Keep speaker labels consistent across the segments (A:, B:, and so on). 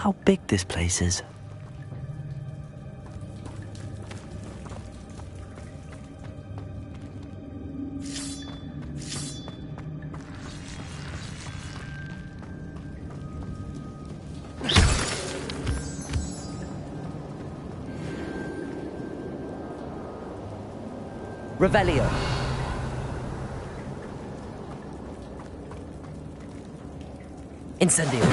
A: how big this place is.
B: Revelio. Incendio.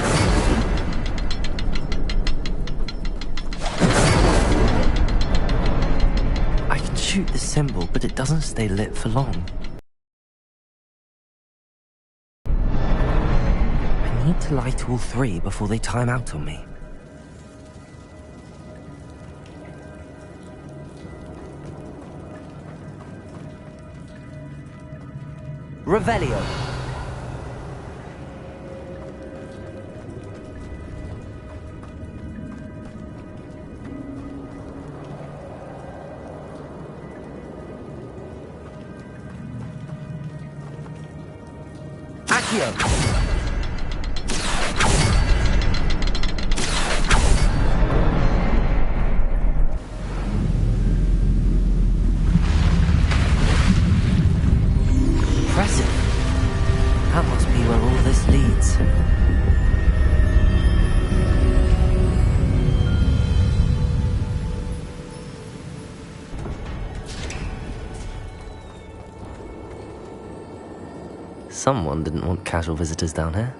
A: I can shoot the symbol, but it doesn't stay lit for long. I need to light all three before they time out on me.
B: Revelio. Accio.
A: Impressive. That must be where all this leads. Someone didn't want casual visitors down here.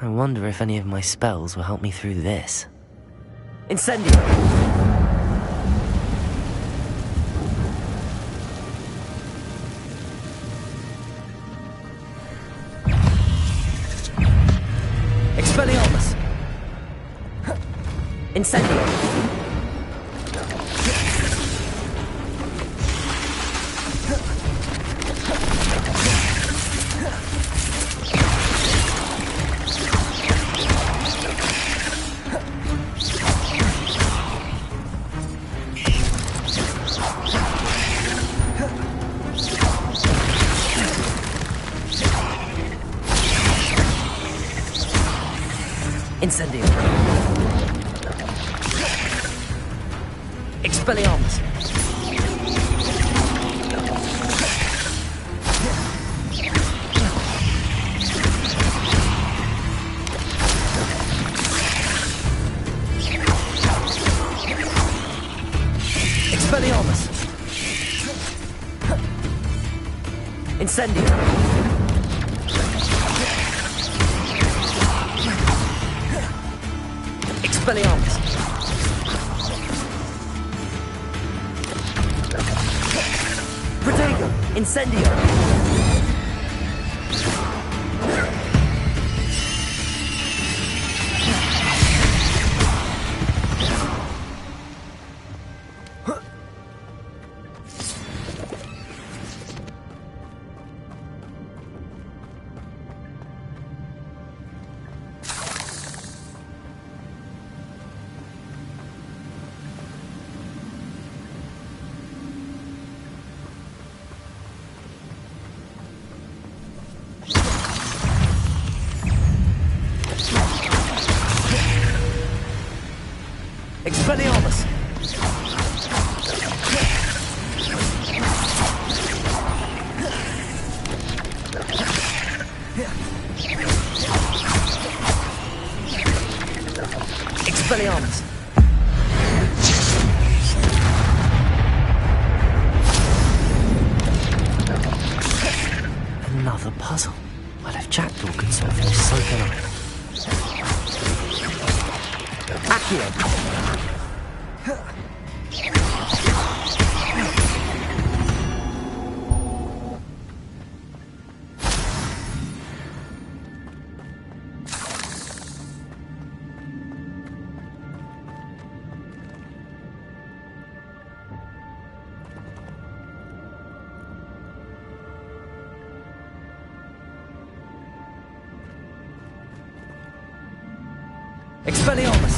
A: I wonder if any of my spells will help me through this.
B: Incendio. Expelliarmus. Incendio. Incendio. Expelliarmus. Expelliarmus. Incendio. Expelliarmus. Protego. Incendio. Expelliarmus. Expelliarmus.
A: Another puzzle. Well, if Jackdaw could solve it, so can I.
B: Accio. Expelliarmus.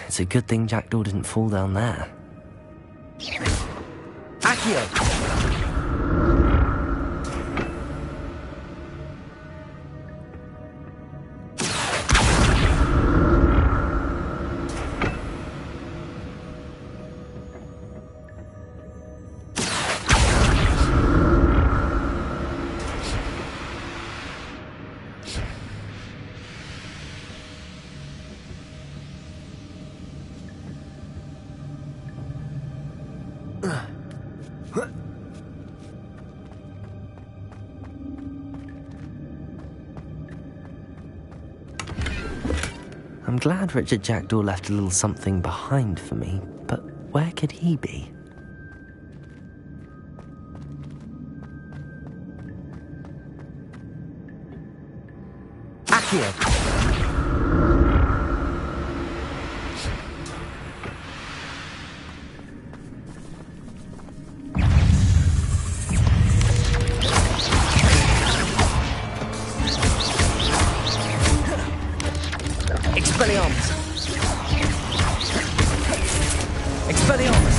A: It's a good thing Jackdaw didn't fall down there.
B: Accio!
A: I'm glad Richard Jackdaw left a little something behind for me, but where could he be?
B: Accio! Expelliarmus! Expelliarmus!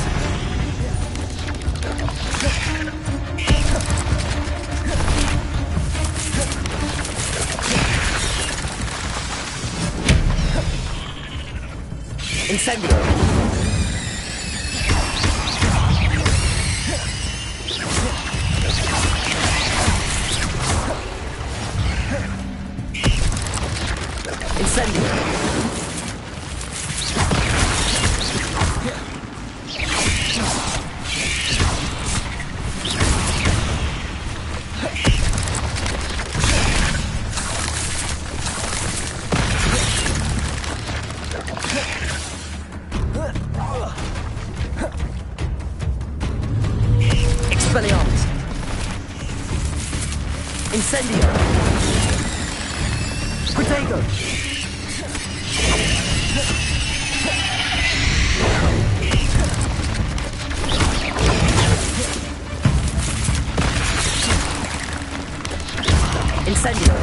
B: Incendio! Incendio! Expelliarmus! Incendio! Protego! Incendio!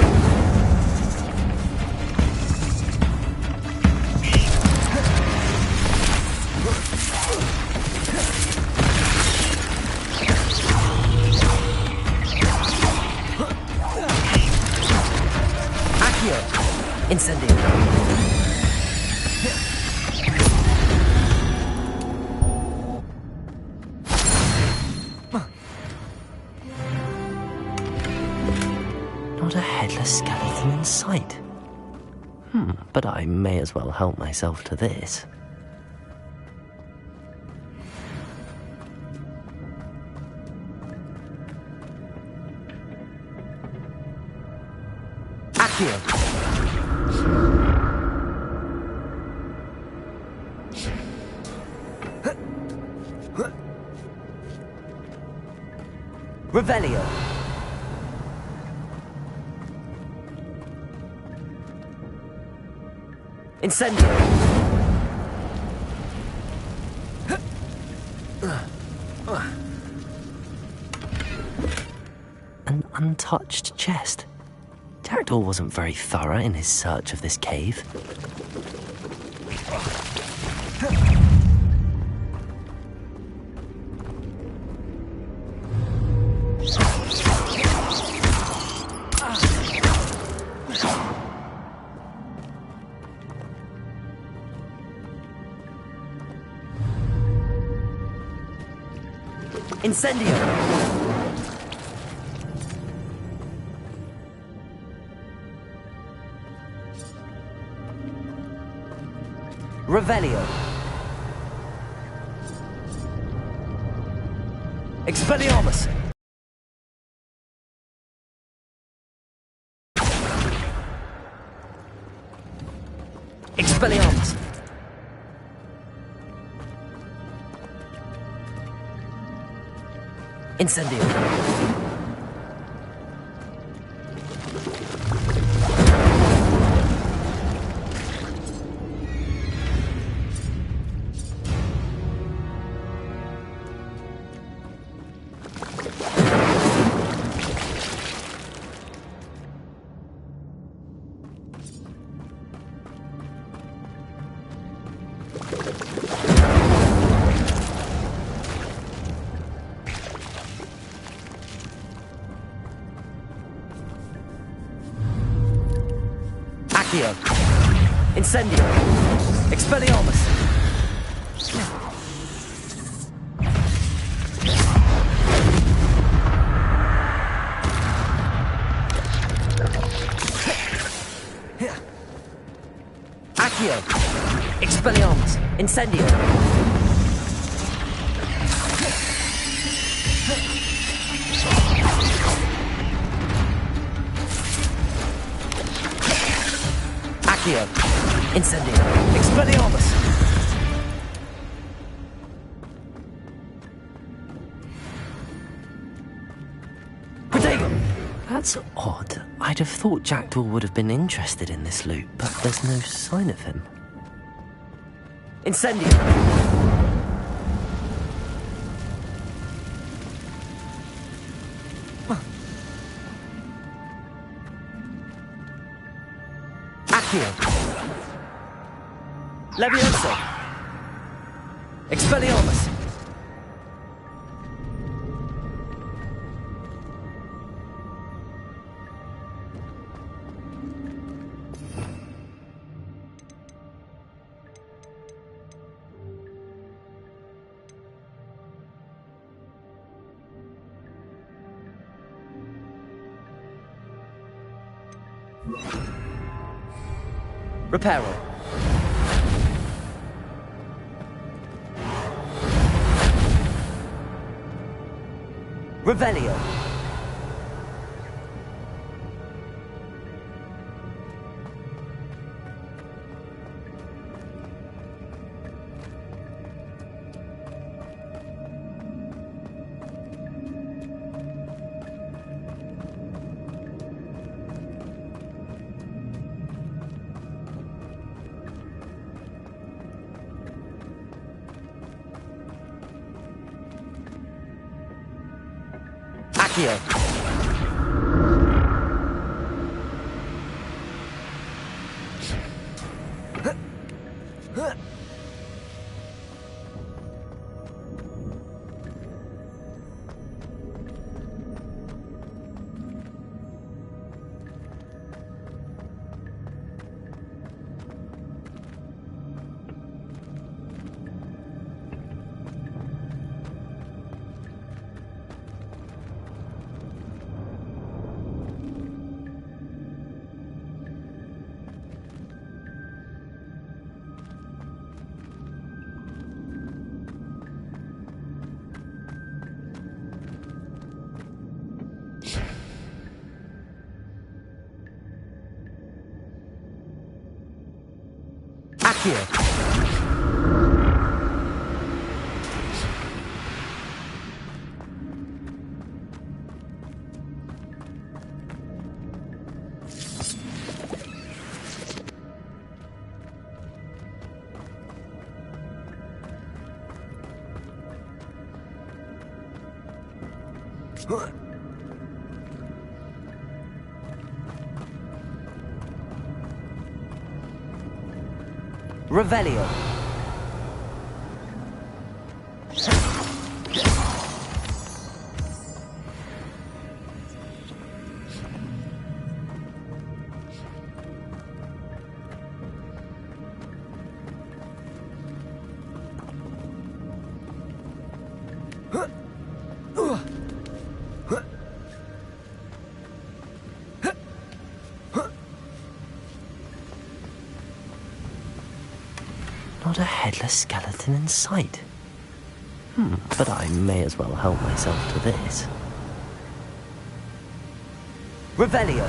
B: Accio! Incendio!
A: Not a headless skeleton in sight. But I may as well help myself to this.
B: Accio! Revelio! Incendio!
A: An untouched chest. Jackdaw wasn't very thorough in his search of this cave.
B: Incendio! Revelio! Expelliarmus! Expelliarmus! Incendio! Accio. Incendio. Expelliarmus. Accio. Expelliarmus. Incendio. Accio. Incendio. Expelliarmus. Protego.
A: That's odd. I'd have thought Jackdaw would have been interested in this loot, but there's no sign of him.
B: Incendio. Accio. Levioso. Expelliarmus. Reparo. Revelio. Accio. Accio. Revelio.
A: Not a headless skeleton in sight. But I may as well help myself to this.
B: Revelio.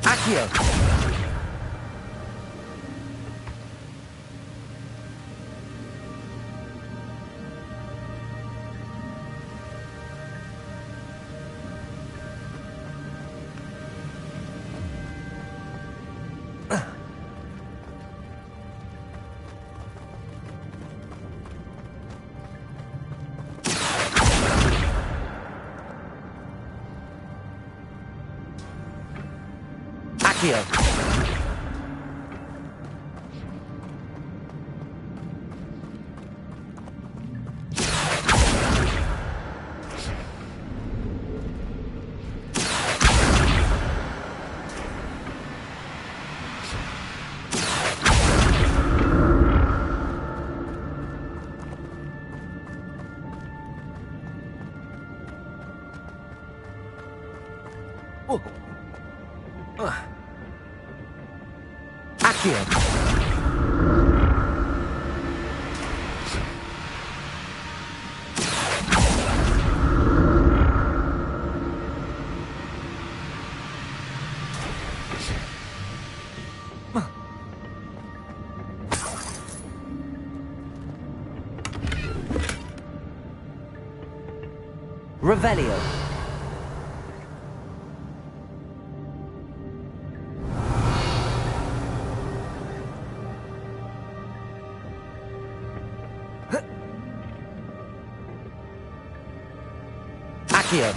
B: Accio. Accio. Accio. Revelio. Accio.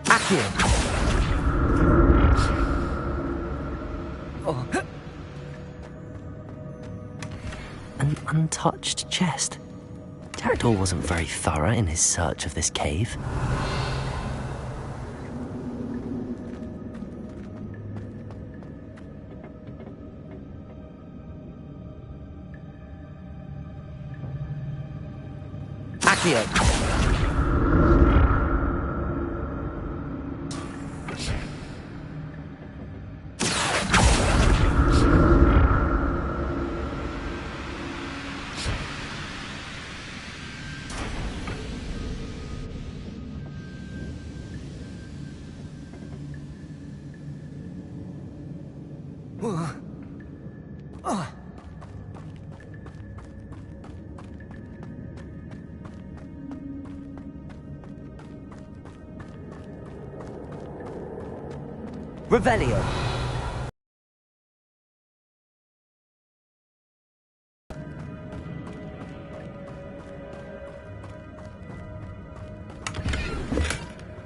B: Accio.
A: An untouched chest. Jackdaw wasn't very thorough in his search of this cave.
B: Accio. Revelio.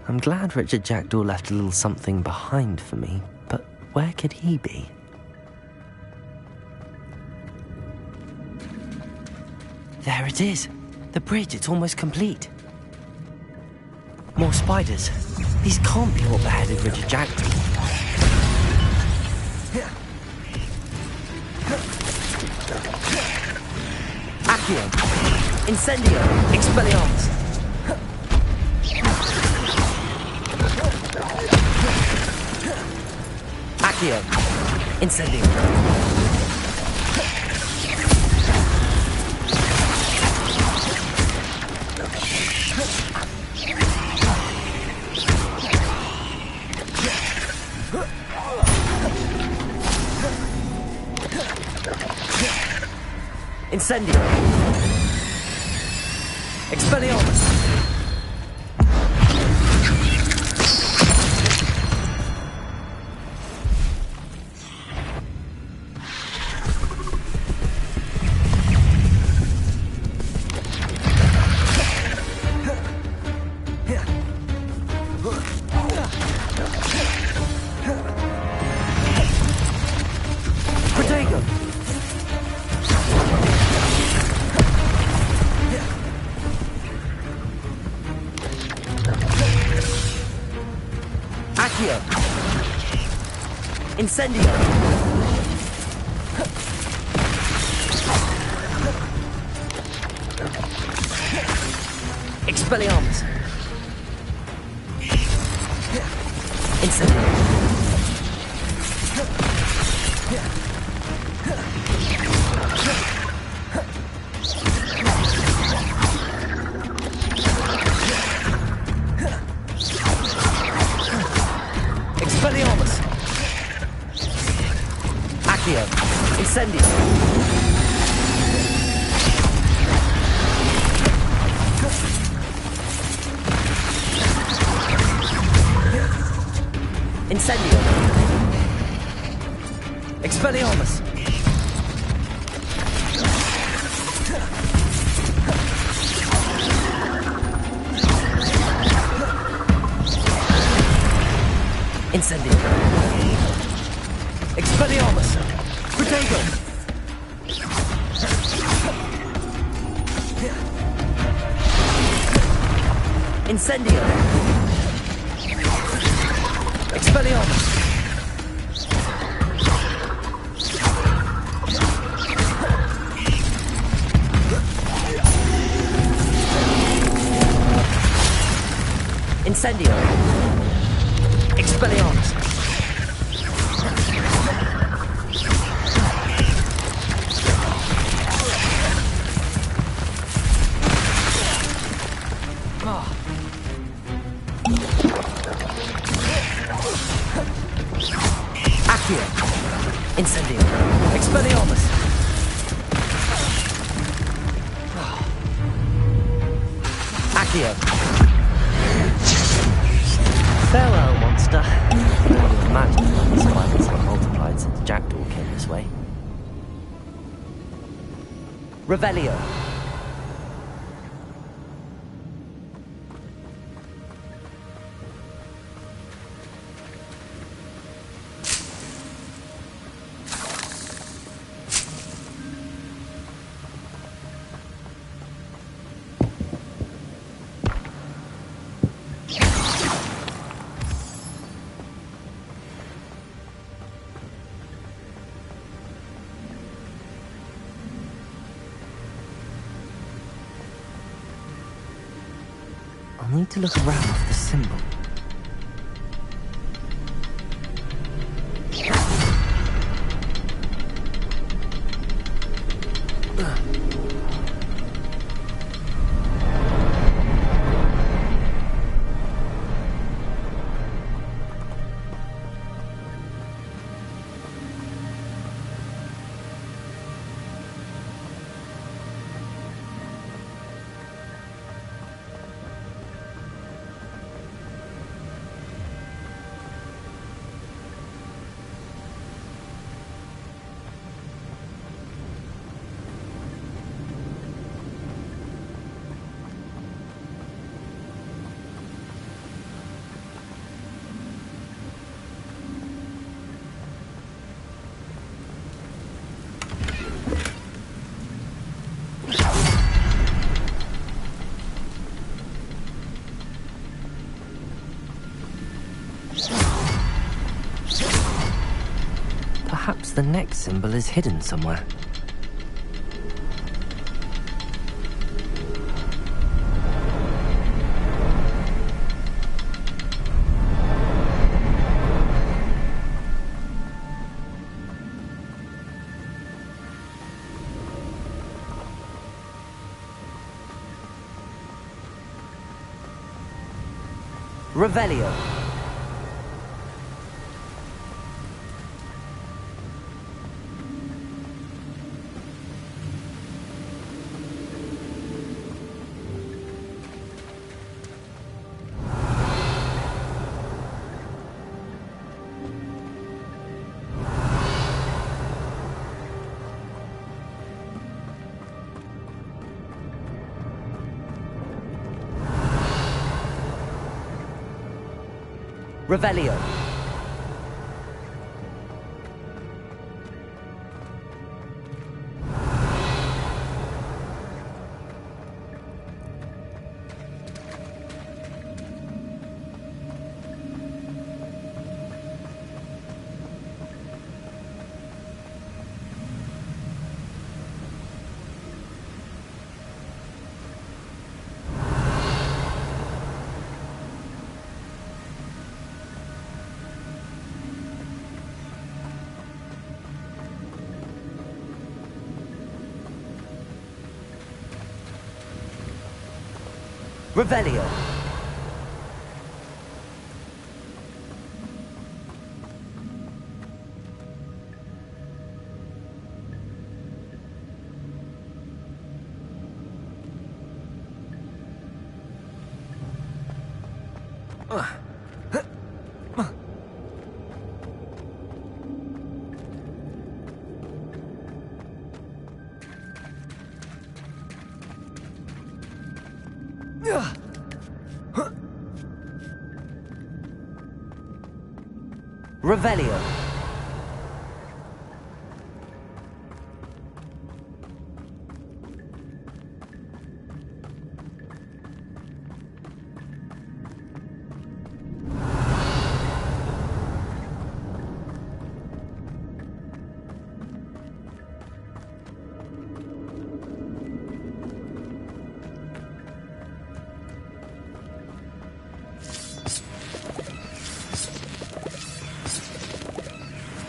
A: I'm glad Richard Jackdaw left a little something behind for me, but where could he be? There it is. The bridge, it's almost complete. More spiders. These can't be what beheaded Richard Jackdaw.
B: Accio. Incendio. Expelliarmus. Accio. Incendio. Incendio. Expelliarmus. Protego. Accio. Incendio. Expelliarmus. Incendio. Incendio. Incendio. Expelliarmus. Incendio. Expelliarmus. Protego. Incendio. Expelliarmus. Incendio. Expelliarmus. Accio. Incendio. Expelliarmus. Accio. Farewell, monster. I would imagine that these spiders have multiplied since Jackdaw came this way. Revelio. I need to look around for the symbol. Perhaps the next symbol is hidden somewhere. Revelio. Revelio. Revelio.
A: Revelio.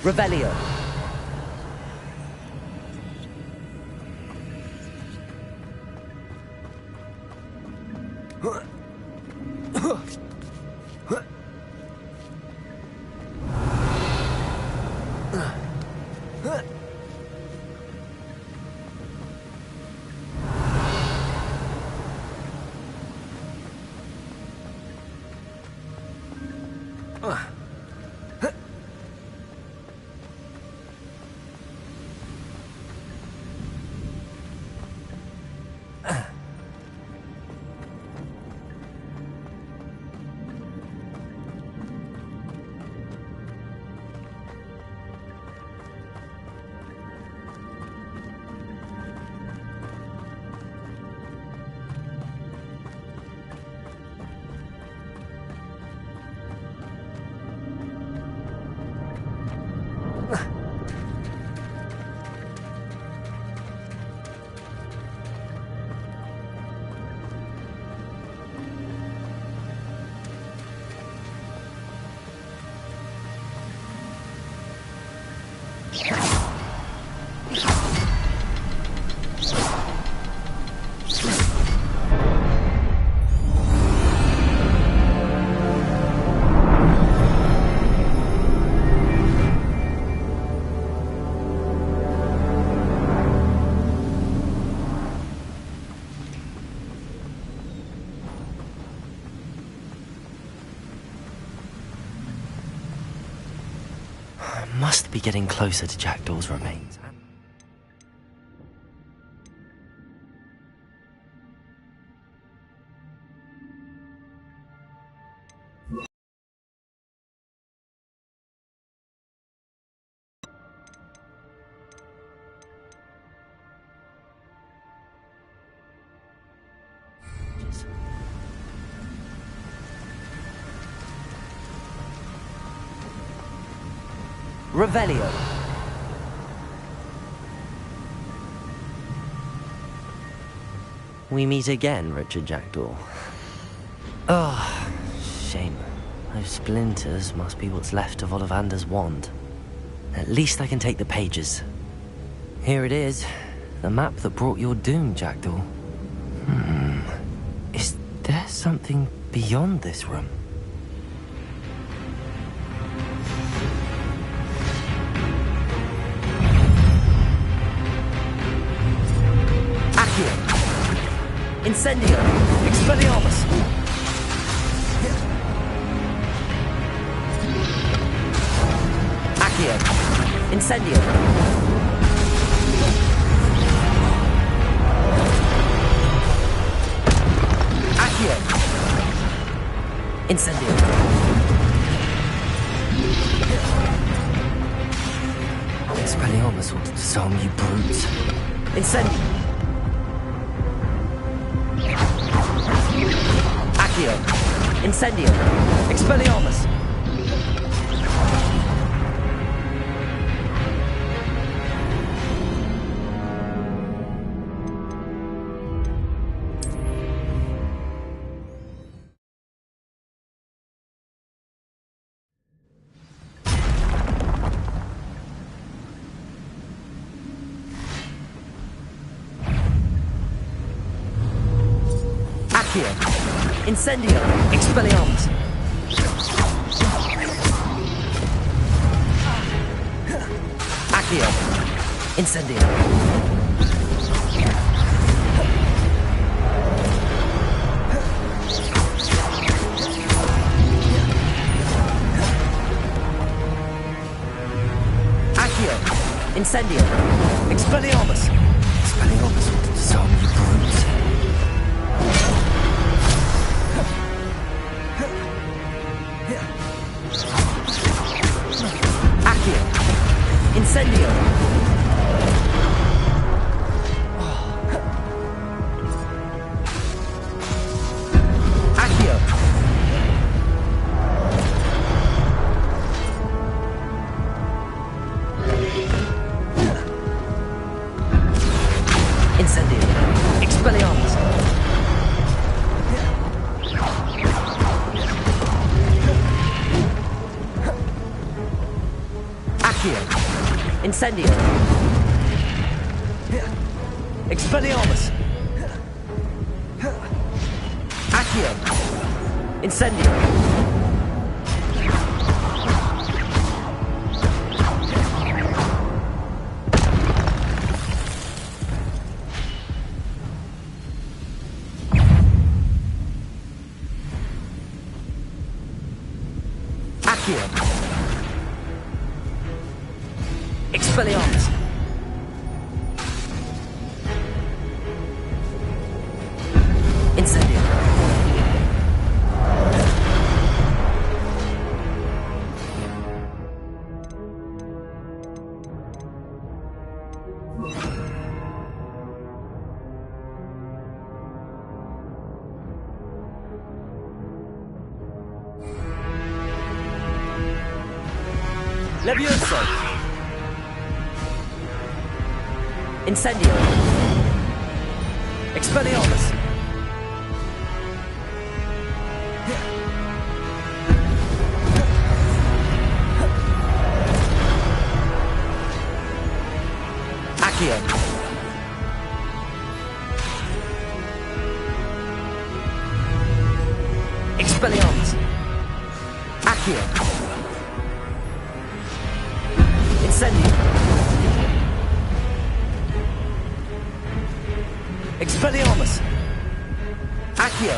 A: Revelio. Must be getting closer to Jackdaw's remains. Revelio. We meet again, Richard Jackdaw. Oh, shame. Those splinters must be what's left of Ollivander's wand. At least I can take the pages. Here it is, the map that brought your doom, Jackdaw. Is there something beyond this room? Incendio! Expelliarmus! Accio! Incendio! Accio! Incendio! Expelliarmus will disarm you brutes. Incendio! Incendio! Expelliarmus! Accio! Incendio! Expelliarmus! Accio! Incendio! Incendio! Expelliarmus! Expelliarmus! Some you brutes. Accio! Incendio! Accio! Incendio! Expelliarmus! Accio! Incendio! Expelliarmus! Accio! Incendio! Accio! Expelliarmus! Incendio! Levioso! Incendio! Expelliarmus! Accio! Expelliarmus! Accio! Incendio! Expelliarmus! Accio!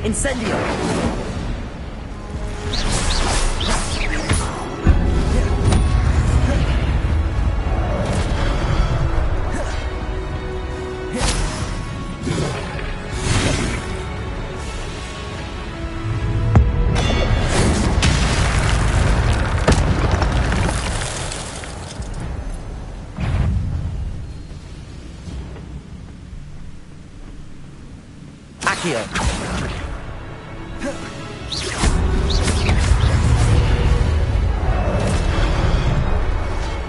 A: Incendio! Accio!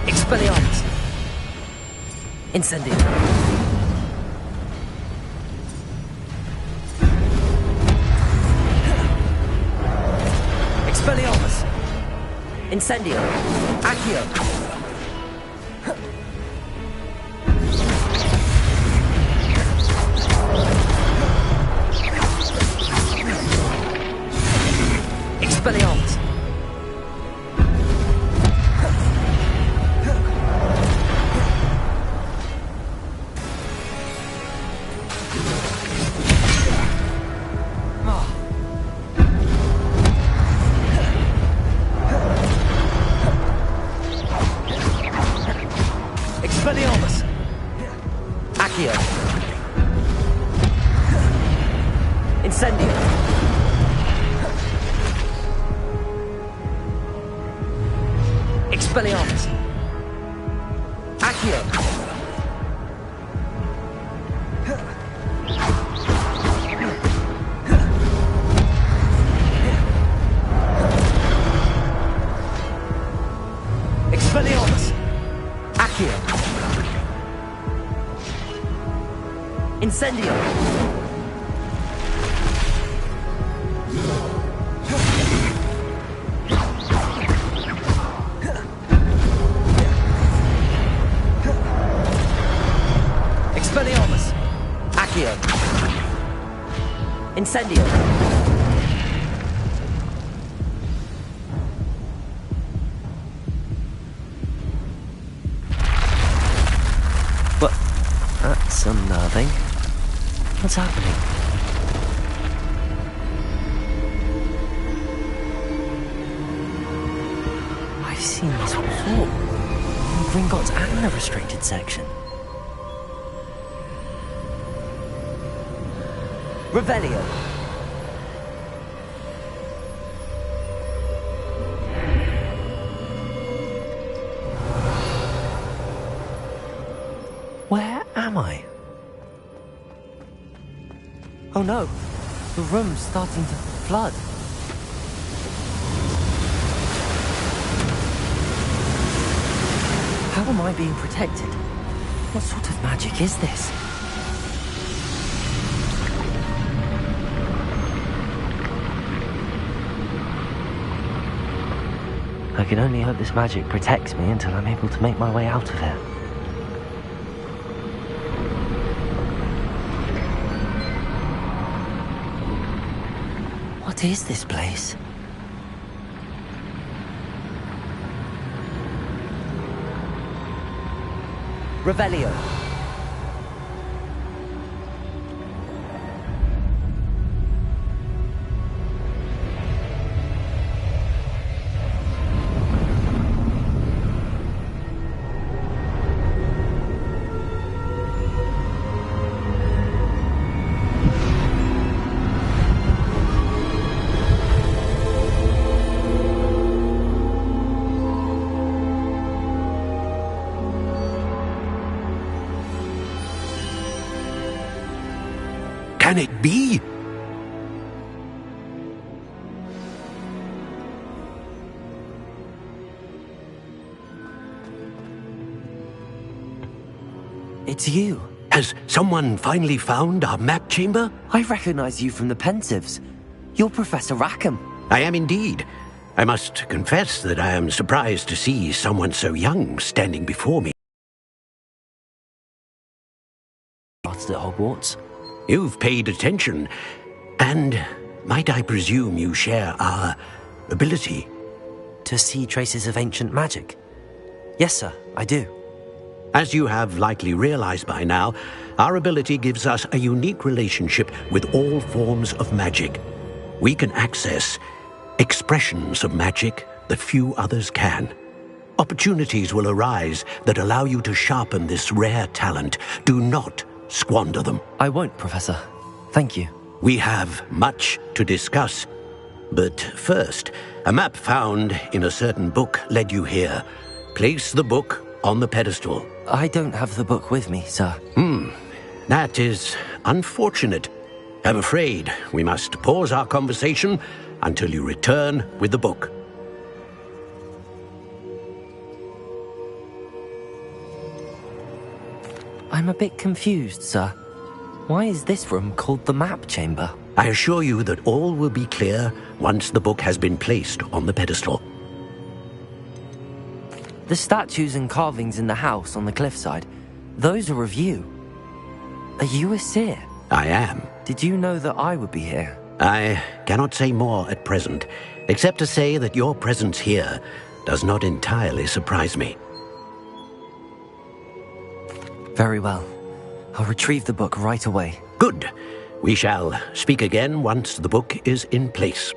A: Expelliarmus! Incendio! Expelliarmus! Incendio! Accio! Expelliarmus! Expelliarmus! Accio! Incendio! Expelliarmus! Accio! Expelliarmus! Accio! Incendio! Expelliarmus! Accio! Incendio! Well, that's unnerving. What's happening? I I've seen this before. In Gringotts and the restricted section. Revelio. Where am I? Oh no, the room's starting to flood. How am I being protected? What sort of magic is this? I can only hope this magic protects me until I'm able to make my way out of here. What is this place? Revelio.
C: Can it be?
A: It's you.
C: Has someone finally found our map chamber?
A: I recognize you from the Pensives. You're Professor Rackham.
C: I am indeed. I must confess that I am surprised to see someone so young standing before me.
A: Started at Hogwarts.
C: You've paid attention, and might I presume you share our ability?
A: To see traces of ancient magic? Yes, sir, I do.
C: As you have likely realized by now, our ability gives us a unique relationship with all forms of magic. We can access expressions of magic that few others can. Opportunities will arise that allow you to sharpen this rare talent. Do not squander them.
A: I won't, Professor. Thank you.
C: We have much to discuss. But first, a map found in a certain book led you here. Place the book on the pedestal.
A: I don't have the book with me, sir.
C: That is unfortunate. I'm afraid we must pause our conversation until you return with the book.
A: I'm a bit confused, sir. Why is this room called the map chamber?
C: I assure you that all will be clear once the book has been placed on the pedestal.
A: The statues and carvings in the house on the cliffside, those are of you. Are you a seer?
C: I am.
A: Did you know that I would be here?
C: I cannot say more at present, except to say that your presence here does not entirely surprise me.
A: Very well. I'll retrieve the book right away.
C: Good. We shall speak again once the book is in place.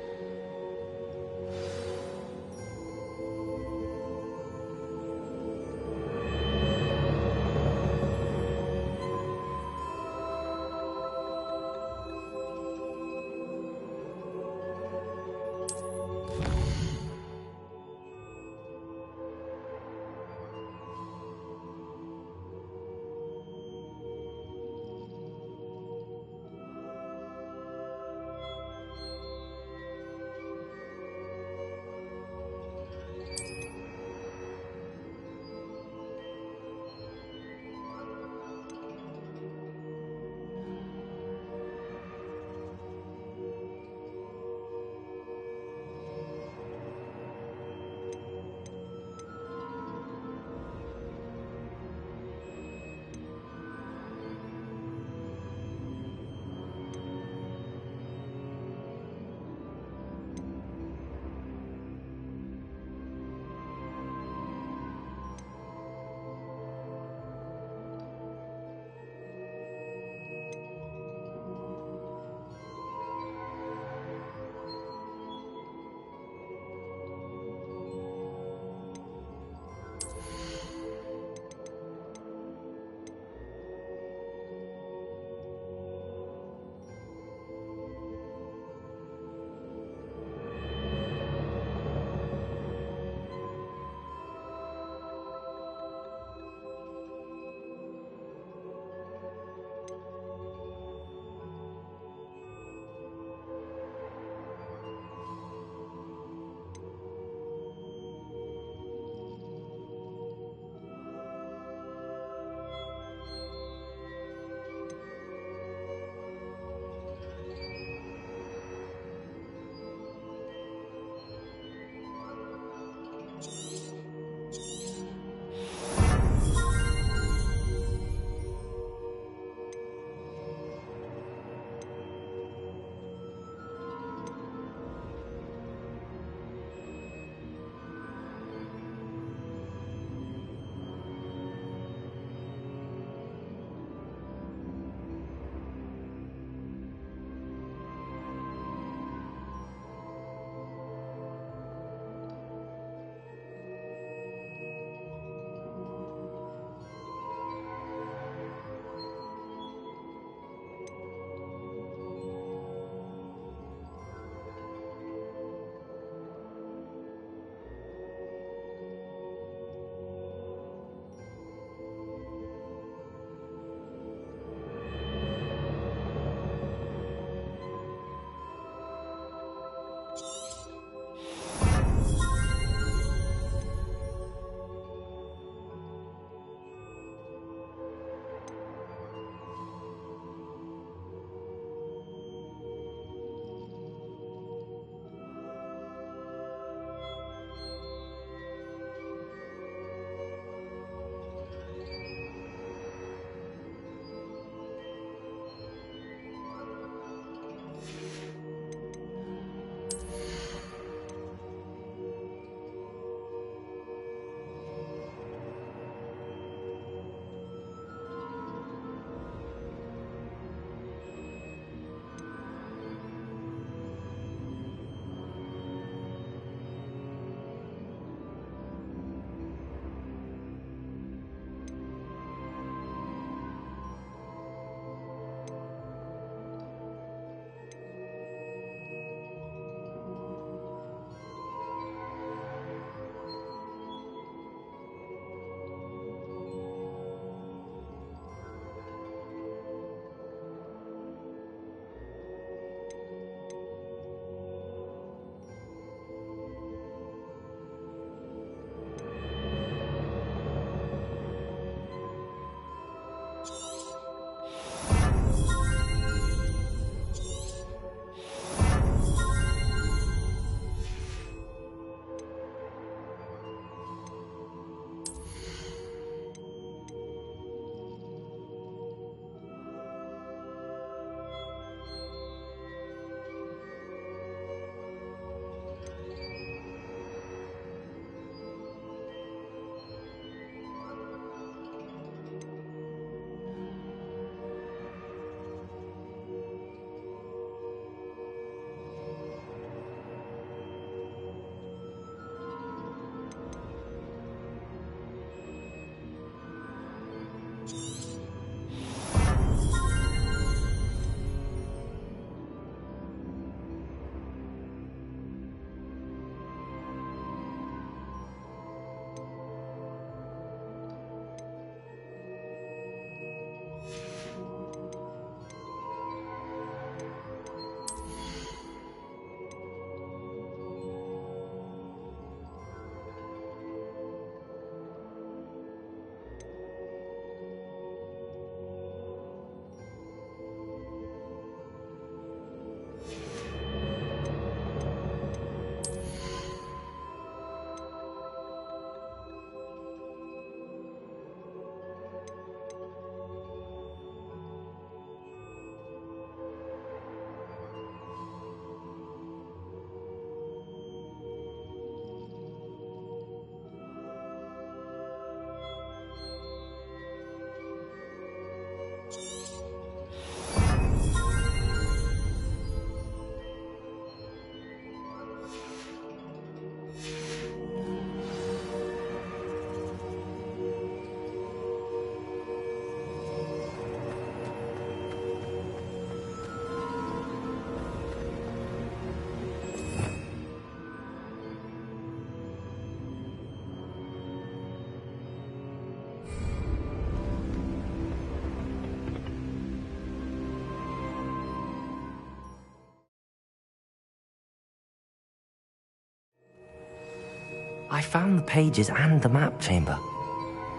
A: I found the pages and the map chamber.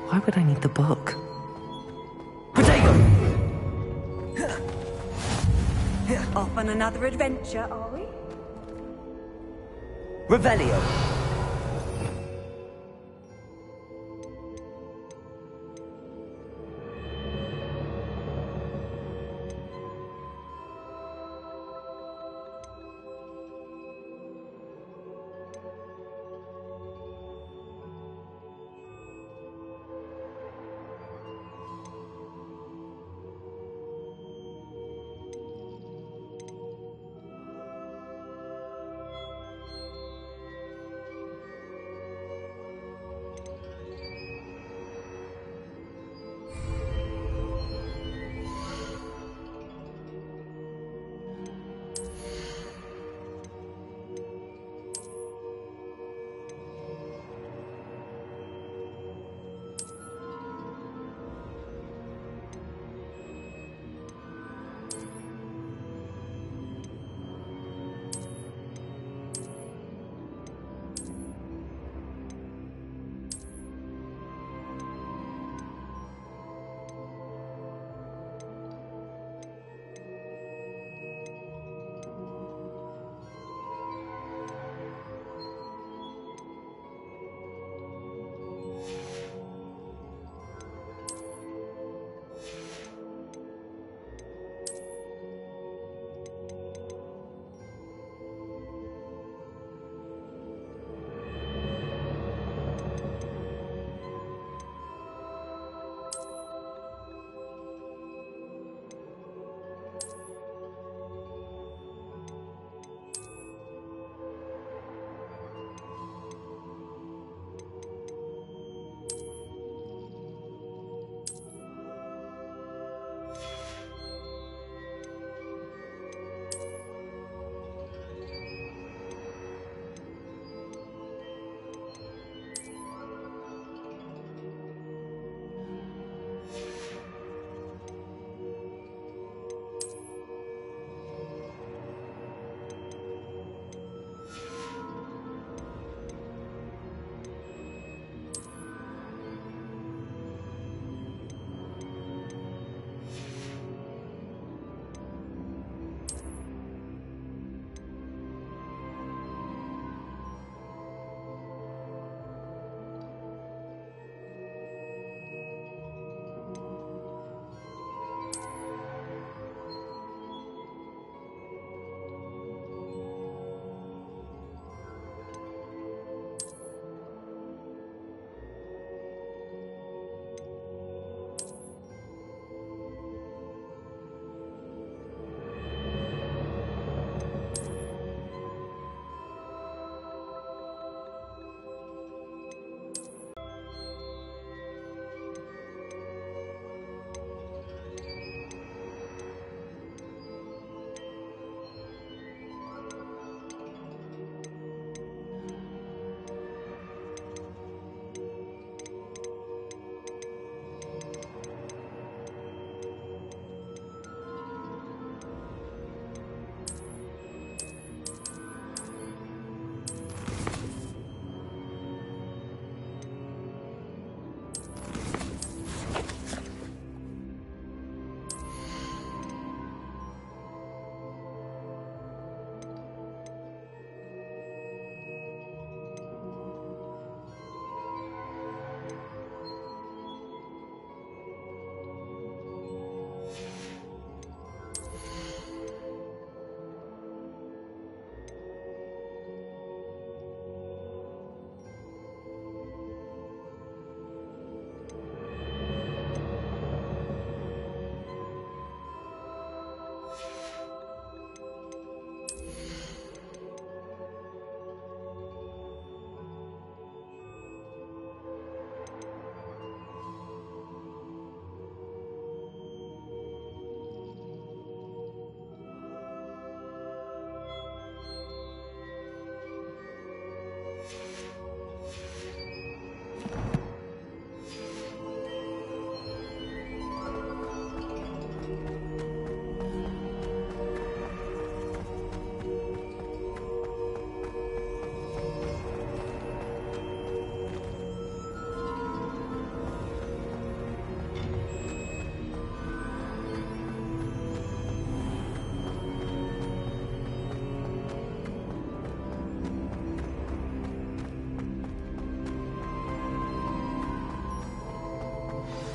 A: Why would I need the book? Potato!
D: Off on another adventure, are we?
A: Revelio!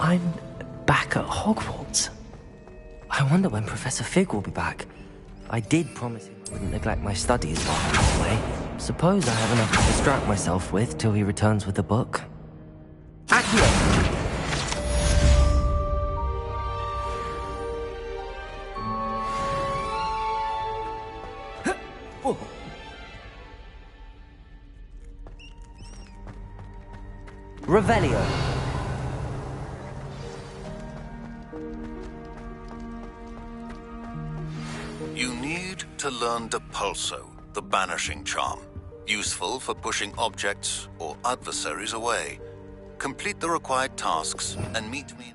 A: I'm back at Hogwarts. I wonder when Professor Fig will be back. I did promise him I wouldn't neglect my studies while I was away. Suppose I have enough to distract myself with till he returns with the book. Accio! Revelio.
E: You need to learn Depulso, the banishing charm. Useful for pushing objects or adversaries away. Complete the required tasks and meet me.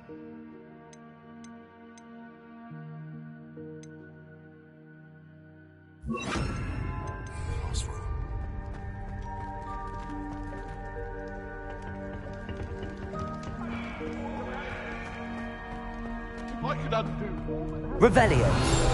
F: I could undo.
A: Revelio.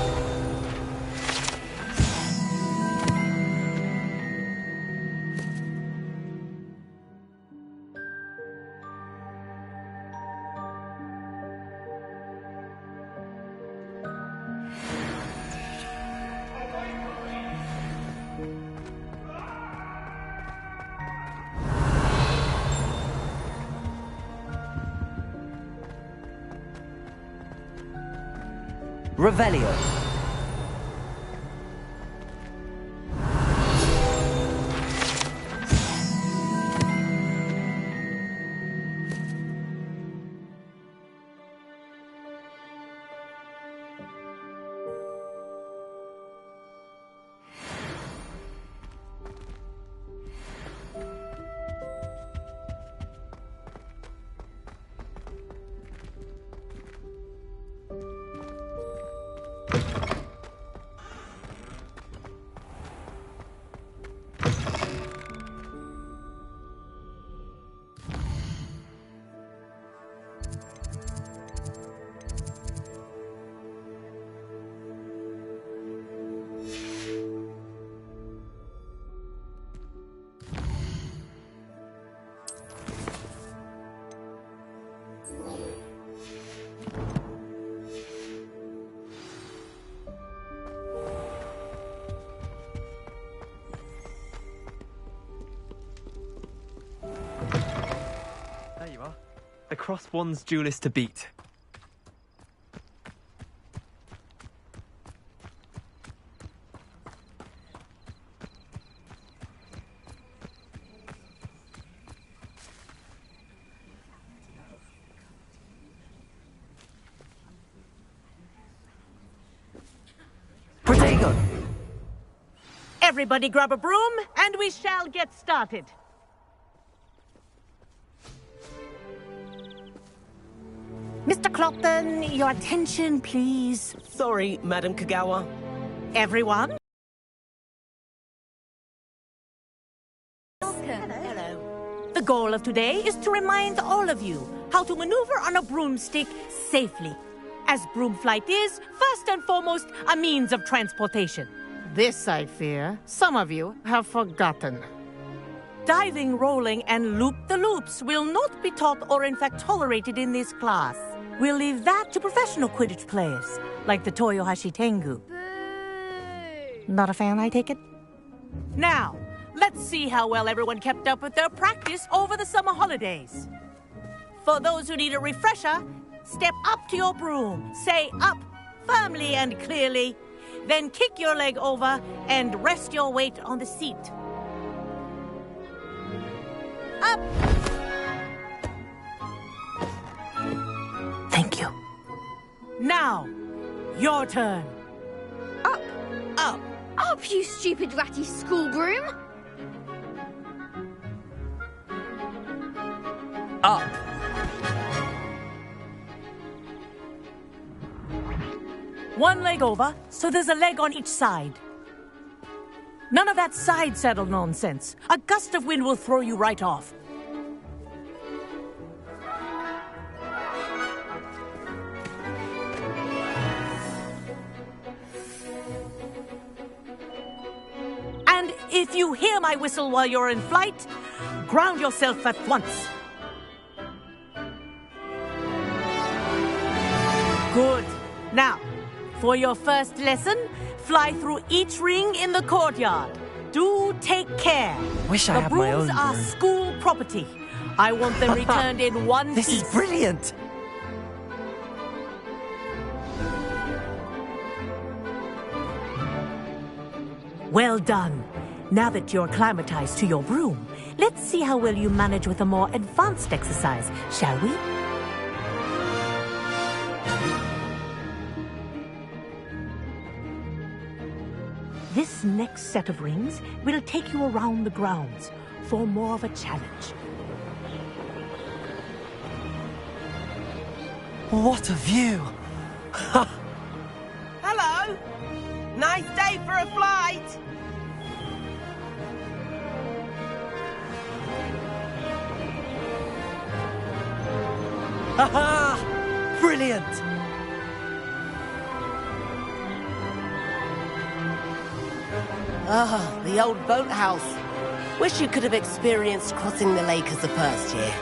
A: Revelio.
B: There you are. The crossed one's duelist to beat.
A: Protego!
G: Everybody grab a broom, and we shall get started. Mr. Clopton, your attention, please.
H: Sorry, Madam Kagawa.
G: Everyone?
H: Hello.
G: The goal of today is to remind all of you how to maneuver on a broomstick safely. As broom flight is, first and foremost, a means of transportation. This, I fear, some of you have forgotten. Diving, rolling, and loop-the-loops will not be taught or in fact tolerated in this class. We'll leave that to professional Quidditch players, like the Toyohashi Tengu. Not a fan, I take it? Now, let's see how well everyone kept up with their practice over the summer holidays. For those who need a refresher, step up to your broom, say up firmly and clearly, then kick your leg over and rest your weight on the seat. Up! Thank you. Now, your turn.
I: Up!
G: Up!
I: Up, you stupid ratty school broom!
A: Up!
G: One leg over, so there's a leg on each side. None of that side saddle nonsense. A gust of wind will throw you right off. And if you hear my whistle while you're in flight, ground yourself at once. For your first lesson, fly through each ring in the courtyard. Do take care.
A: Wish I had my own
G: The brooms are
A: broom.
G: school property. I want them returned in one
A: This
G: piece.
A: is brilliant!
G: Well done. Now that you're acclimatized to your broom, let's see how well you manage with a more advanced exercise, shall we? This next set of rings will take you around the grounds for more of a challenge.
A: What a view!
H: Hello! Nice day for a flight!
A: Haha! Brilliant!
H: Ah, the old boathouse. Wish you could have experienced crossing the lake as the first year.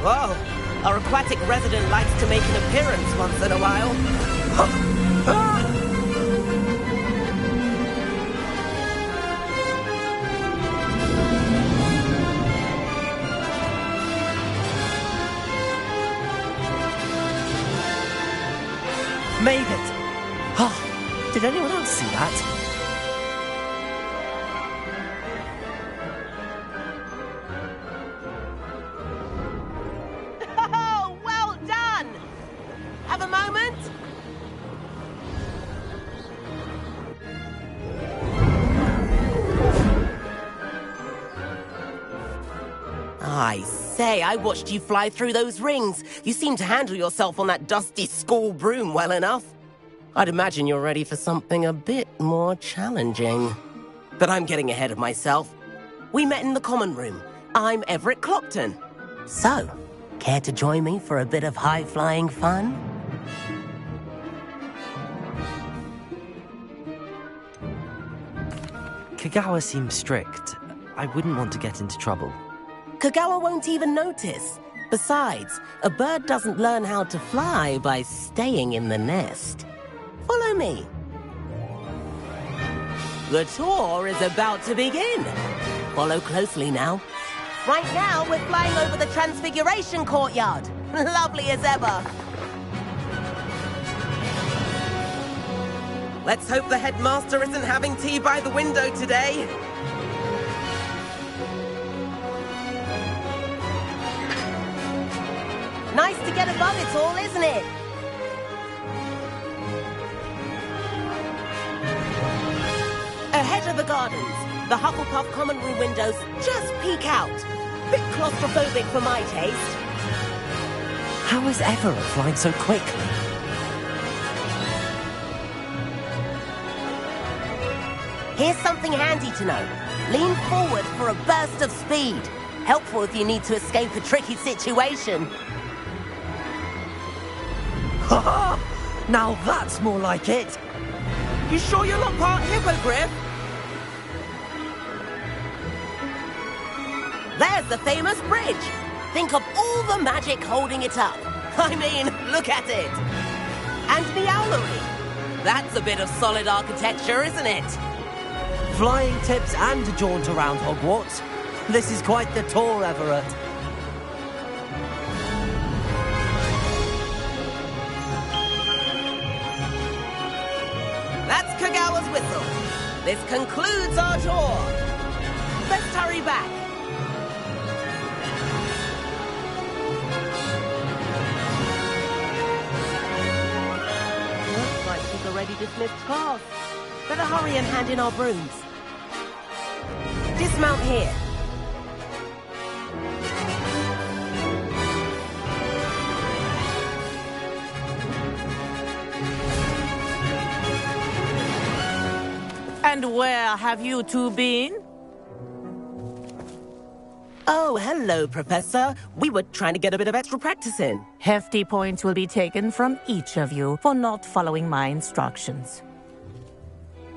H: Whoa! Our aquatic resident likes to make an appearance once in a while.
A: Made it! Oh, did anyone else see that?
H: Oh, well done! Have a moment? I say, I watched you fly through those rings. You seem to handle yourself on that dusty school broom well enough. I'd imagine you're ready for something a bit more challenging. But I'm getting ahead of myself. We met in the common room. I'm Everett Clopton. So, care to join me for a bit of high-flying fun?
A: Kagawa seems strict. I wouldn't want to get into trouble.
H: Kagawa won't even notice. Besides, a bird doesn't learn how to fly by staying in the nest. Follow me. The tour is about to begin. Follow closely now. Right now, we're flying over the Transfiguration Courtyard. Lovely as ever. Let's hope the headmaster isn't having tea by the window today. Nice to get above it all, isn't it? Ahead of the gardens, the Hufflepuff common room windows just peek out. Bit claustrophobic for my taste.
A: How is Everett flying so quickly?
H: Here's something handy to know. Lean forward for a burst of speed. Helpful if you need to escape a tricky situation.
A: Ha! Now that's more like it!
H: You sure you're not part hippogriff? There's the famous bridge. Think of all the magic holding it up. I mean, look at it. And the owlery. That's a bit of solid architecture, isn't it?
A: Flying tips and a jaunt around Hogwarts. This is quite the tour, Everett.
H: That's Kagawa's whistle. This concludes our tour. Let's hurry back. Looks like she's already dismissed class. Better hurry and hand in our brooms. Dismount here.
G: And where have you two been?
H: Oh, hello, Professor. We were trying to get a bit of extra practice in.
G: Hefty points will be taken from each of you for not following my instructions.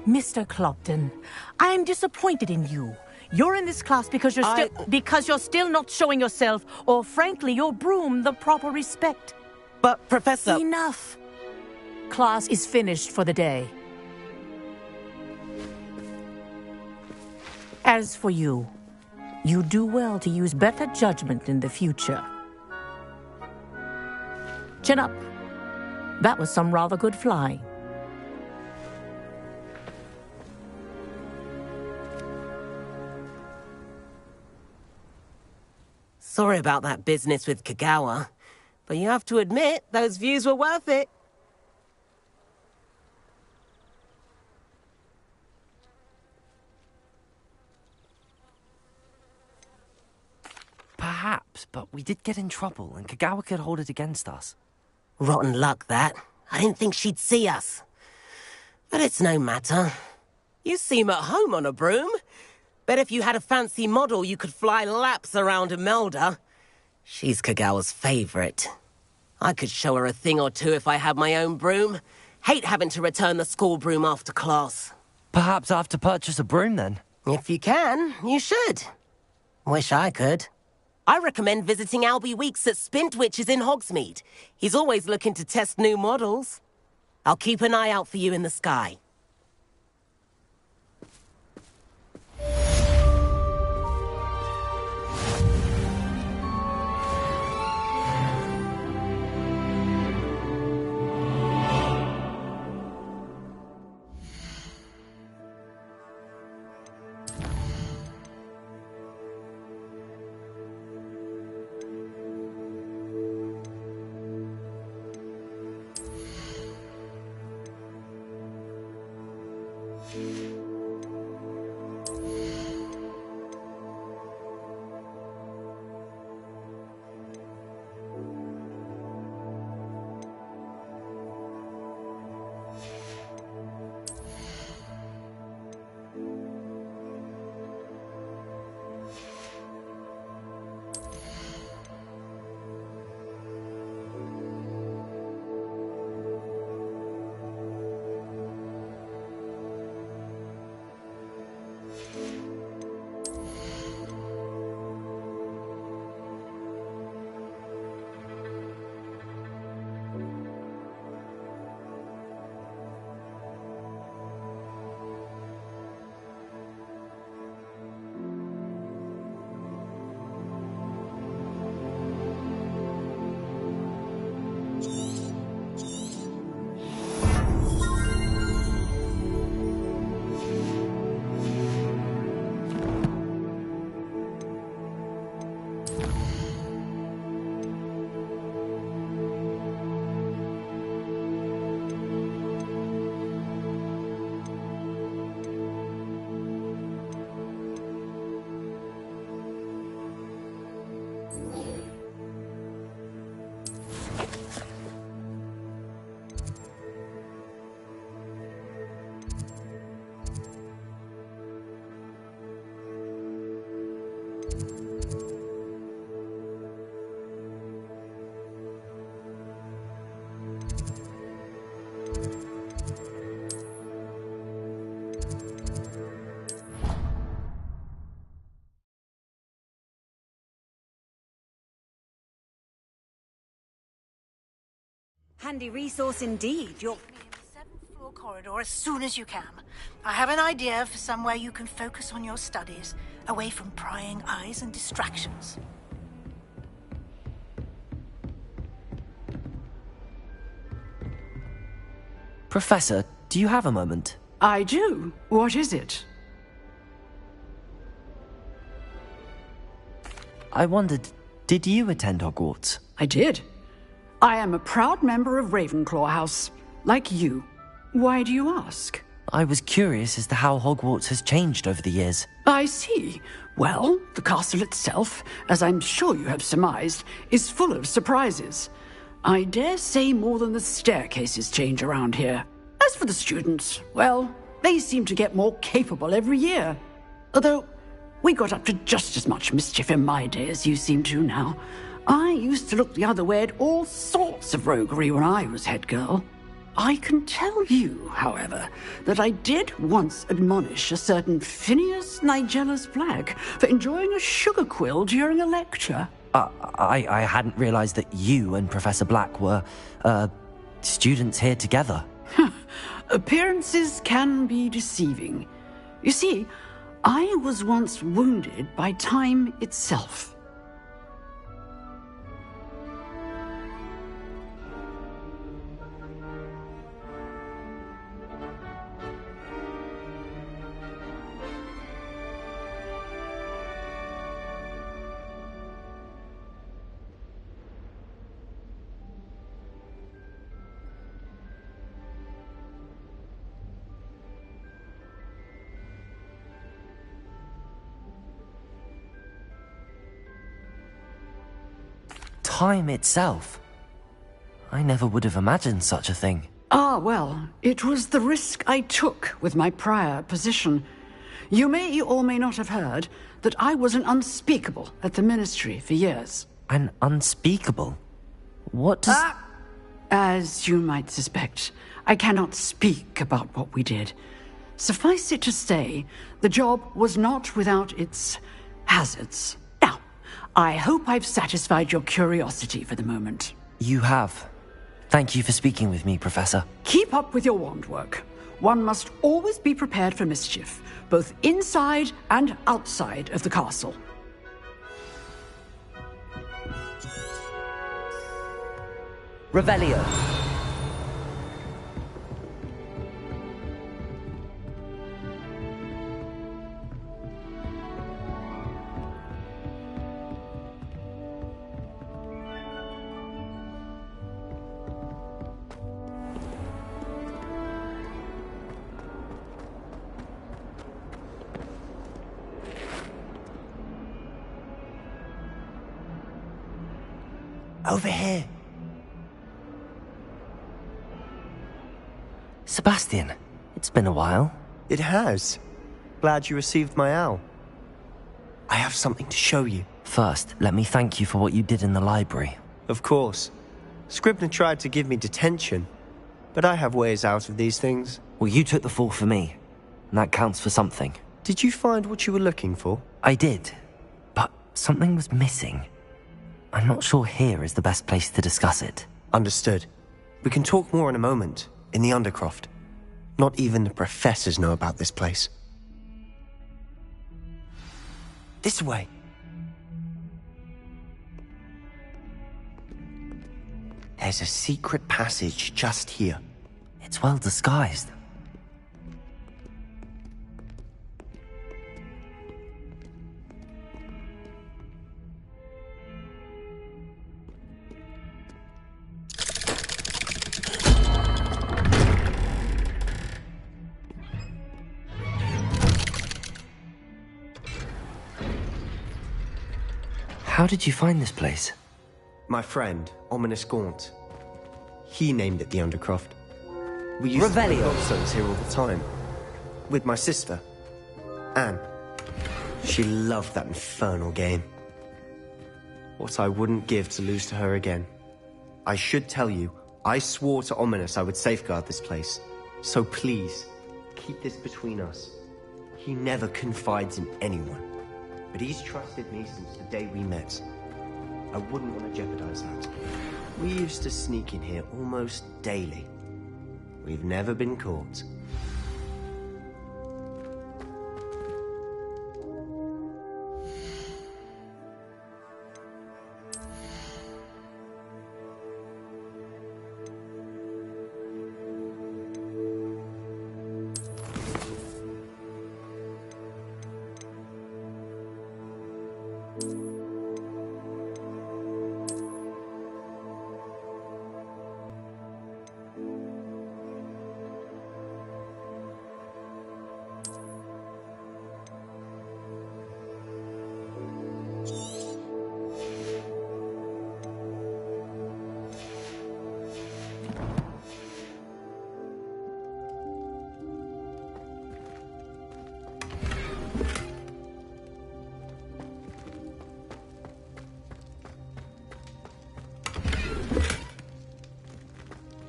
G: Mr. Clopton, I am disappointed in you. You're in this class because you're still not showing yourself, or frankly, your broom, the proper respect.
H: But, Professor...
G: Enough. Class is finished for the day. As for you, you do well to use better judgment in the future. Chin up. That was some rather good flying.
H: Sorry about that business with Kagawa, but you have to admit, those views were worth it.
A: Perhaps, but we did get in trouble, and Kagawa could hold it against us.
H: Rotten luck, that. I didn't think she'd see us. But it's no matter. You seem at home on a broom. Bet if you had a fancy model, you could fly laps around Imelda. She's Kagawa's favorite. I could show her a thing or two if I had my own broom. Hate having to return the school broom after class.
A: Perhaps I have to purchase a broom, then?
H: If you can, you should. Wish I could. I recommend visiting Albie Weeks at Spintwitches in Hogsmeade. He's always looking to test new models. I'll keep an eye out for you in the sky.
D: Handy resource indeed. You're...
F: Me in the 7th floor corridor as soon as you can. I have an idea for somewhere you can focus on your studies, away from prying eyes and distractions.
A: Professor, do you have a moment?
J: I do. What is it?
A: I wondered, did you attend Hogwarts?
J: I did. I am a proud member of Ravenclaw House, like you. Why do you ask?
A: I was curious as to how Hogwarts has changed over the years.
J: I see. Well, the castle itself, as I'm sure you have surmised, is full of surprises. I dare say more than the staircases change around here. As for the students, well, they seem to get more capable every year. Although, We got up to just as much mischief in my day as you seem to now. I used to look the other way at all sorts of roguery when I was head girl. I can tell you, however, that I did once admonish a certain Phineas Nigella's Black for enjoying a sugar quill during a lecture.
A: I hadn't realized that you and Professor Black were, students here together.
J: Appearances can be deceiving. You see, I was once wounded by time itself.
A: Time itself? I never would have imagined such a thing.
J: Ah, well, it was the risk I took with my prior position. You may or may not have heard that I was an unspeakable at the Ministry for years.
A: An unspeakable? What does...
J: As you might suspect, I cannot speak about what we did. Suffice it to say, the job was not without its hazards. Now, I hope I've satisfied your curiosity for the moment.
A: You have. Thank you for speaking with me, Professor.
J: Keep up with your wand work. One must always be prepared for mischief, both inside and outside of the castle.
A: Revelio. Over here. Sebastian, it's been a while.
K: It has. Glad you received my owl. I have something to show you.
A: First, let me thank you for what you did in the library.
K: Of course. Scribner tried to give me detention, but I have ways out of these things.
A: Well, you took the fall for me, and that counts for something.
K: Did you find what you were looking for?
A: I did, but something was missing. I'm not sure here is the best place to discuss it.
K: Understood. We can talk more in a moment, in the Undercroft. Not even the professors know about this place. This way. There's a secret passage just here.
A: It's well disguised. How did you find this place?
K: My friend, Ominous Gaunt. He named it the Undercroft. We used
A: Revelio.
K: to play gobstones here all the time. With my sister, Anne. She loved that infernal game. What I wouldn't give to lose to her again. I should tell you, I swore to Ominous I would safeguard this place. So please, keep this between us. He never confides in anyone. But he's trusted me since the day we met. I wouldn't want to jeopardize that. We used to sneak in here almost daily. We've never been caught.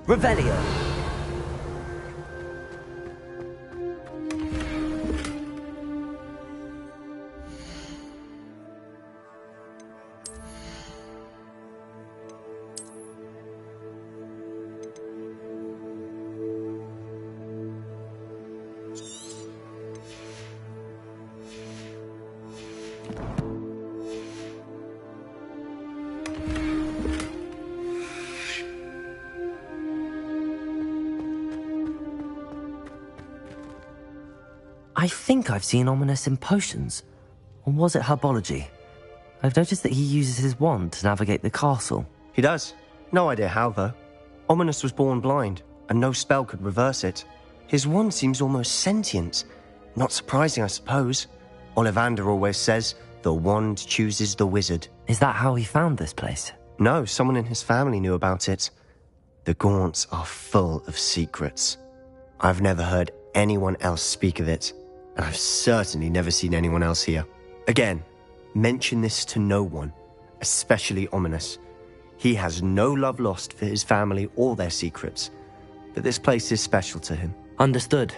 A: Revelio. I think I've seen Ominous in potions. Or was it herbology? I've noticed that he uses his wand to navigate the castle.
K: He does. No idea how, though. Ominous was born blind, and no spell could reverse it. His wand seems almost sentient. Not surprising, I suppose. Ollivander always says, the wand chooses the wizard.
A: Is that how he found this place?
K: No, someone in his family knew about it. The Gaunts are full of secrets. I've never heard anyone else speak of it, and I've certainly never seen anyone else here. Again, mention this to no one, especially Ominous. He has no love lost for his family or their secrets, but this place is special to him.
A: Understood.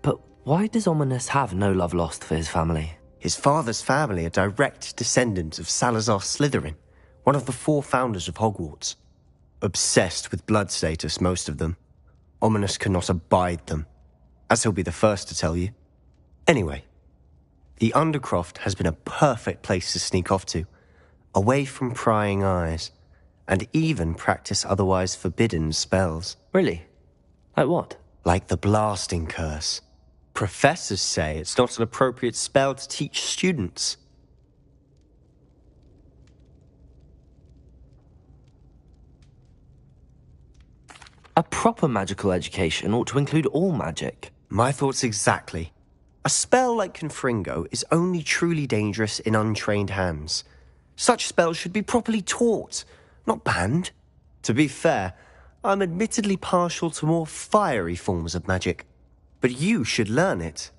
A: But why does Ominous have no love lost for his family?
K: His father's family are direct descendants of Salazar Slytherin, one of the 4 founders of Hogwarts. Obsessed with blood status, most of them. Ominous cannot abide them, as he'll be the first to tell you. Anyway, the Undercroft has been a perfect place to sneak off to, away from prying eyes, and even practice otherwise forbidden spells.
A: Really? Like what?
K: Like the blasting curse. Professors say it's not an appropriate spell to teach students.
A: A proper magical education ought to include all magic.
K: My thoughts exactly. A spell like Confringo is only truly dangerous in untrained hands. Such spells should be properly taught, not banned. To be fair, I'm admittedly partial to more fiery forms of magic. But you should learn it.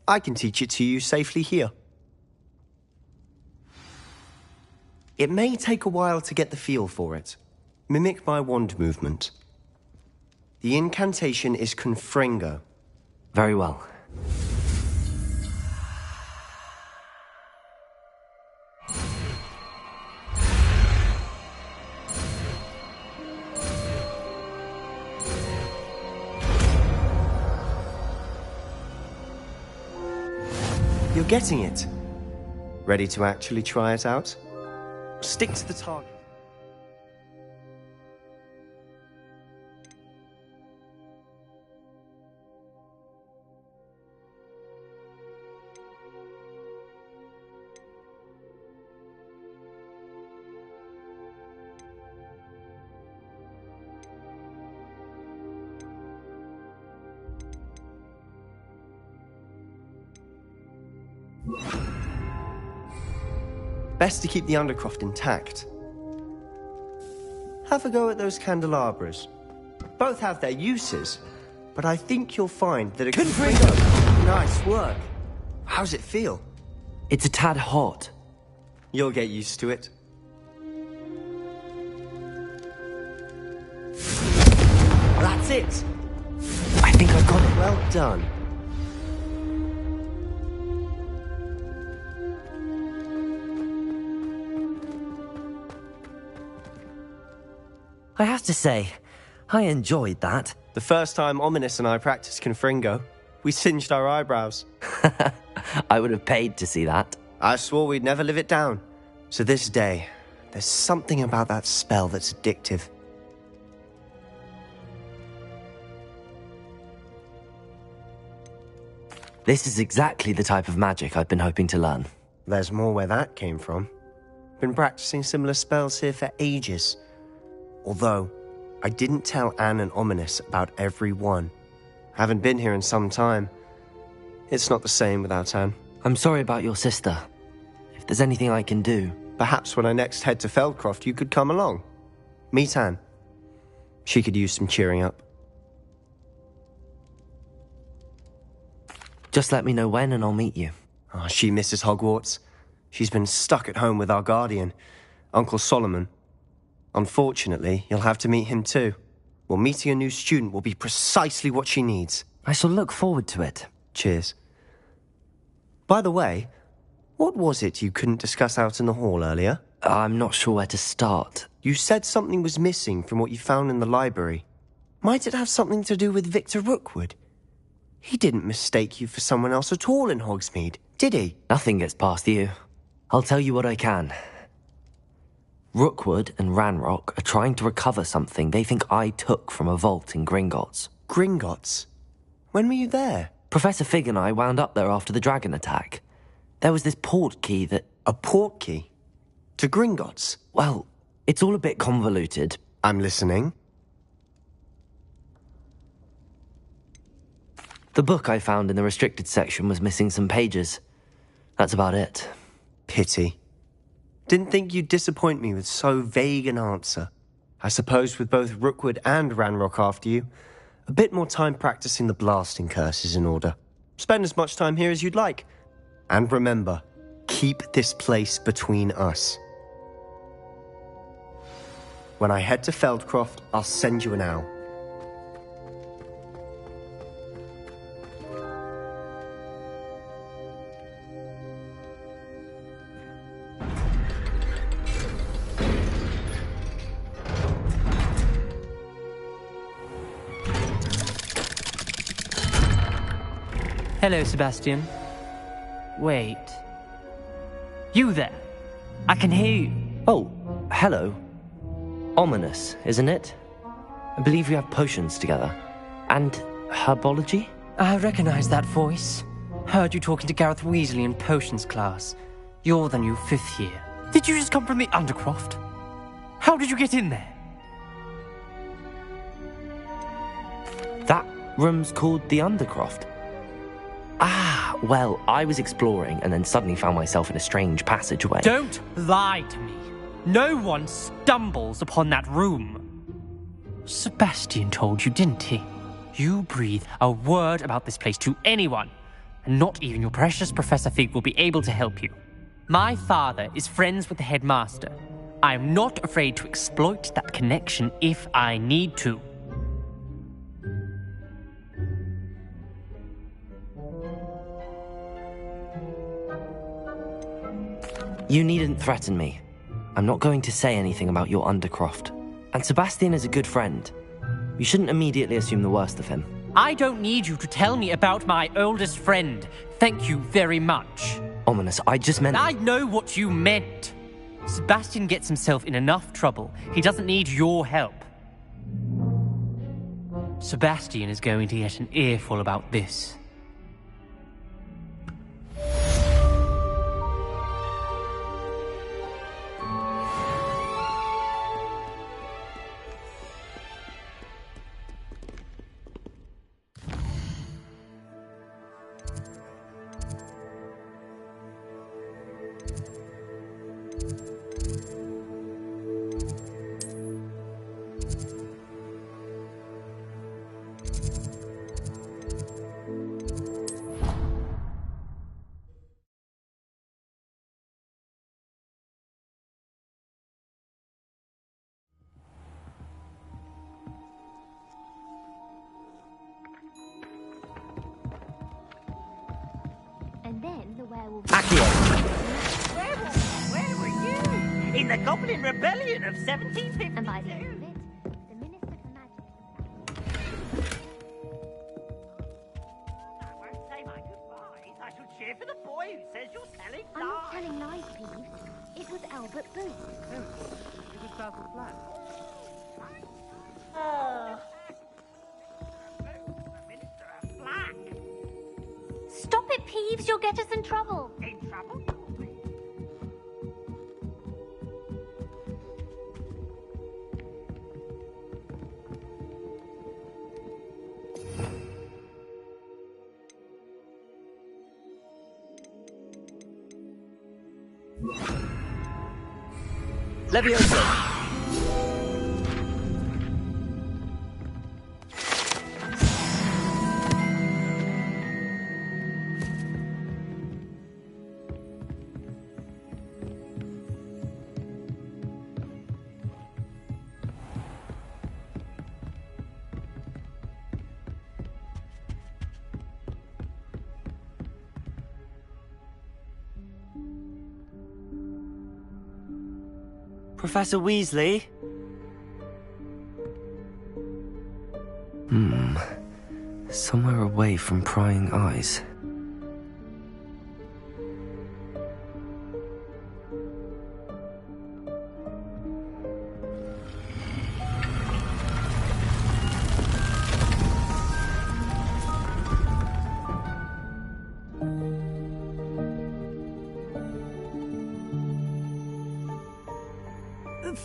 K: I can teach it to you safely here. It may take a while to get the feel for it. Mimic my wand movement. The incantation is Confringo.
A: Very well.
K: You're getting it. Ready to actually try it out? Stick to the target. Best to keep the Undercroft intact. Have a go at those candelabras. Both have their uses, but I think you'll find that a Confringo. Nice work. How's it feel?
A: It's a tad hot.
K: You'll get used to it. That's it.
A: I think I've got it.
K: Well done.
A: I have to say, I enjoyed that.
K: The first time Ominous and I practiced Confringo, we singed our eyebrows.
A: I would have paid to see that.
K: I swore we'd never live it down. So this day, there's something about that spell that's addictive.
A: This is exactly the type of magic I've been hoping to learn.
K: There's more where that came from. Been practicing similar spells here for ages. Although, I didn't tell Anne and Ominous about every one. Haven't been here in some time. It's not the same without Anne.
A: I'm sorry about your sister. If there's anything I can do...
K: Perhaps when I next head to Feldcroft, you could come along. Meet Anne. She could use some cheering up.
A: Just let me know when and I'll meet you.
K: Oh, she misses Hogwarts. She's been stuck at home with our guardian, Uncle Solomon. Unfortunately, you'll have to meet him too. Well, meeting a new student will be precisely what she needs.
A: I shall look forward to it.
K: Cheers. By the way, what was it you couldn't discuss out in the hall earlier?
A: I'm not sure where to start.
K: You said something was missing from what you found in the library. Might it have something to do with Victor Rookwood? He didn't mistake you for someone else at all in Hogsmeade, did he?
A: Nothing gets past you. I'll tell you what I can. Rookwood and Ranrock are trying to recover something they think I took from a vault in Gringotts.
K: Gringotts? When were you there?
A: Professor Fig and I wound up there after the dragon attack. There was this port key that...
K: A port key? To Gringotts?
A: Well, it's all a bit convoluted.
K: I'm listening.
A: The book I found in the restricted section was missing some pages. That's about it.
K: Pity. Didn't think you'd disappoint me with so vague an answer. I suppose with both Rookwood and Ranrock after you, a bit more time practicing the blasting curse is in order. Spend as much time here as you'd like. And remember, keep this place between us. When I head to Feldcroft, I'll send you an owl.
L: Hello, Sebastian. Wait. You there? I can hear you.
A: Oh, hello. Ominous, isn't it? I believe we have potions together. And herbology?
L: I recognize that voice. Heard you talking to Gareth Weasley in potions class. You're the new 5th year. Did you just come from the Undercroft? How did you get in there?
A: That room's called the Undercroft. Ah, well, I was exploring and then suddenly found myself in a strange passageway.
L: Don't lie to me. No one stumbles upon that room. Sebastian told you, didn't he? You breathe a word about this place to anyone, and not even your precious Professor Fig will be able to help you. My father is friends with the headmaster. I am not afraid to exploit that connection if I need to.
A: You needn't threaten me. I'm not going to say anything about your Undercroft. And Sebastian is a good friend. You shouldn't immediately assume the worst of him.
L: I don't need you to tell me about my oldest friend. Thank you very much.
A: Ominous, I just meant...
L: I know what you meant. Sebastian gets himself in enough trouble. He doesn't need your help. Sebastian is going to get an earful about this.
M: Where were you? In the Goblin Rebellion of 1752.
I: And by the end of it, the Minister for Magic.
M: I won't say my goodbyes. I shall cheer for the boy who says you're telling lies.
I: I'm not telling lies, Peeves. It was Albert Booth.
L: It was Basil Flat.
I: Stop it, Peeves. You'll get us in trouble.
M: In trouble?
A: Leviosa!
K: Professor Weasley?
A: Somewhere away from prying eyes.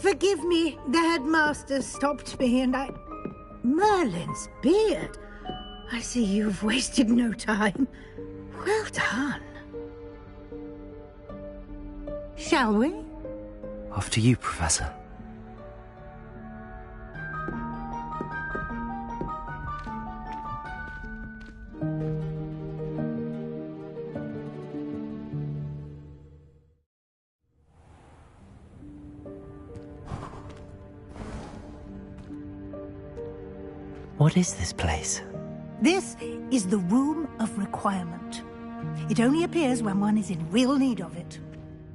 F: Forgive me, the headmaster stopped me and I... Merlin's beard. I see you've wasted no time. Well done. Shall we?
A: After you, Professor. What is this place?
F: This is the Room of Requirement. It only appears when one is in real need of it.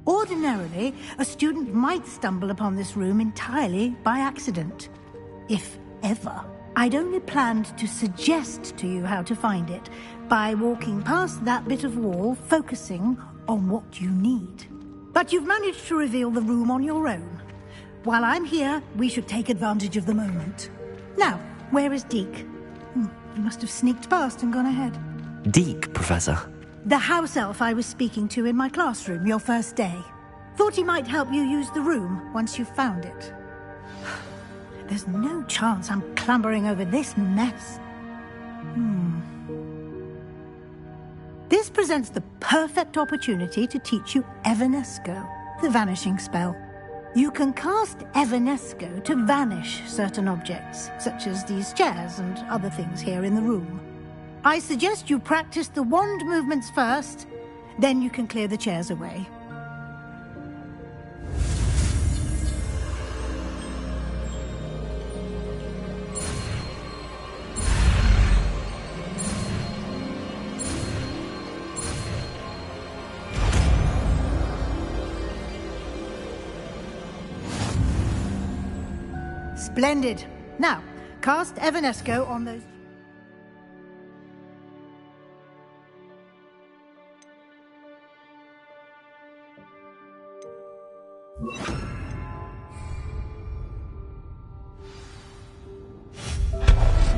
F: Ordinarily, a student might stumble upon this room entirely by accident. If ever. I'd only planned to suggest to you how to find it by walking past that bit of wall, focusing on what you need. But you've managed to reveal the room on your own. While I'm here, we should take advantage of the moment. Now, where is Deke? He must have sneaked past and gone ahead.
A: Deke, Professor.
F: The house elf I was speaking to in my classroom your first day. Thought he might help you use the room once you've found it. There's no chance I'm clambering over this mess. This presents the perfect opportunity to teach you Evanesco, the vanishing spell. You can cast Evanesco to vanish certain objects, such as these chairs and other things here in the room. I suggest you practice the wand movements first, then you can clear the chairs away. Splendid. Now, cast Evanesco on those...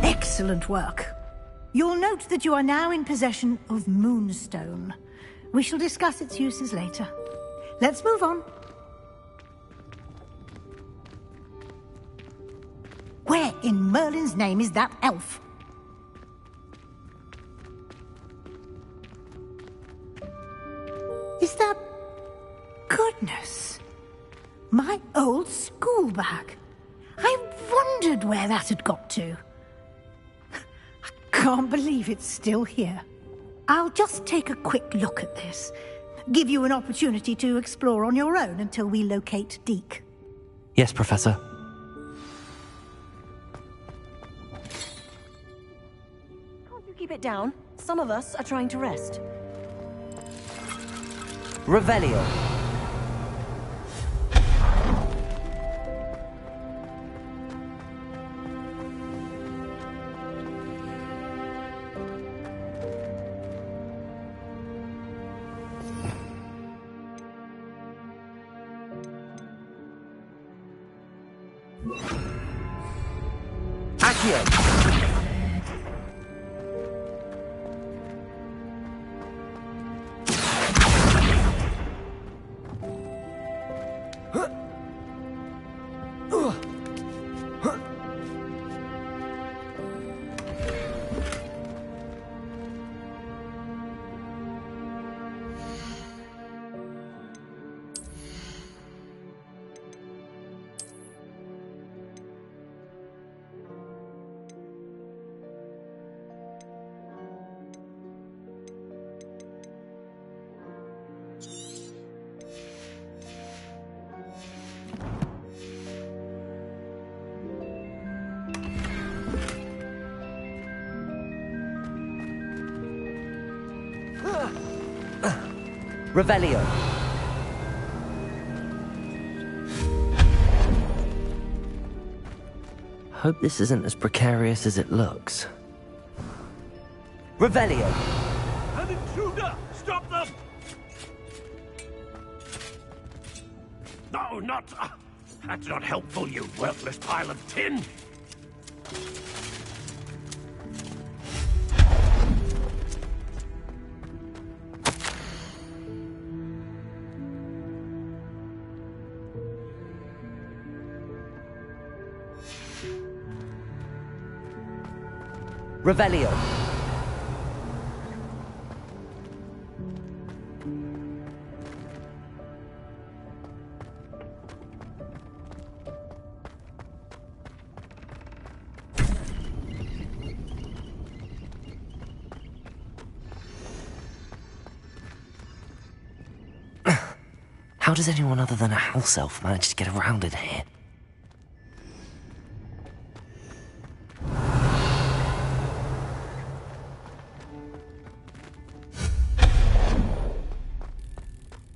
F: Excellent work. You'll note that you are now in possession of Moonstone. We shall discuss its uses later. Let's move on. Where in Merlin's name is that elf? Is that... Goodness. My old school bag. I wondered where that had got to. I can't believe it's still here. I'll just take a quick look at this. Give you an opportunity to explore on your own until we locate Deke.
A: Yes, Professor.
N: Keep it down. Some of us are trying to rest.
B: Revelio. Accio. Revelio.
A: Hope this isn't as precarious as it looks.
B: Revelio!
O: An intruder! Stop them! No, not... that's not helpful, you worthless pile of tin!
B: Revelio!
A: How does anyone other than a house elf manage to get around in here?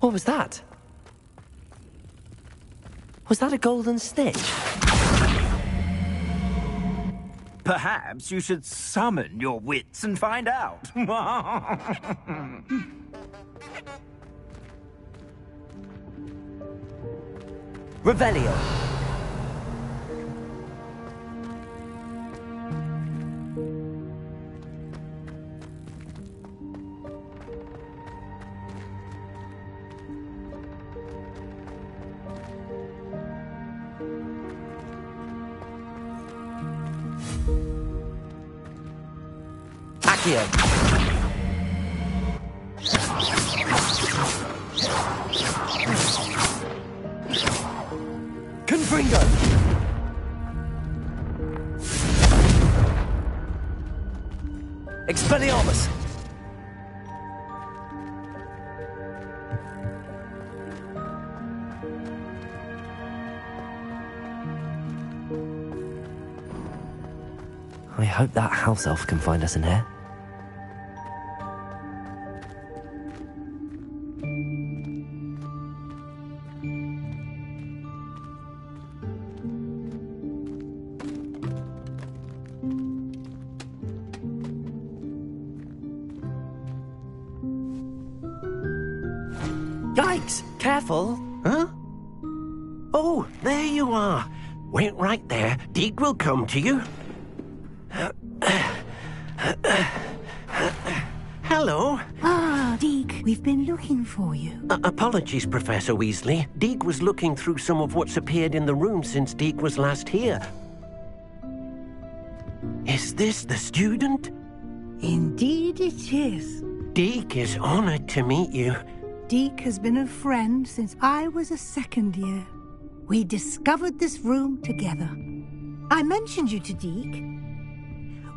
A: What was that? Was that a golden snitch?
P: Perhaps you should summon your wits and find out.
B: Revelio! Accio! Confringo! Expelliarmus!
A: I hope that house elf can find us in here.
C: Yikes!
A: Careful!
C: Huh? Oh, there you are. Wait right there. Deke will come to you. Hello.
F: Ah, Deke, we've been looking for you.
C: Apologies, Professor Weasley. Deke was looking through some of what's appeared in the room since Deke was last here. Is this the student?
F: Indeed it is.
C: Deke is honored to meet you.
F: Deke has been a friend since I was a second year. We discovered this room together. I mentioned you to Deke.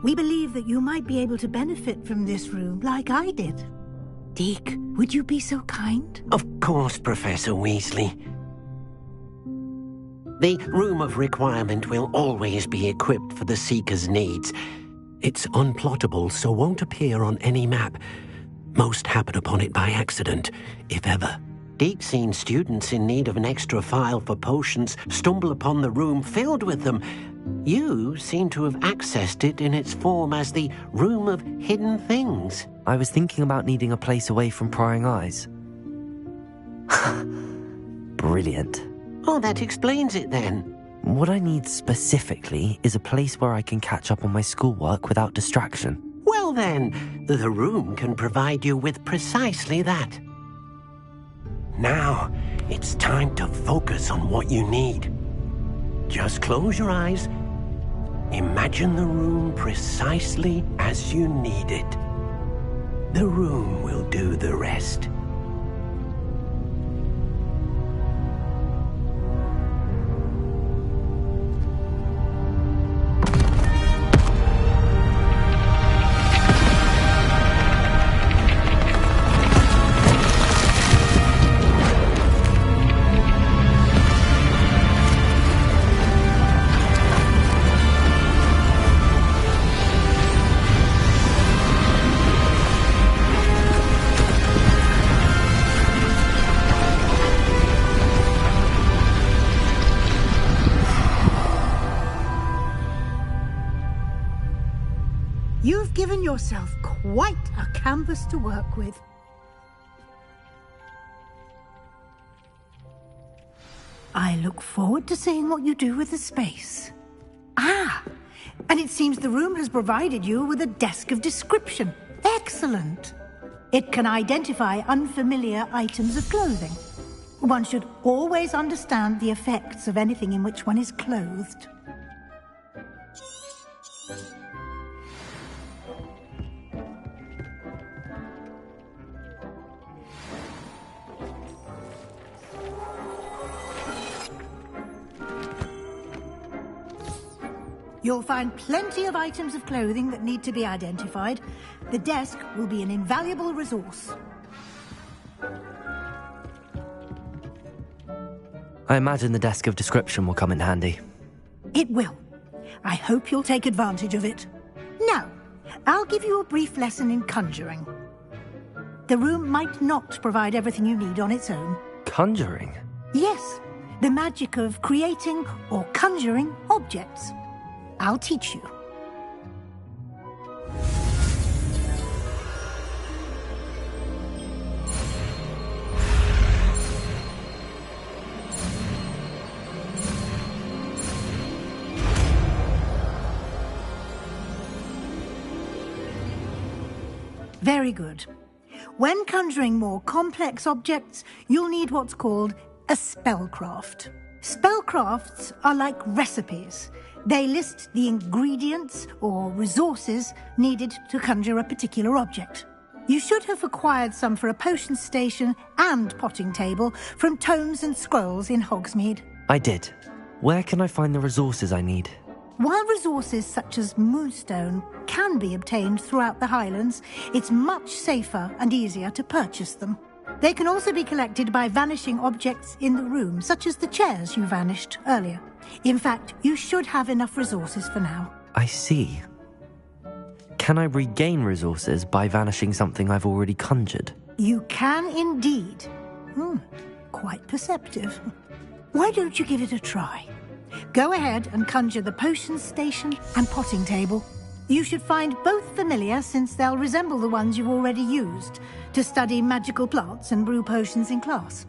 F: We believe that you might be able to benefit from this room like I did. Deke, would you be so kind?
C: Of course, Professor Weasley. The Room of Requirement will always be equipped for the Seeker's needs. It's unplottable, so won't appear on any map. Most happen upon it by accident, if ever. Deke's seen students in need of an extra file for potions stumble upon the room filled with them. You seem to have accessed it in its form as the Room of Hidden Things.
A: I was thinking about needing a place away from prying eyes. Brilliant.
C: Oh, that explains it then.
A: What I need specifically is a place where I can catch up on my schoolwork without distraction.
C: Well then, the room can provide you with precisely that. Now, it's time to focus on what you need. Just close your eyes. Imagine the room precisely as you need it. The room will do the rest.
F: given yourself quite a canvas to work with. I look forward to seeing what you do with the space. Ah, and it seems the room has provided you with a desk of description. Excellent. It can identify unfamiliar items of clothing. One should always understand the effects of anything in which one is clothed. You'll find plenty of items of clothing that need to be identified. The desk will be an invaluable resource.
A: I imagine the desk of description will come in handy.
F: It will. I hope you'll take advantage of it. Now, I'll give you a brief lesson in conjuring. The room might not provide everything you need on its own.
A: Conjuring?
F: Yes, the magic of creating or conjuring objects. I'll teach you. Very good. When conjuring more complex objects, you'll need what's called a spellcraft. Spellcrafts are like recipes. They list the ingredients or resources needed to conjure a particular object. You should have acquired some for a potion station and potting table from tomes and scrolls in Hogsmeade.
A: I did. Where can I find the resources I need?
F: While resources such as moonstone can be obtained throughout the Highlands, it's much safer and easier to purchase them. They can also be collected by vanishing objects in the room, such as the chairs you vanished earlier. In fact, you should have enough resources for now.
A: I see. Can I regain resources by vanishing something I've already conjured?
F: You can indeed. Quite perceptive. Why don't you give it a try? Go ahead and conjure the potion station and potting table. You should find both familiar, since they'll resemble the ones you've already used to study magical plants and brew potions in class.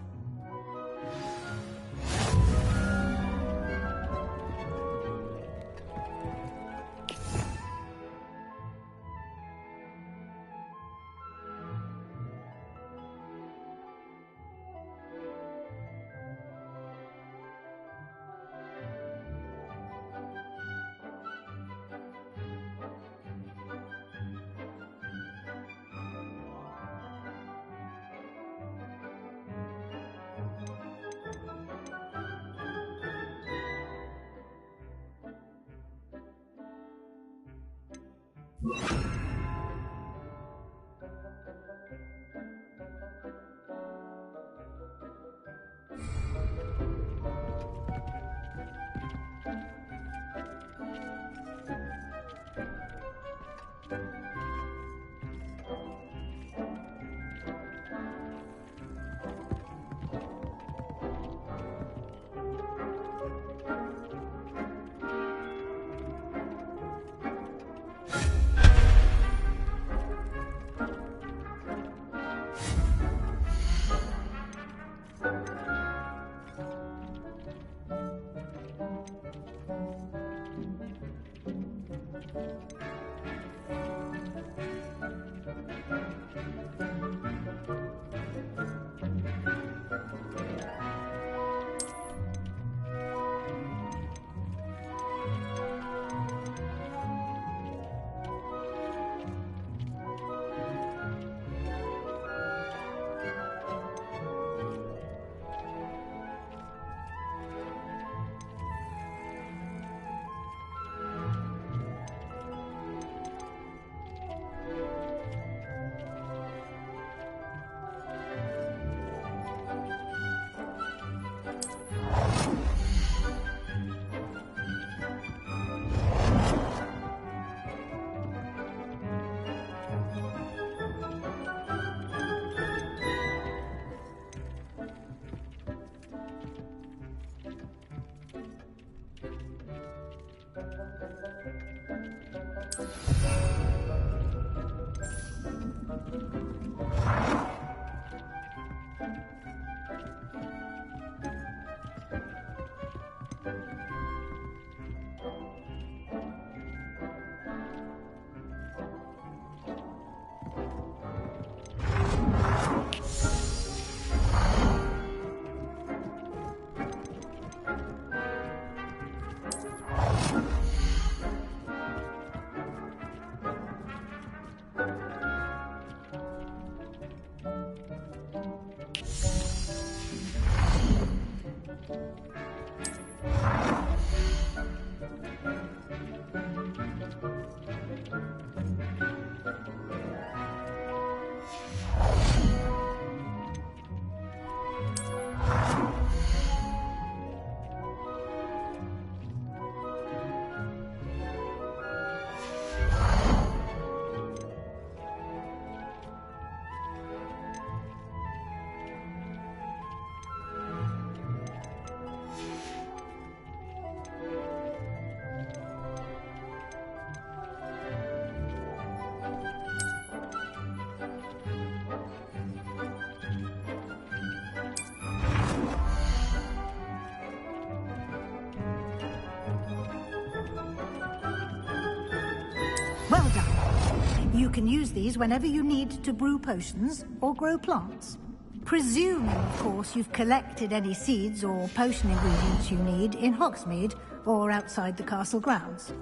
F: Well done. You can use these whenever you need to brew potions or grow plants. Presuming, of course, you've collected any seeds or potion ingredients you need in Hogsmeade or outside the castle grounds.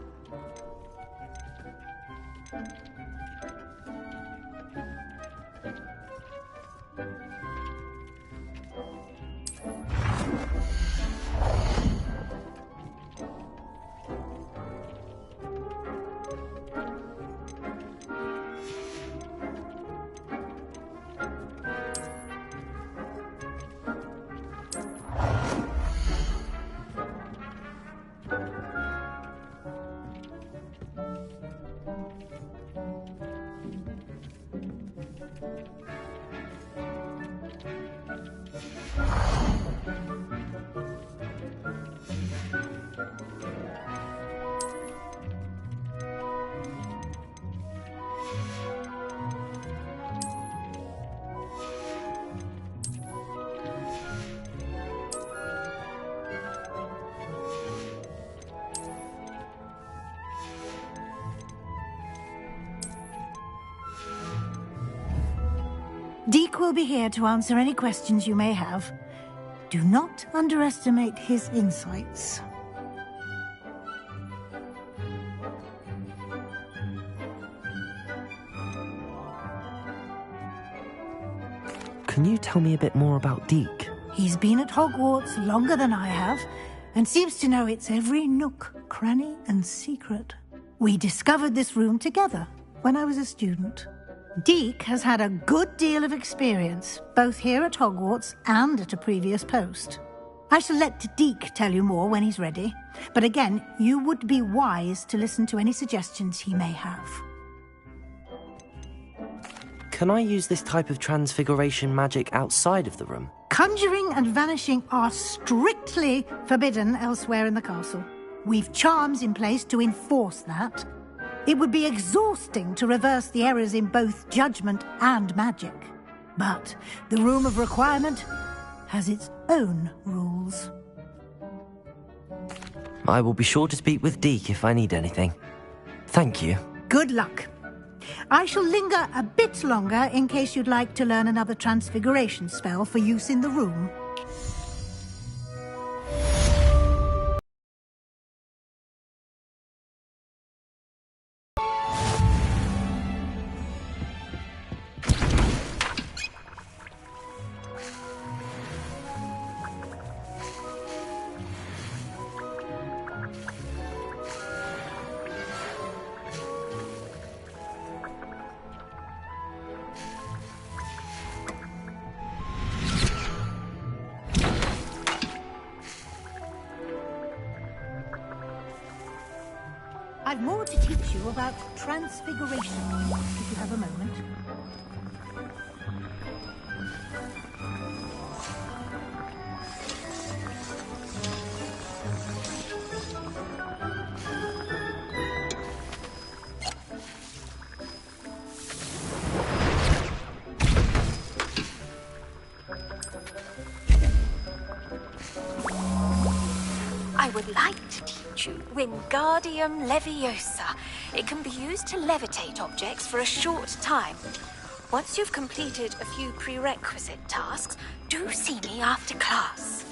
F: Deke will be here to answer any questions you may have. Do not underestimate his insights.
A: Can you tell me a bit more about Deke?
F: He's been at Hogwarts longer than I have, and seems to know its every nook, cranny, and secret. We discovered this room together when I was a student. Deke has had a good deal of experience, both here at Hogwarts and at a previous post. I shall let Deke tell you more when he's ready, but again, you would be wise to listen to any suggestions he may have.
A: Can I use this type of transfiguration magic outside of the room?
F: Conjuring and vanishing are strictly forbidden elsewhere in the castle. We've charms in place to enforce that. It would be exhausting to reverse the errors in both judgment and magic. But the Room of Requirement has its own rules.
A: I will be sure to speak with Deke if I need anything. Thank you.
F: Good luck. I shall linger a bit longer in case you'd like to learn another transfiguration spell for use in the room. I've more to teach you about transfiguration, if you have a moment.
Q: like to teach you Wingardium Leviosa. It can be used to levitate objects for a short time. Once you've completed a few prerequisite tasks, do see me after class.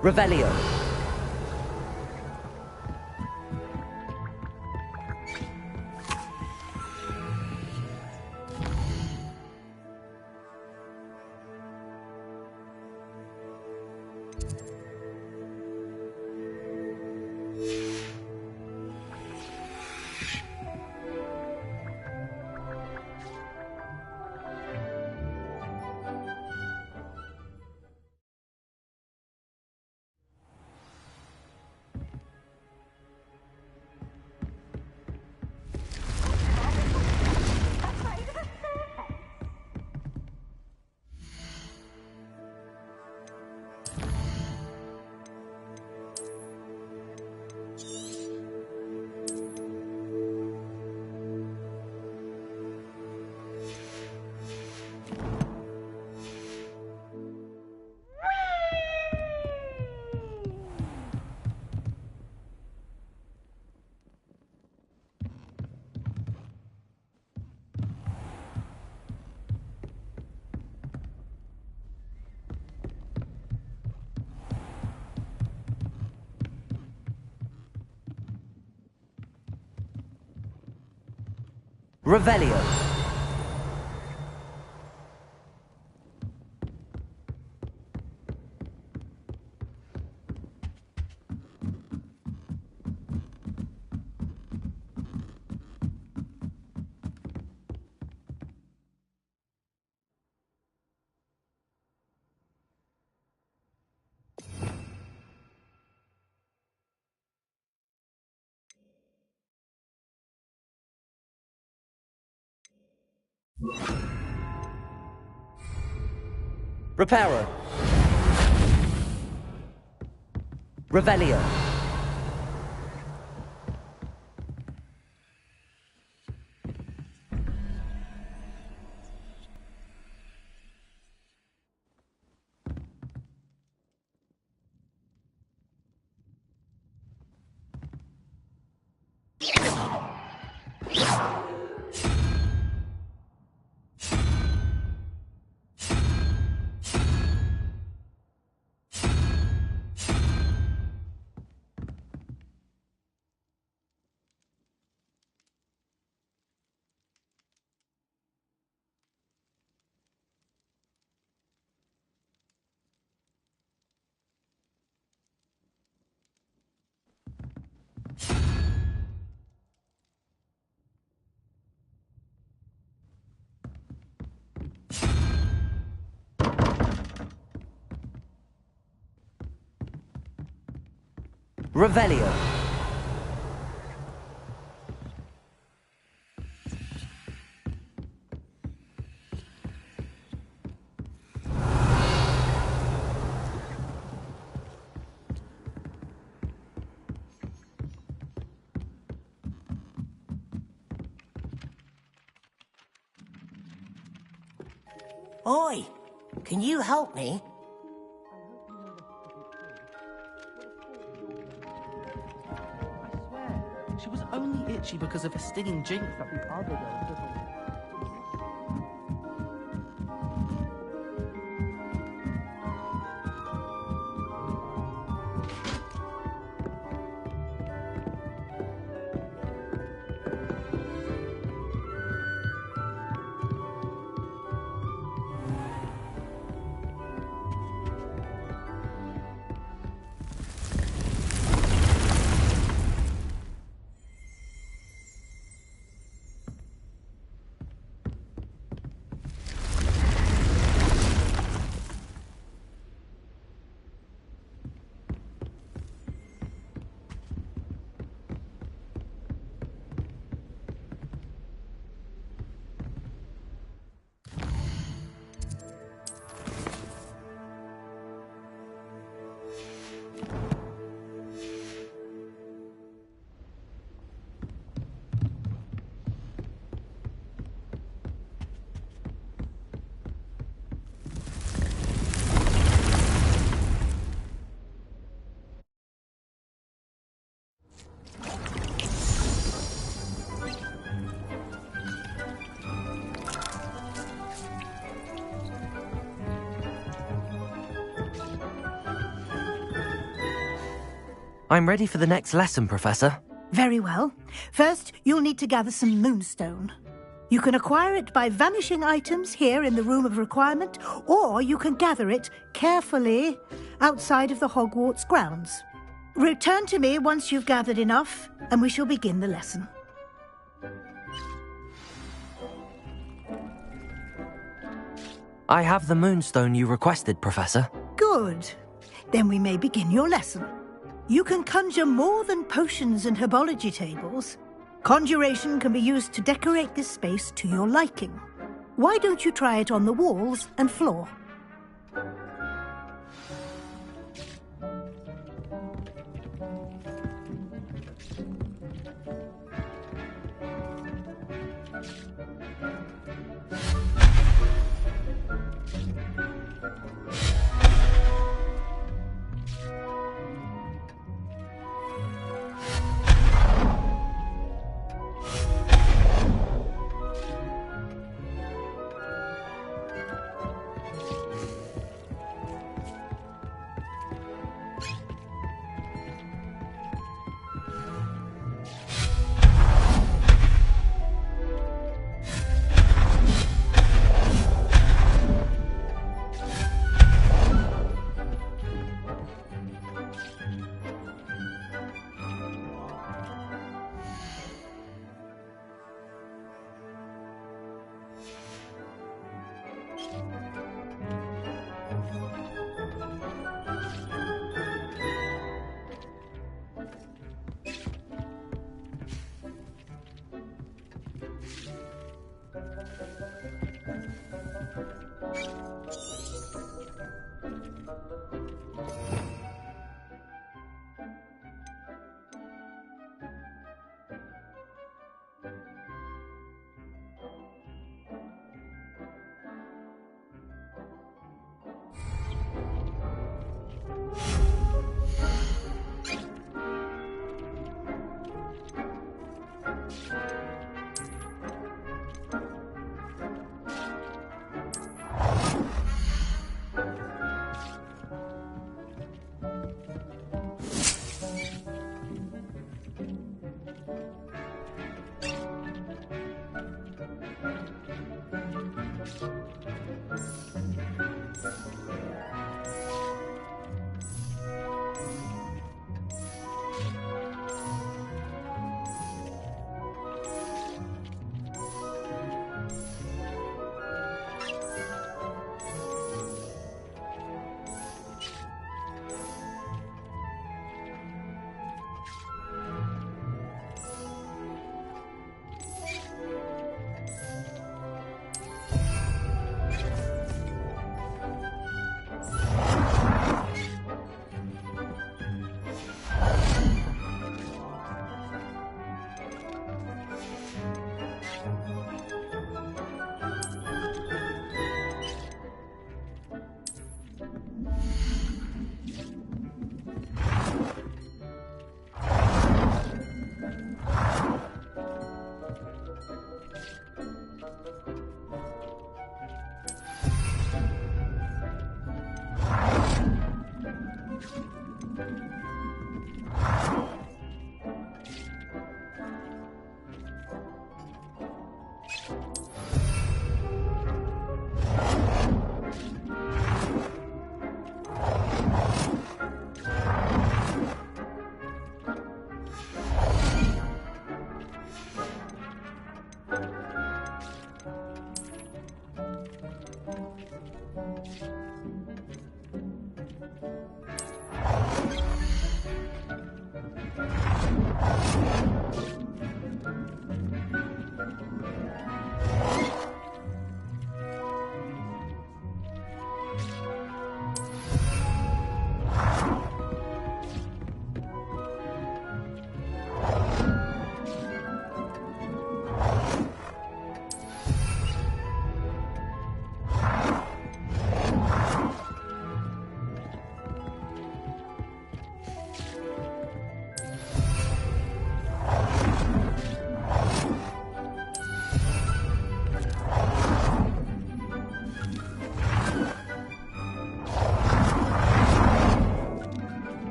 A: Revelio. Revelio. Reparo. Revelio. Revelio.
H: Oi! Can you help me?
L: She was only itchy because of a stinging jinx that the other girl took on.
A: I'm ready for the next lesson, Professor.
F: Very well. First, you'll need to gather some moonstone. You can acquire it by vanishing items here in the Room of Requirement, or you can gather it carefully outside of the Hogwarts grounds. Return to me once you've gathered enough, and we shall begin the lesson.
A: I have the moonstone you requested, Professor.
F: Good. Then we may begin your lesson. You can conjure more than potions and herbology tables. Conjuration can be used to decorate this space to your liking. Why don't you try it on the walls and floor?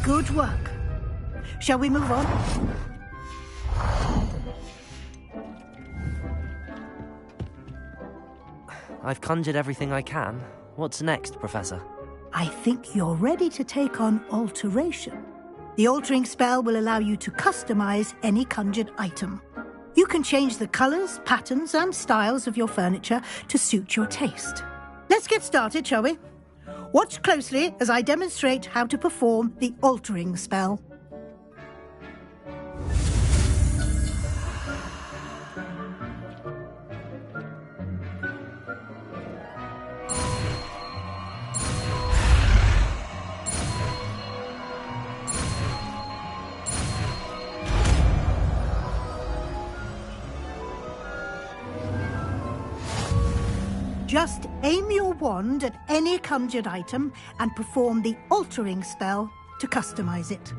F: Good work. Shall we move on?
A: I've conjured everything I can. What's next, Professor?
F: I think you're ready to take on alteration. The altering spell will allow you to customize any conjured item. You can change the colors, patterns, and styles of your furniture to suit your taste. Let's get started, shall we? Watch closely as I demonstrate how to perform the altering spell. Just aim your wand at any conjured item and perform the altering spell to customize it.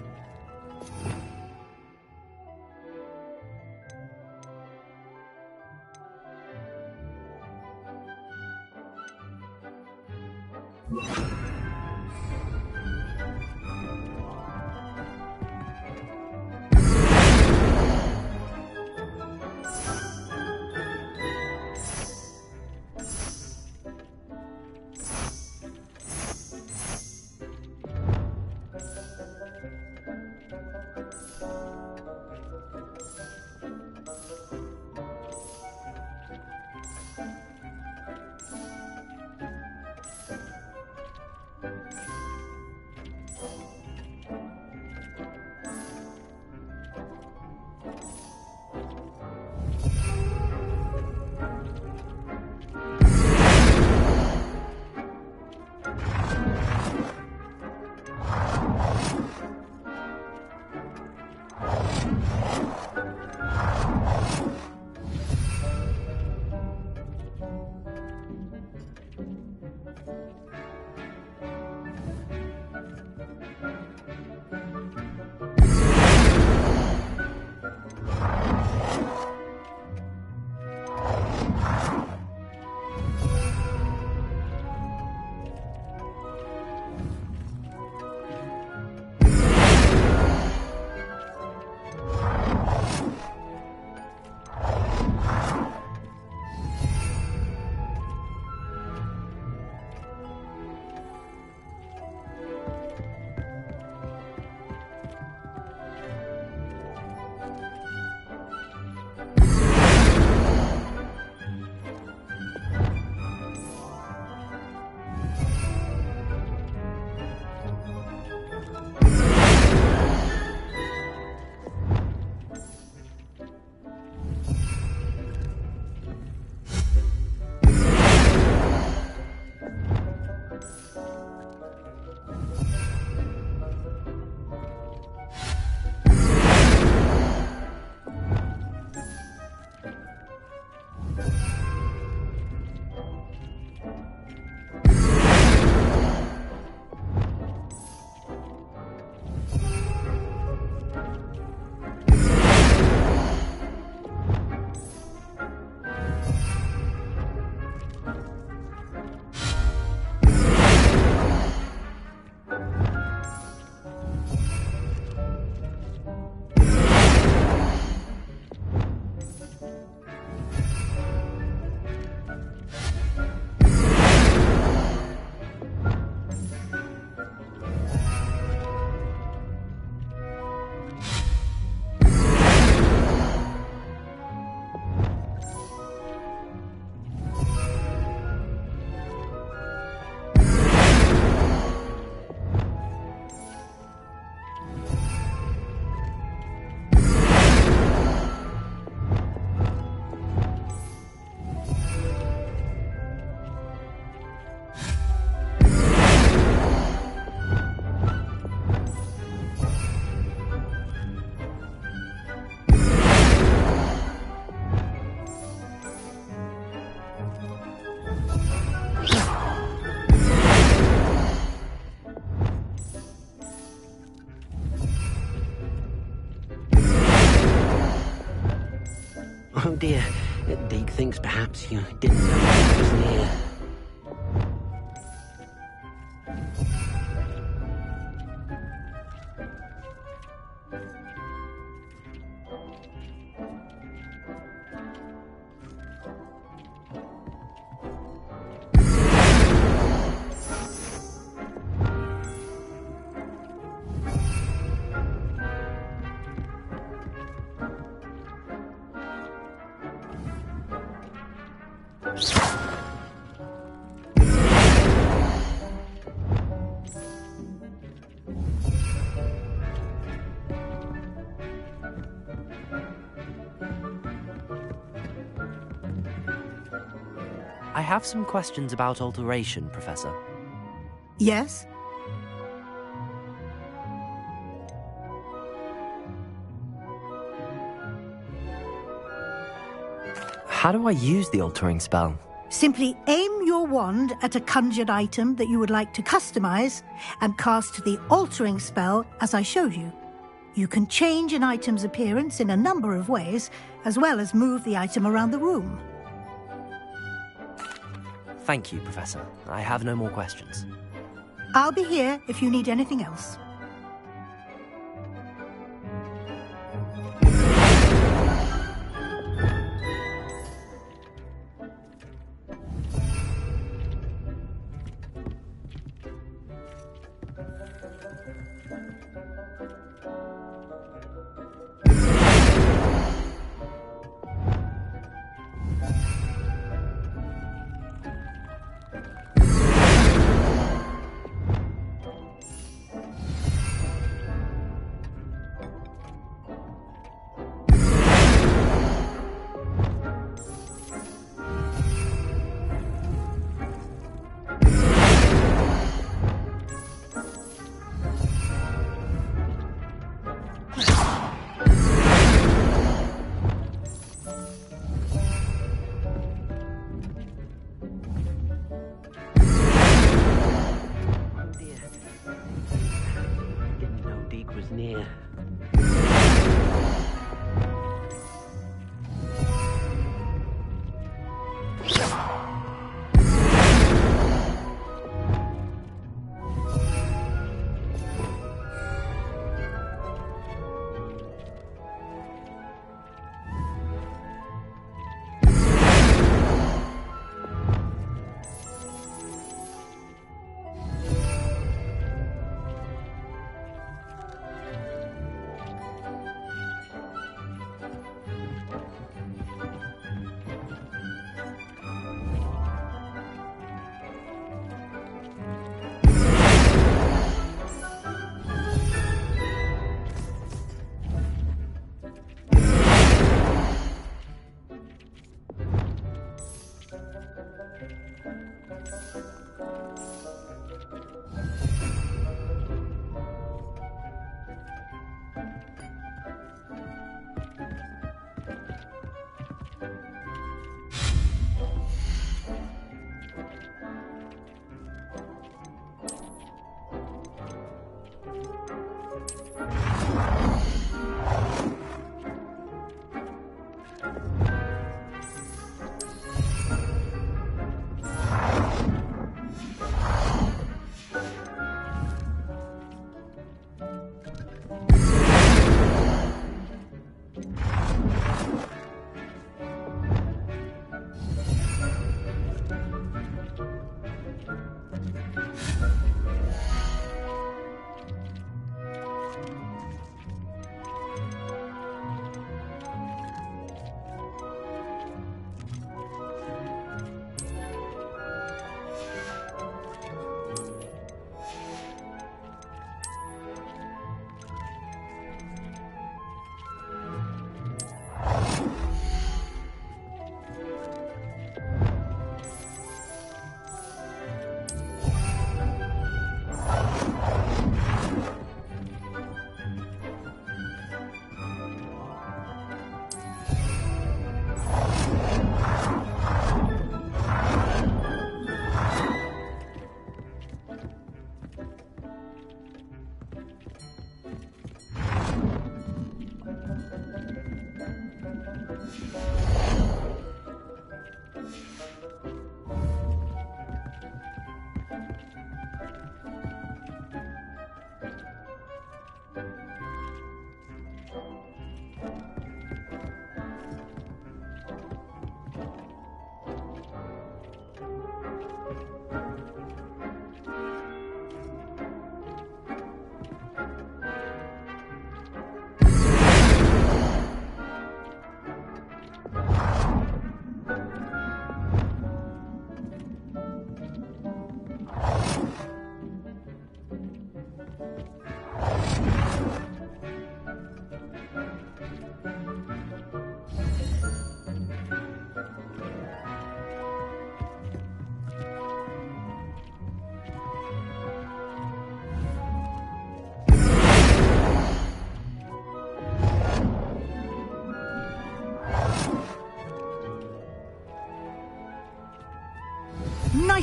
C: guess you didn't know I was near.
A: I have some questions about alteration, Professor.
F: Yes?
A: How do I use the altering spell?
F: Simply aim your wand at a conjured item that you would like to customize and cast the altering spell as I showed you. You can change an item's appearance in a number of ways, as well as move the item around the room.
A: Thank you, Professor. I have no more questions.
F: I'll be here if you need anything else.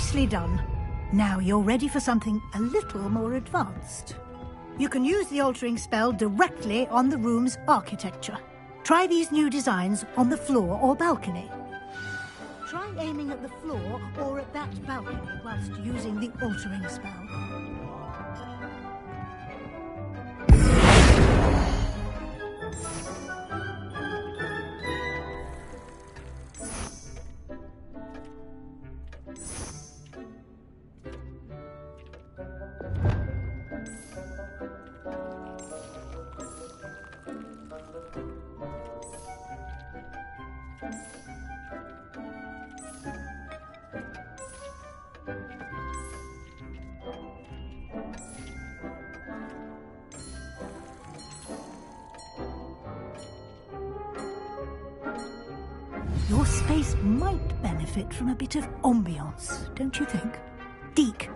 F: Nicely done. Now you're ready for something a little more advanced. You can use the altering spell directly on the room's architecture. Try these new designs on the floor or balcony. Try aiming at the floor or at that balcony whilst using the altering spell. Your space might benefit from a bit of ambiance, don't you think? Deke,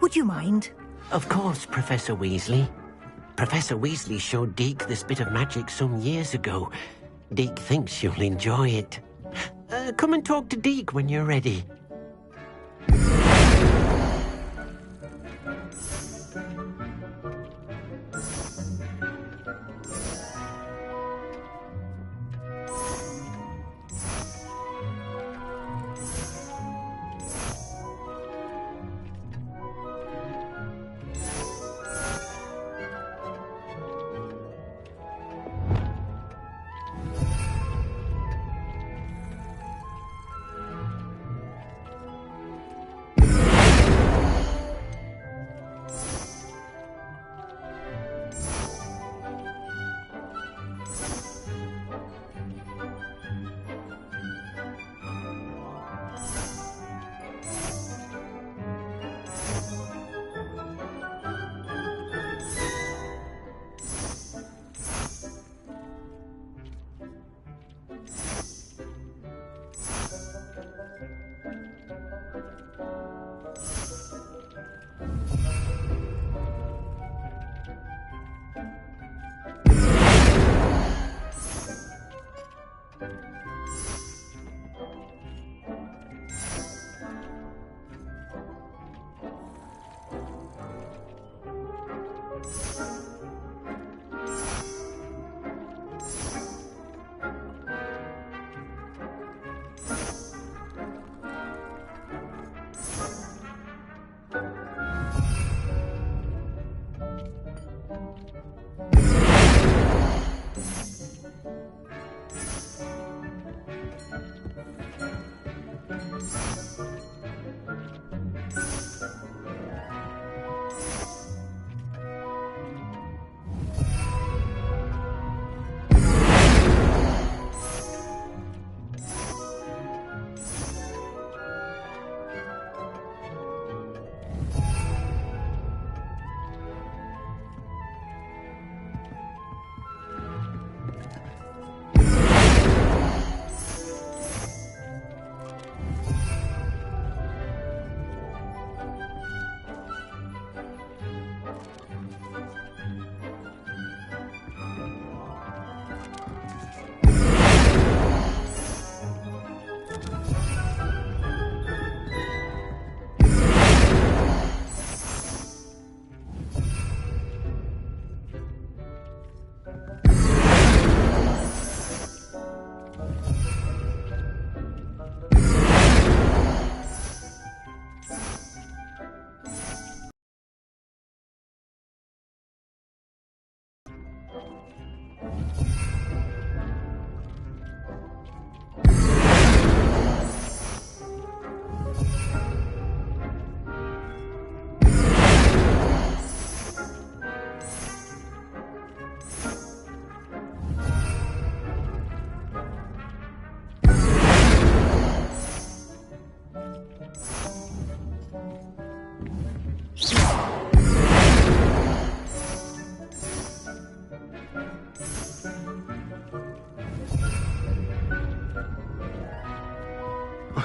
F: would you mind?
C: Of course, Professor Weasley. Professor Weasley showed Deke this bit of magic some years ago. Deke thinks you'll enjoy it. Come and talk to Deke when you're ready.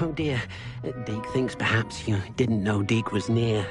C: Oh dear, Deke thinks perhaps you didn't know Deke was near.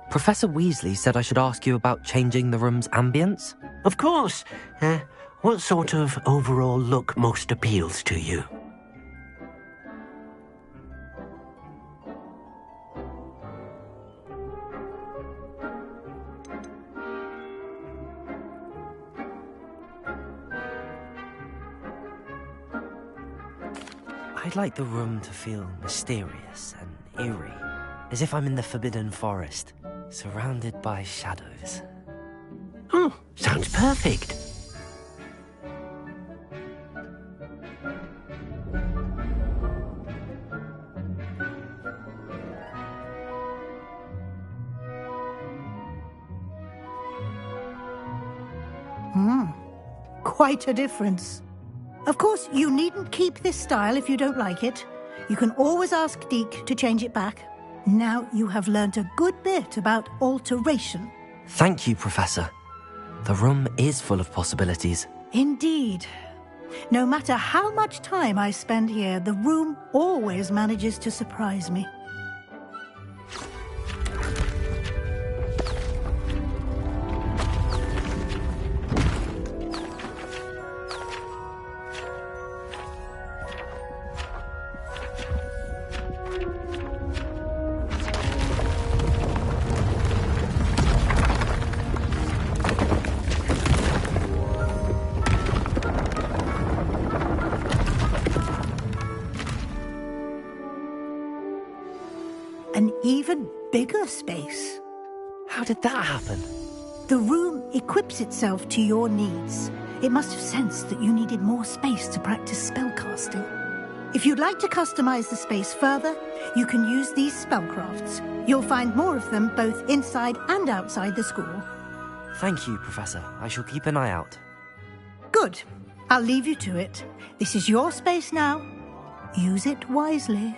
A: Professor Weasley said I should ask you about changing the room's ambience?
C: Of course. What sort of overall look most appeals to you?
A: I'd like the room to feel mysterious and eerie, as if I'm in the Forbidden Forest, surrounded by shadows.
C: Oh, sounds perfect.
F: Quite a difference. Of course, you needn't keep this style if you don't like it. You can always ask Deke to change it back. Now you have learnt a good bit about alteration.
A: Thank you, Professor. The room is full of possibilities.
F: Indeed. No matter how much time I spend here, the room always manages to surprise me. An even bigger space.
A: How did that happen?
F: The room equips itself to your needs. It must have sensed that you needed more space to practice spellcasting. If you'd like to customize the space further, you can use these spellcrafts. You'll find more of them both inside and outside the school.
A: Thank you, Professor. I shall keep an eye out.
F: Good. I'll leave you to it. This is your space now. Use it wisely.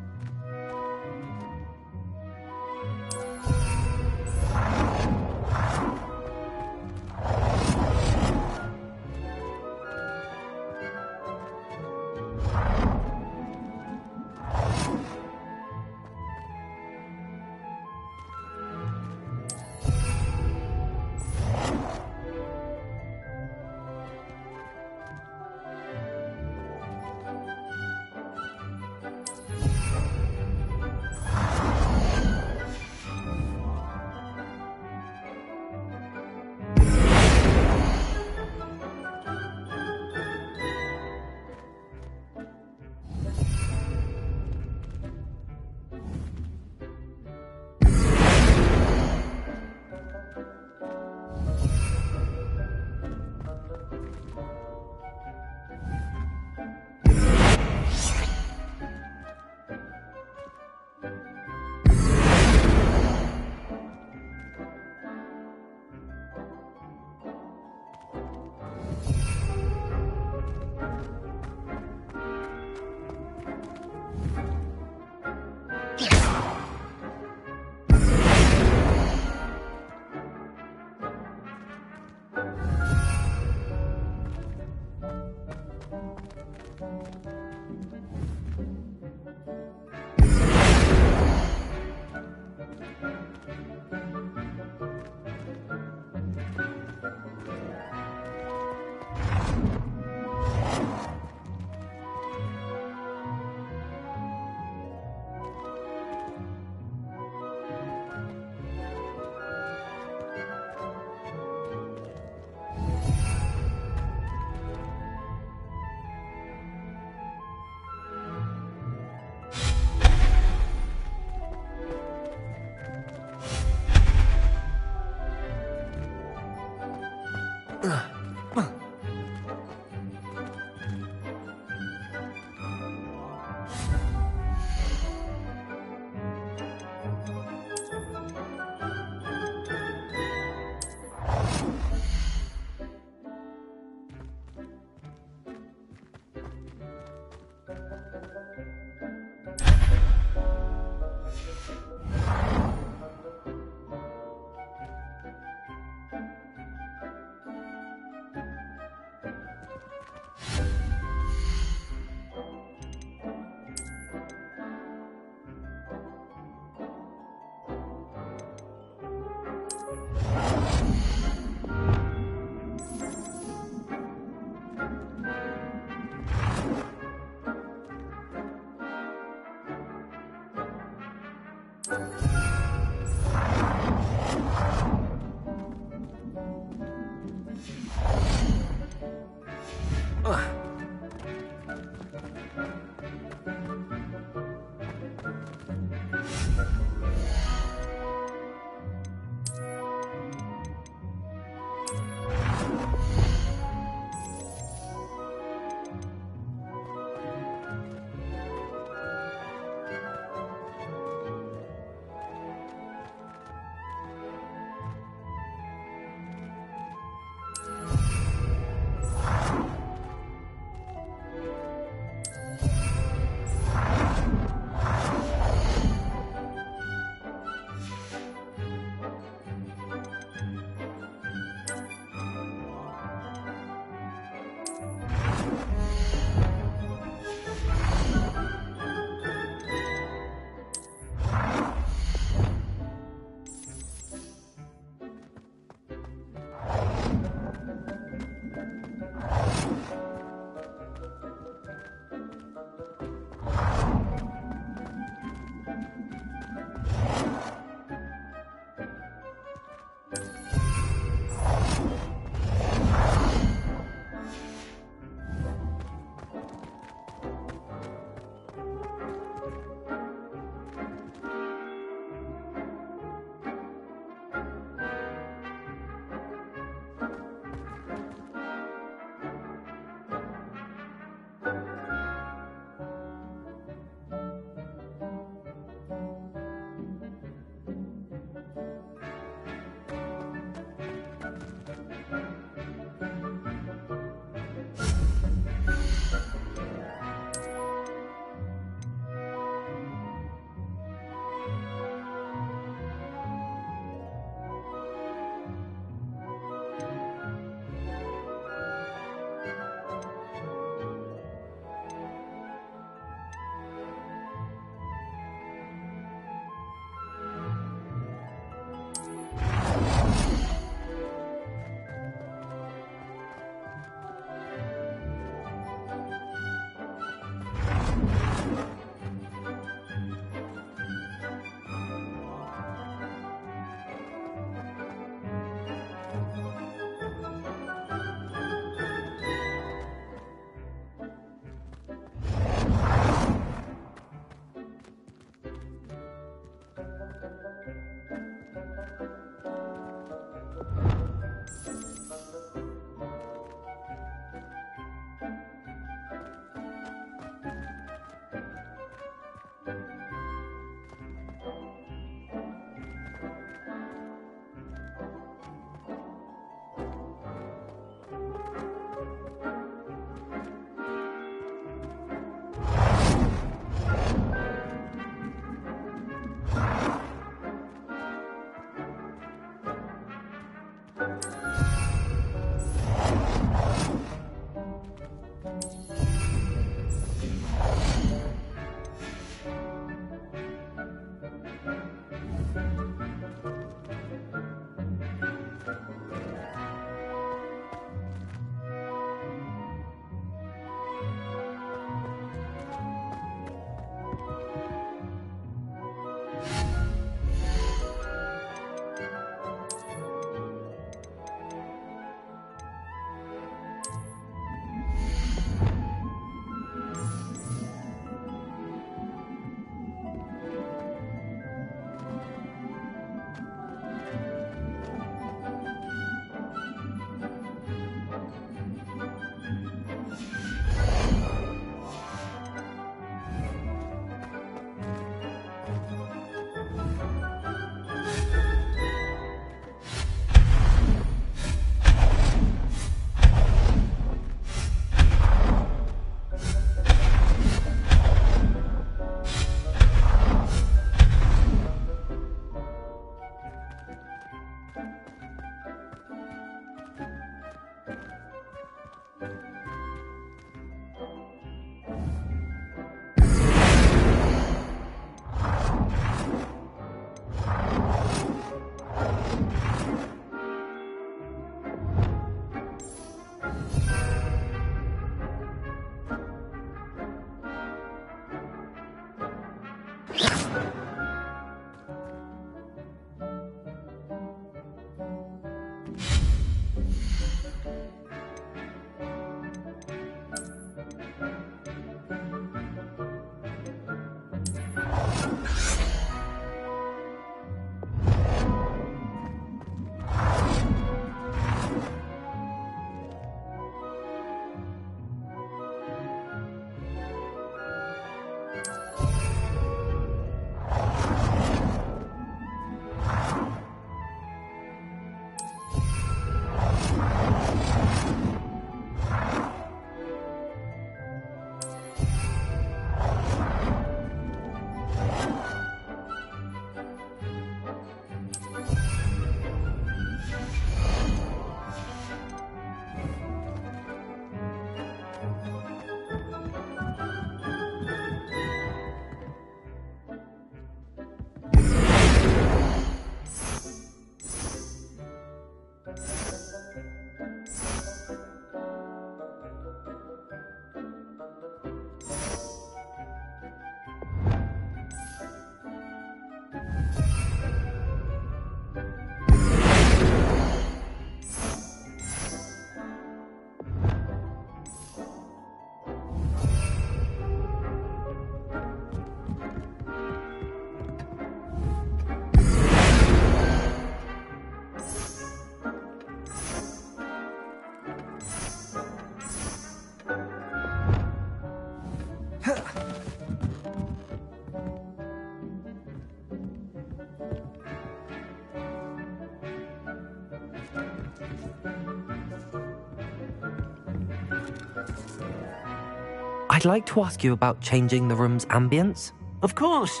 A: I'd like to ask you about changing the room's ambience.
C: Of course.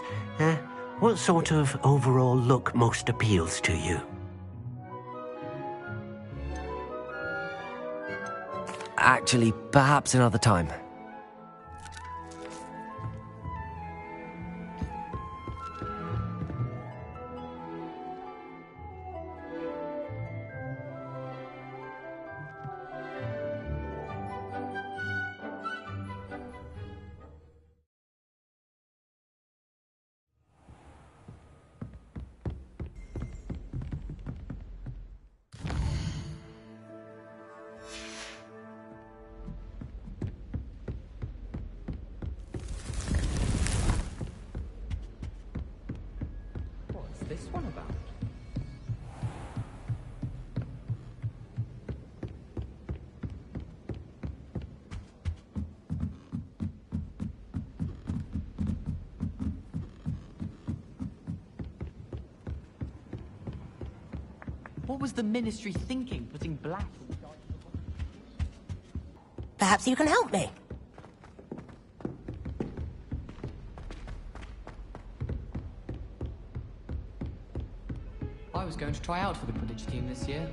C: What sort of overall look most appeals to you?
A: Actually, perhaps another time.
L: This one about? What was the Ministry thinking, putting black?
H: Perhaps you can help me.
L: I was going to try out for the Quidditch team this year.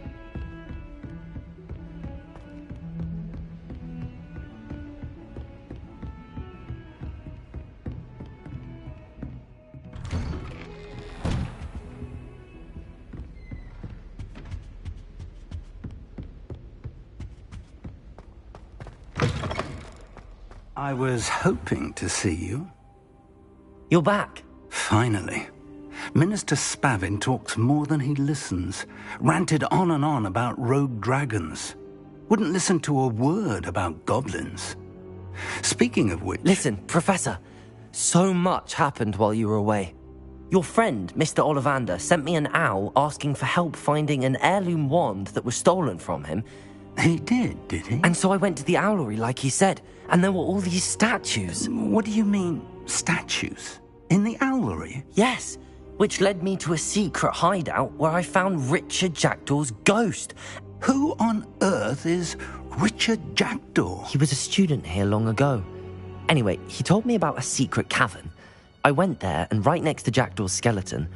R: I was hoping to see you.
A: You're back.
R: Finally. Minister Spavin talks more than he listens. Ranted on and on about rogue dragons. Wouldn't listen to a word about goblins. Speaking of which...
A: Listen, Professor. So much happened while you were away. Your friend, Mr. Ollivander, sent me an owl asking for help finding an heirloom wand that was stolen from him.
R: He did he?
A: And so I went to the owlery like he said, and there were all these statues.
R: What do you mean, statues? In the owlery?
A: Yes, which led me to a secret hideout where I found Richard Jackdaw's ghost.
R: Who on earth is Richard Jackdaw?
A: He was a student here long ago. Anyway, he told me about a secret cavern. I went there, and right next to Jackdaw's skeleton,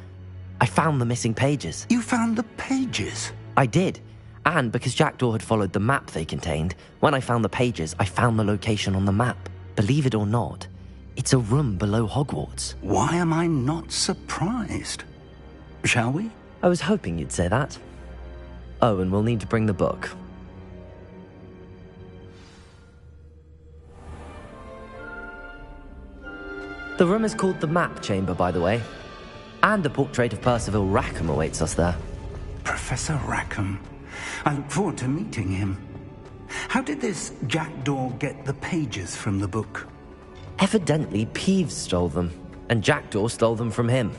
A: I found the missing pages.
R: You found the pages?
A: I did. And because Jackdaw had followed the map they contained, when I found the pages, I found the location on the map. Believe it or not, it's a room below Hogwarts.
R: Why am I not surprised? Shall we?
A: I was hoping you'd say that. Oh, and we'll need to bring the book. The room is called the Map Chamber, by the way. And a portrait of Percival Rackham awaits us there.
R: Professor Rackham. I look forward to meeting him. How did this Jackdaw get the pages from the book?
A: Evidently, Peeves stole them, and Jackdaw stole them from him.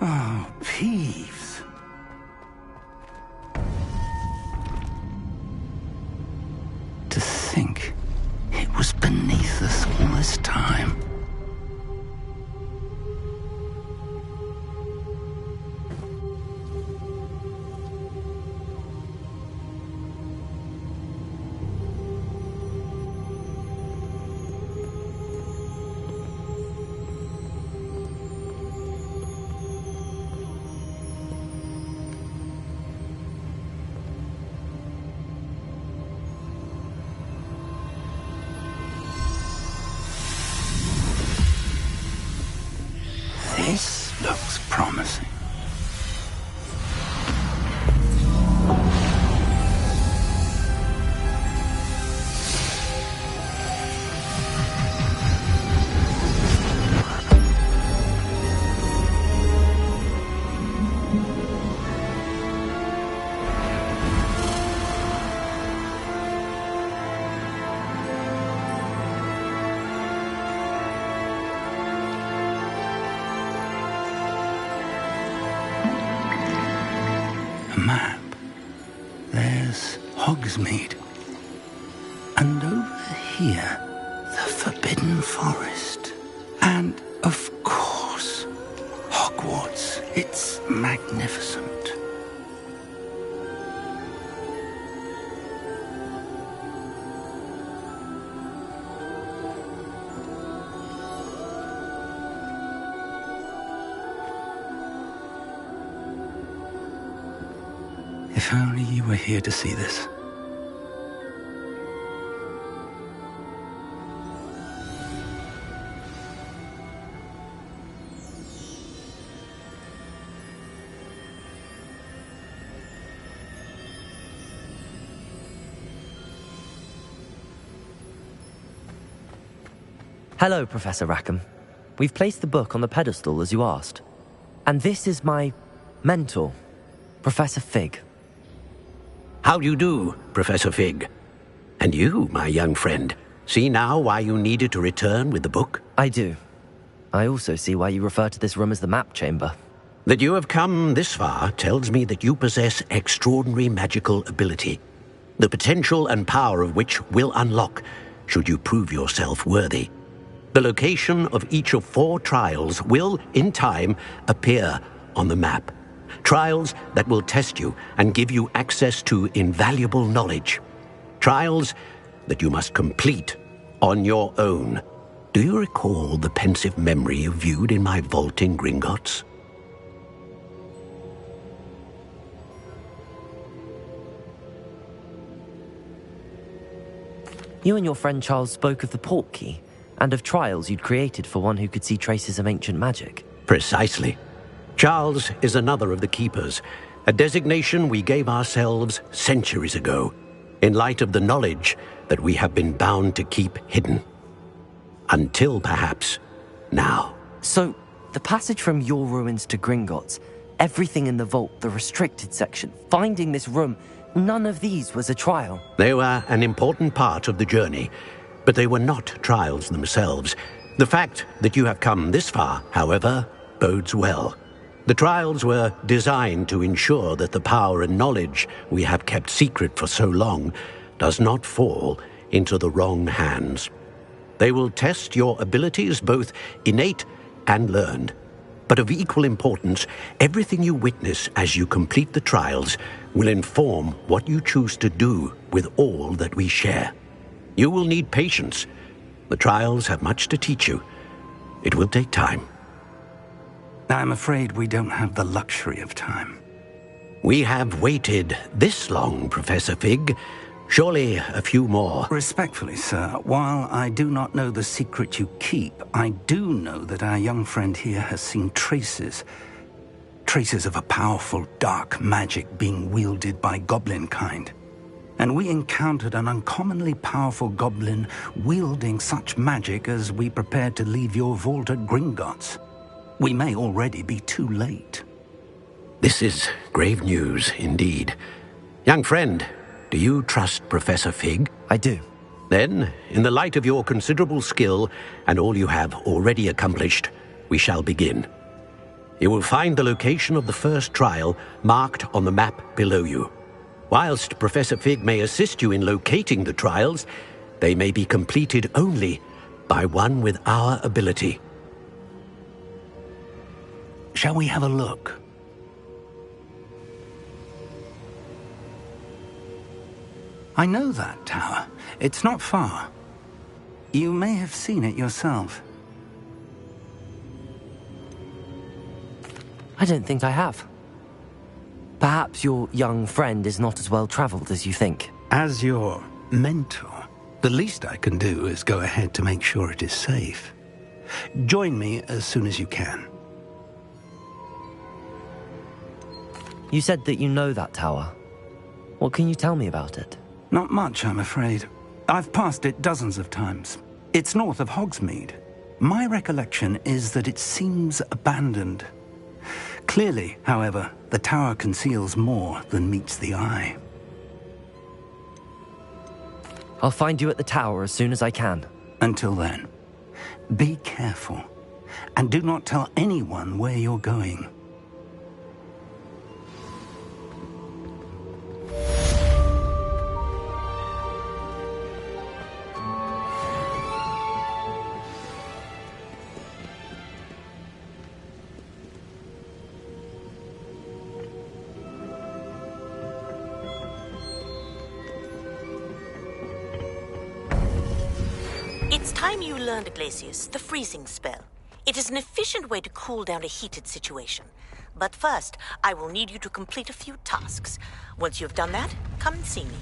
R: Oh, Peeves. To think it was beneath us all this time. This looks promising. Map. There's Hogsmeade. And over here, the Forbidden Forest. And, of course, Hogwarts. It's magnificent. If only you were here to see this.
A: Hello, Professor Rackham. We've placed the book on the pedestal as you asked. And this is my mentor, Professor Fig.
C: How do you do, Professor Fig? And you, my young friend, see now why you needed to return with the book?
A: I do. I also see why you refer to this room as the map chamber.
C: That you have come this far tells me that you possess extraordinary magical ability, the potential and power of which will unlock should you prove yourself worthy. The location of each of 4 trials will, in time, appear on the map. Trials that will test you and give you access to invaluable knowledge. Trials that you must complete on your own. Do you recall the pensive memory you viewed in my vault in Gringotts?
A: You and your friend Charles spoke of the portkey, and of trials you'd created for one who could see traces of ancient magic.
C: Precisely. Charles is another of the keepers, a designation we gave ourselves centuries ago, in light of the knowledge that we have been bound to keep hidden. Until, perhaps, now.
A: So, the passage from your ruins to Gringotts, everything in the vault, the restricted section, finding this room, none of these was a trial.
C: They were an important part of the journey, but they were not trials themselves. The fact that you have come this far, however, bodes well. The trials were designed to ensure that the power and knowledge we have kept secret for so long does not fall into the wrong hands. They will test your abilities, both innate and learned. But of equal importance, everything you witness as you complete the trials will inform what you choose to do with all that we share. You will need patience. The trials have much to teach you. It will take time.
R: I'm afraid we don't have the luxury of time.
C: We have waited this long, Professor Fig. Surely a few more.
R: Respectfully, sir, while I do not know the secret you keep, I do know that our young friend here has seen traces of a powerful dark magic being wielded by goblin kind. And we encountered an uncommonly powerful goblin wielding such magic as we prepared to leave your vault at Gringotts. We may already be too late.
C: This is grave news indeed. Young friend, do you trust Professor Fig?
A: I do.
C: Then, in the light of your considerable skill and all you have already accomplished, we shall begin. You will find the location of the first trial marked on the map below you. Whilst Professor Fig may assist you in locating the trials, they may be completed only by one with our ability.
R: Shall we have a look? I know that tower. It's not far. You may have seen it yourself.
A: I don't think I have. Perhaps your young friend is not as well traveled as you think.
R: As your mentor, the least I can do is go ahead to make sure it is safe. Join me as soon as you can.
A: You said that you know that tower. What can you tell me about it?
R: Not much, I'm afraid. I've passed it dozens of times. It's north of Hogsmeade. My recollection is that it seems abandoned. Clearly, however, the tower conceals more than meets the eye.
A: I'll find you at the tower as soon as I can.
R: Until then, be careful, and do not tell anyone where you're going.
G: It's time you learned, Glacius, the freezing spell. It is an efficient way to cool down a heated situation. But first, I will need you to complete a few tasks. Once you've done that, come and see me.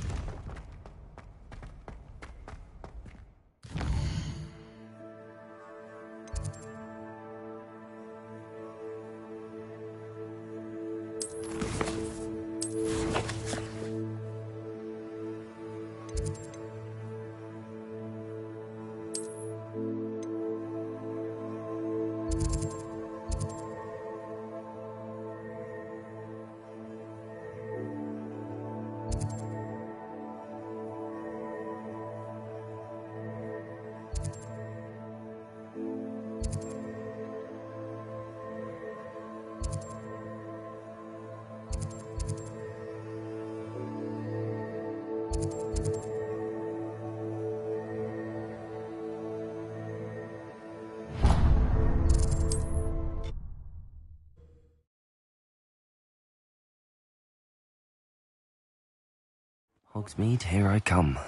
A: Hogsmeade, here I come.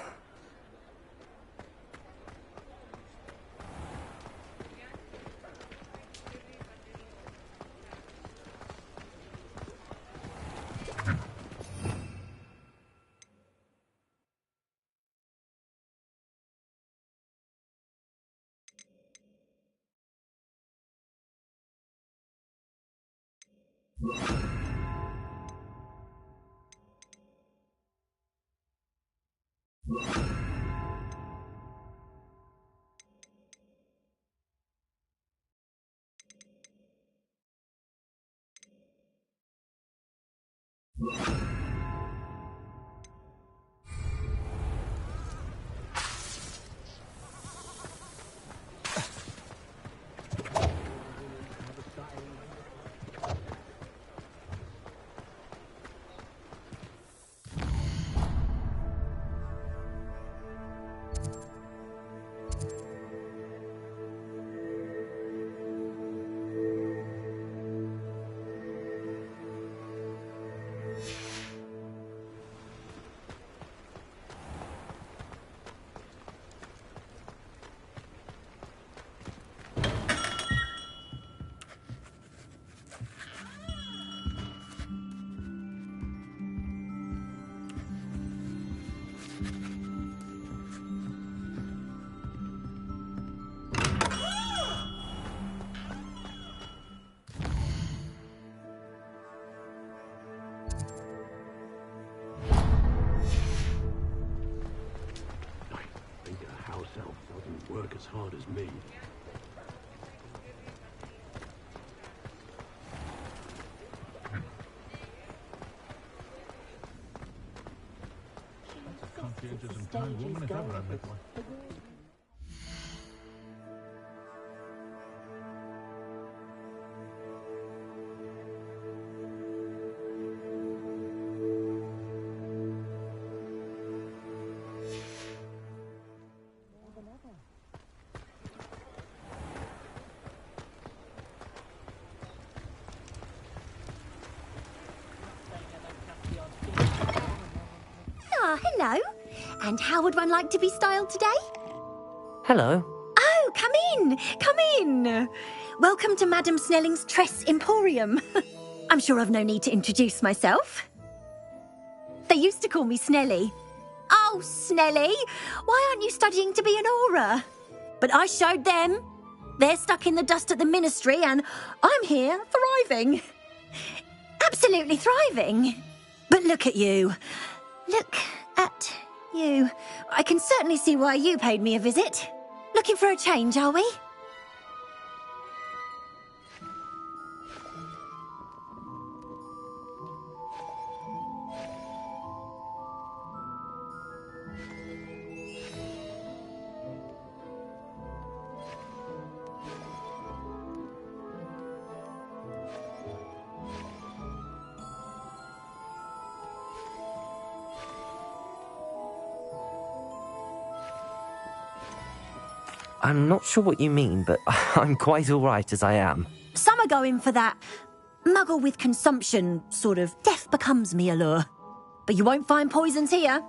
C: Work as hard as me. That's a conscientious and kind woman if ever I met one.
S: Hello. And how would one like to be styled today?
A: Hello.
S: Oh, come in. Come in. Welcome to Madam Snelling's Tress Emporium. I'm sure I've no need to introduce myself. They used to call me Snelly. Oh, Snelly, why aren't you studying to be an aura? But I showed them. They're stuck in the dust at the ministry and I'm here thriving. Absolutely thriving. But look at you. Look at you. I can certainly see why you paid me a visit. Looking for a change, are we?
A: I'm not sure what you mean, but I'm quite all right as I am.
S: Some are going for that muggle with consumption, sort of death becomes me allure. But you won't find poisons here.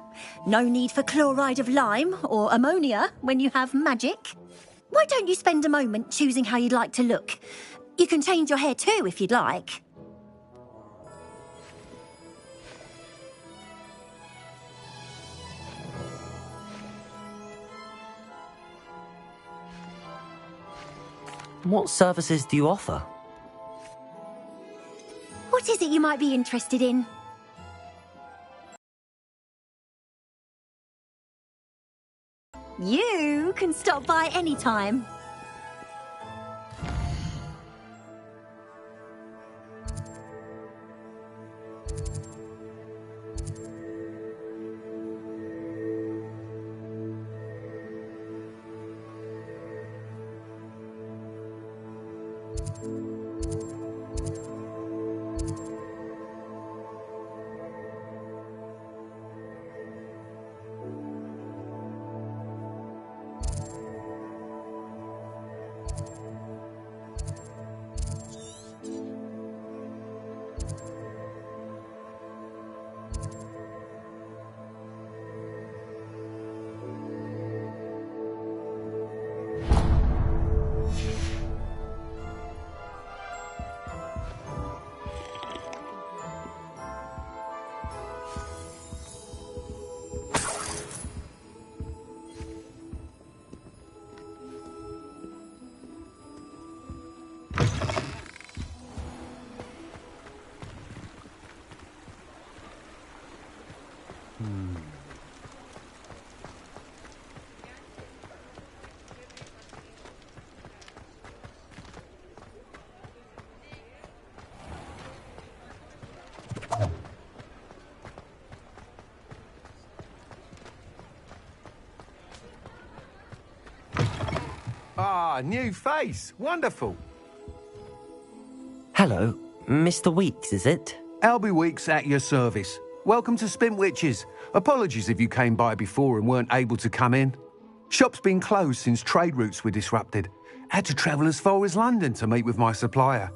S: No need for chloride of lime or ammonia when you have magic. Why don't you spend a moment choosing how you'd like to look? You can change your hair too if you'd like.
A: What services do you offer?
S: What is it you might be interested in? You can stop by anytime.
T: Ah, new face. Wonderful.
A: Hello, Mr. Weeks, is it?
R: Albie Weeks at your service. Welcome to Spintwitches. Apologies if you came by before and weren't able to come in. Shop's been closed since trade routes were disrupted. Had to travel as far as London to meet with my supplier.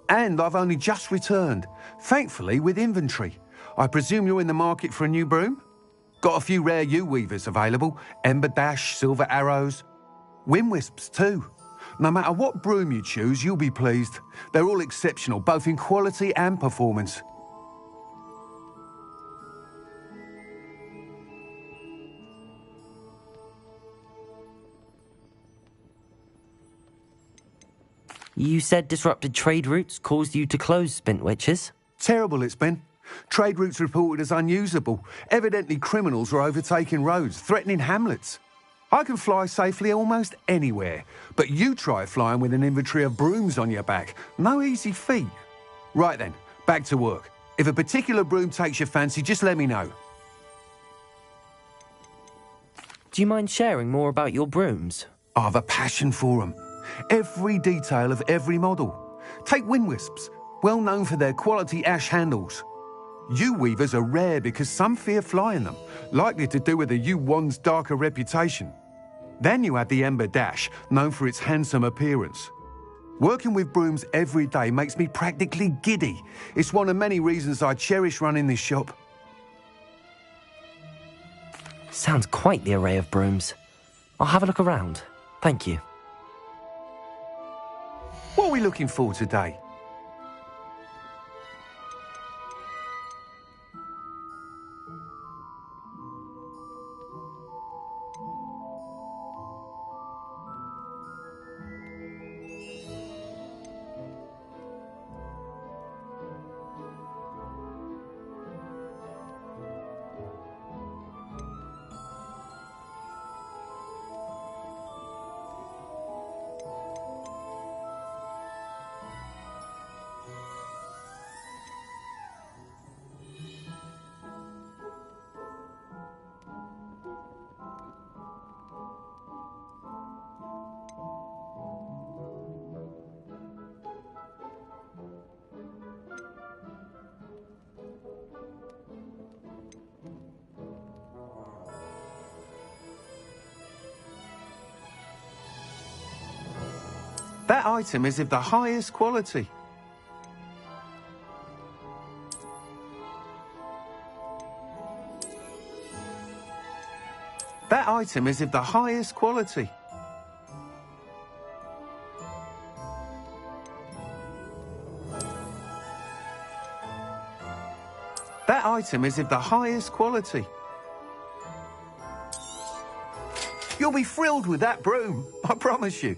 R: And I've only just returned, thankfully with inventory. I presume you're in the market for a new broom? Got a few rare U-weavers available. Ember Dash, Silver Arrows. Wind Wisps too. No matter what broom you choose, you'll be pleased. They're all exceptional, both in quality and performance.
A: You said disrupted trade routes caused you to close Spintwitches?
R: Terrible it's been. Trade routes reported as unusable. Evidently criminals were overtaking roads, threatening hamlets. I can fly safely almost anywhere, but you try flying with an inventory of brooms on your back. No easy feat. Right then, back to work. If a particular broom takes your fancy, just let me know.
A: Do you mind sharing more about your brooms?
R: I've a passion for them. Every detail of every model. Take Wind Wisps, well known for their quality ash handles. U-weavers are rare because some fear flying them, likely to do with the U-wand's darker reputation. Then you have the Ember Dash, known for its handsome appearance. Working with brooms every day makes me practically giddy. It's one of many reasons I cherish running this shop.
A: Sounds quite the array of brooms. I'll have a look around. Thank you.
R: What are we looking for today? That item is of the highest quality. That item is of the highest quality. That item is of the highest quality. You'll be thrilled with that broom, I promise you.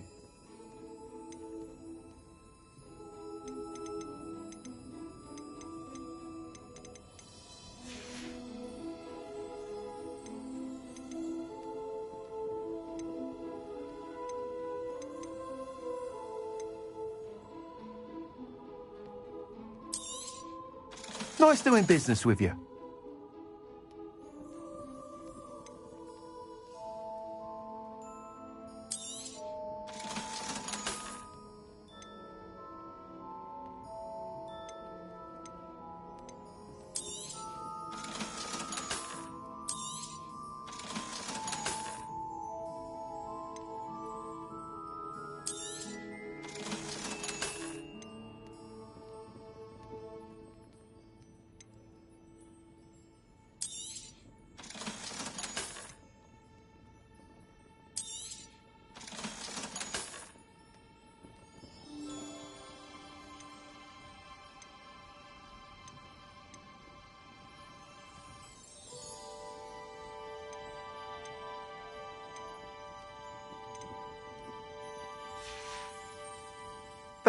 T: Nice doing business with you.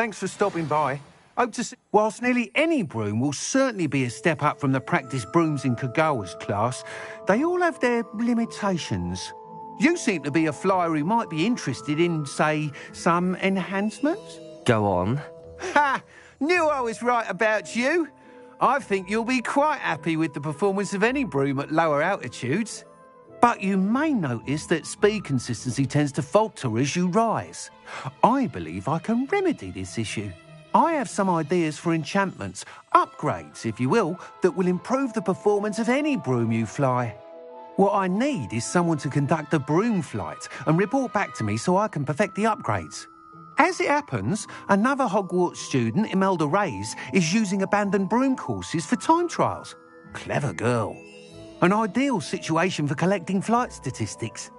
T: Thanks for stopping by. Hope to see... Whilst nearly any broom will certainly be a step up from the practice brooms in Kagawa's class, they all have their limitations. You seem to be a flyer who might be interested in, say, some enhancements?
A: Go on.
T: Ha! Knew I was right about you. I think you'll be quite happy with the performance of any broom at lower altitudes. But you may notice that speed consistency tends to falter as you rise. I believe I can remedy this issue. I have some ideas for enchantments, upgrades, if you will, that will improve the performance of any broom you fly. What I need is someone to conduct a broom flight and report back to me so I can perfect the upgrades. As it happens, another Hogwarts student, Imelda Reyes, is using abandoned broom courses for time trials. Clever girl. An ideal situation for collecting flight statistics.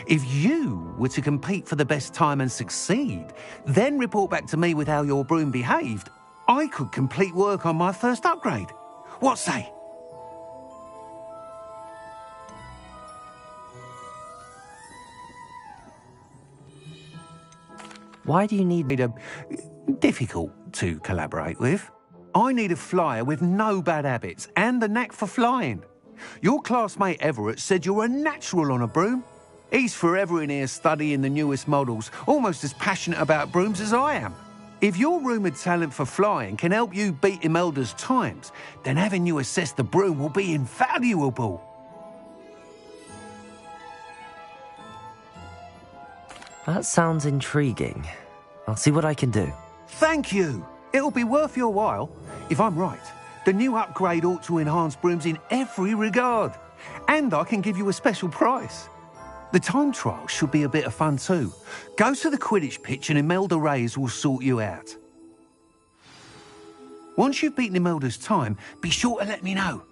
T: If you were to compete for the best time and succeed, then report back to me with how your broom behaved, I could complete work on my first upgrade. What say?
A: Why do you need
T: a difficult to collaborate with? I need a flyer with no bad habits and the knack for flying. Your classmate Everett said you're a natural on a broom. He's forever in here studying the newest models, almost as passionate about brooms as I am. If your rumoured talent for flying can help you beat Imelda's times, then having you assess the broom will be invaluable.
A: That sounds intriguing. I'll see what I can do.
T: Thank you. It'll be worth your while. If I'm right, the new upgrade ought to enhance brooms in every regard. And I can give you a special price. The time trial should be a bit of fun too. Go to the Quidditch pitch and Imelda Reyes will sort you out. Once you've beaten Imelda's time, be sure to let me know.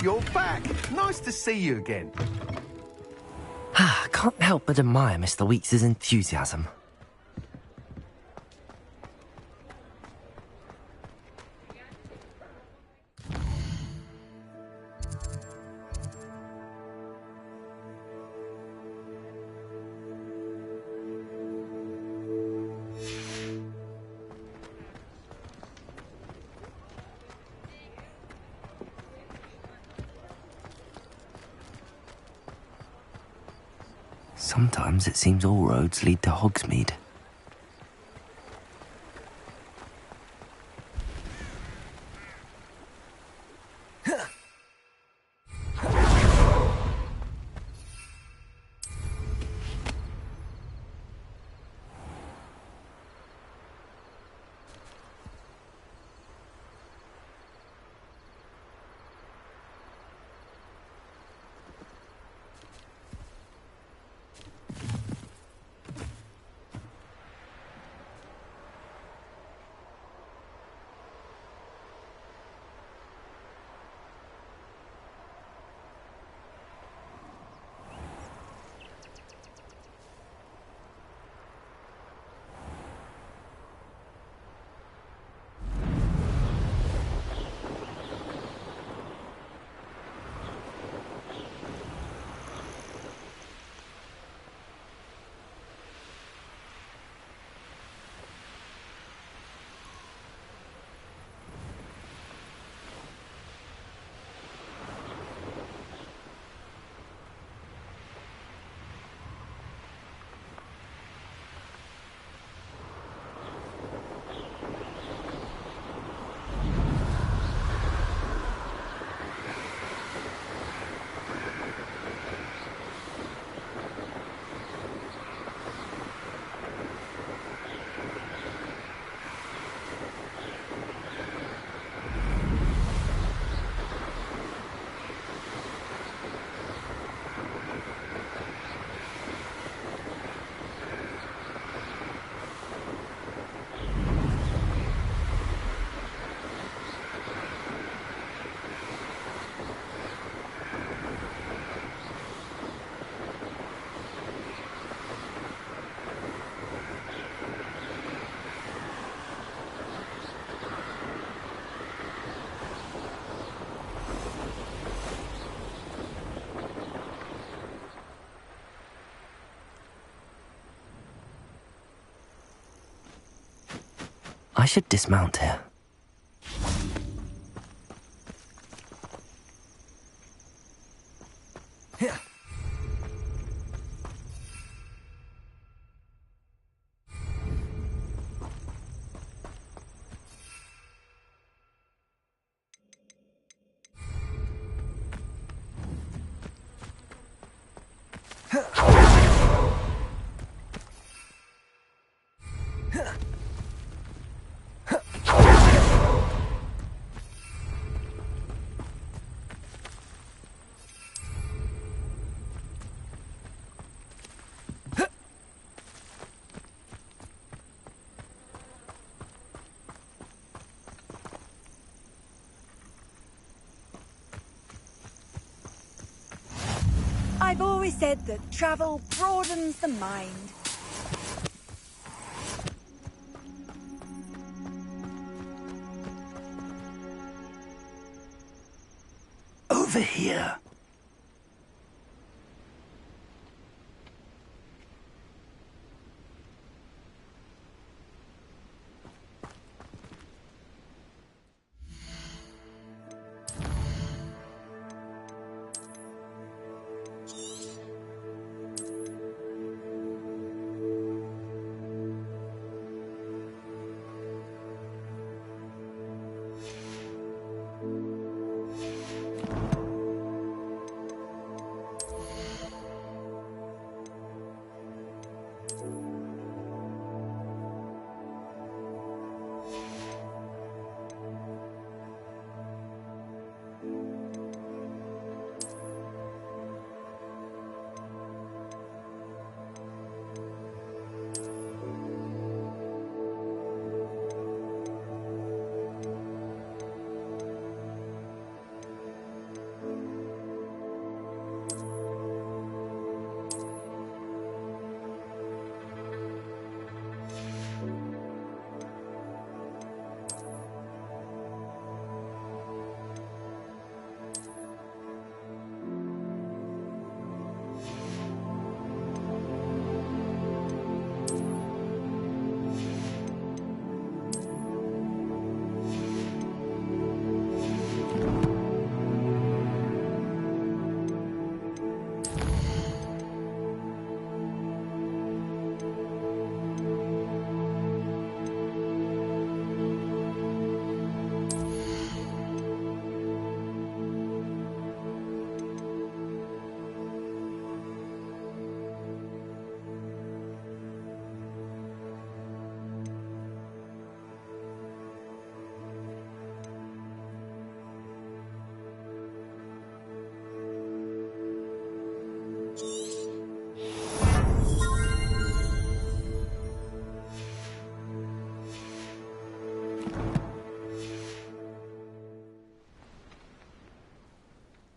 T: You're back. Nice to see you again.
A: I can't help but admire Mr. Weeks' enthusiasm. Sometimes it seems all roads lead to Hogsmeade. I should dismount here.
D: I've always said that travel broadens the mind.
R: Over here.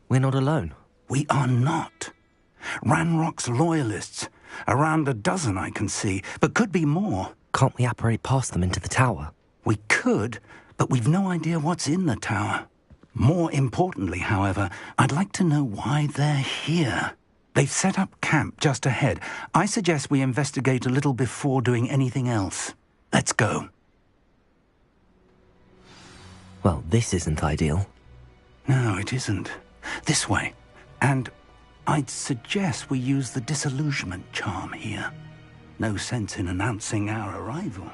A: We're not alone.
R: We are not. Ranrock's loyalists. Around a dozen I can see, but could be more.
A: Can't we apparate past them into the tower?
R: We could, but we've no idea what's in the tower. More importantly, however, I'd like to know why they're here. They've set up camp just ahead. I suggest we investigate a little before doing anything else. Let's go.
A: Well, this isn't ideal.
R: No, it isn't. This way. And I'd suggest we use the disillusionment charm here. No sense in announcing our arrival.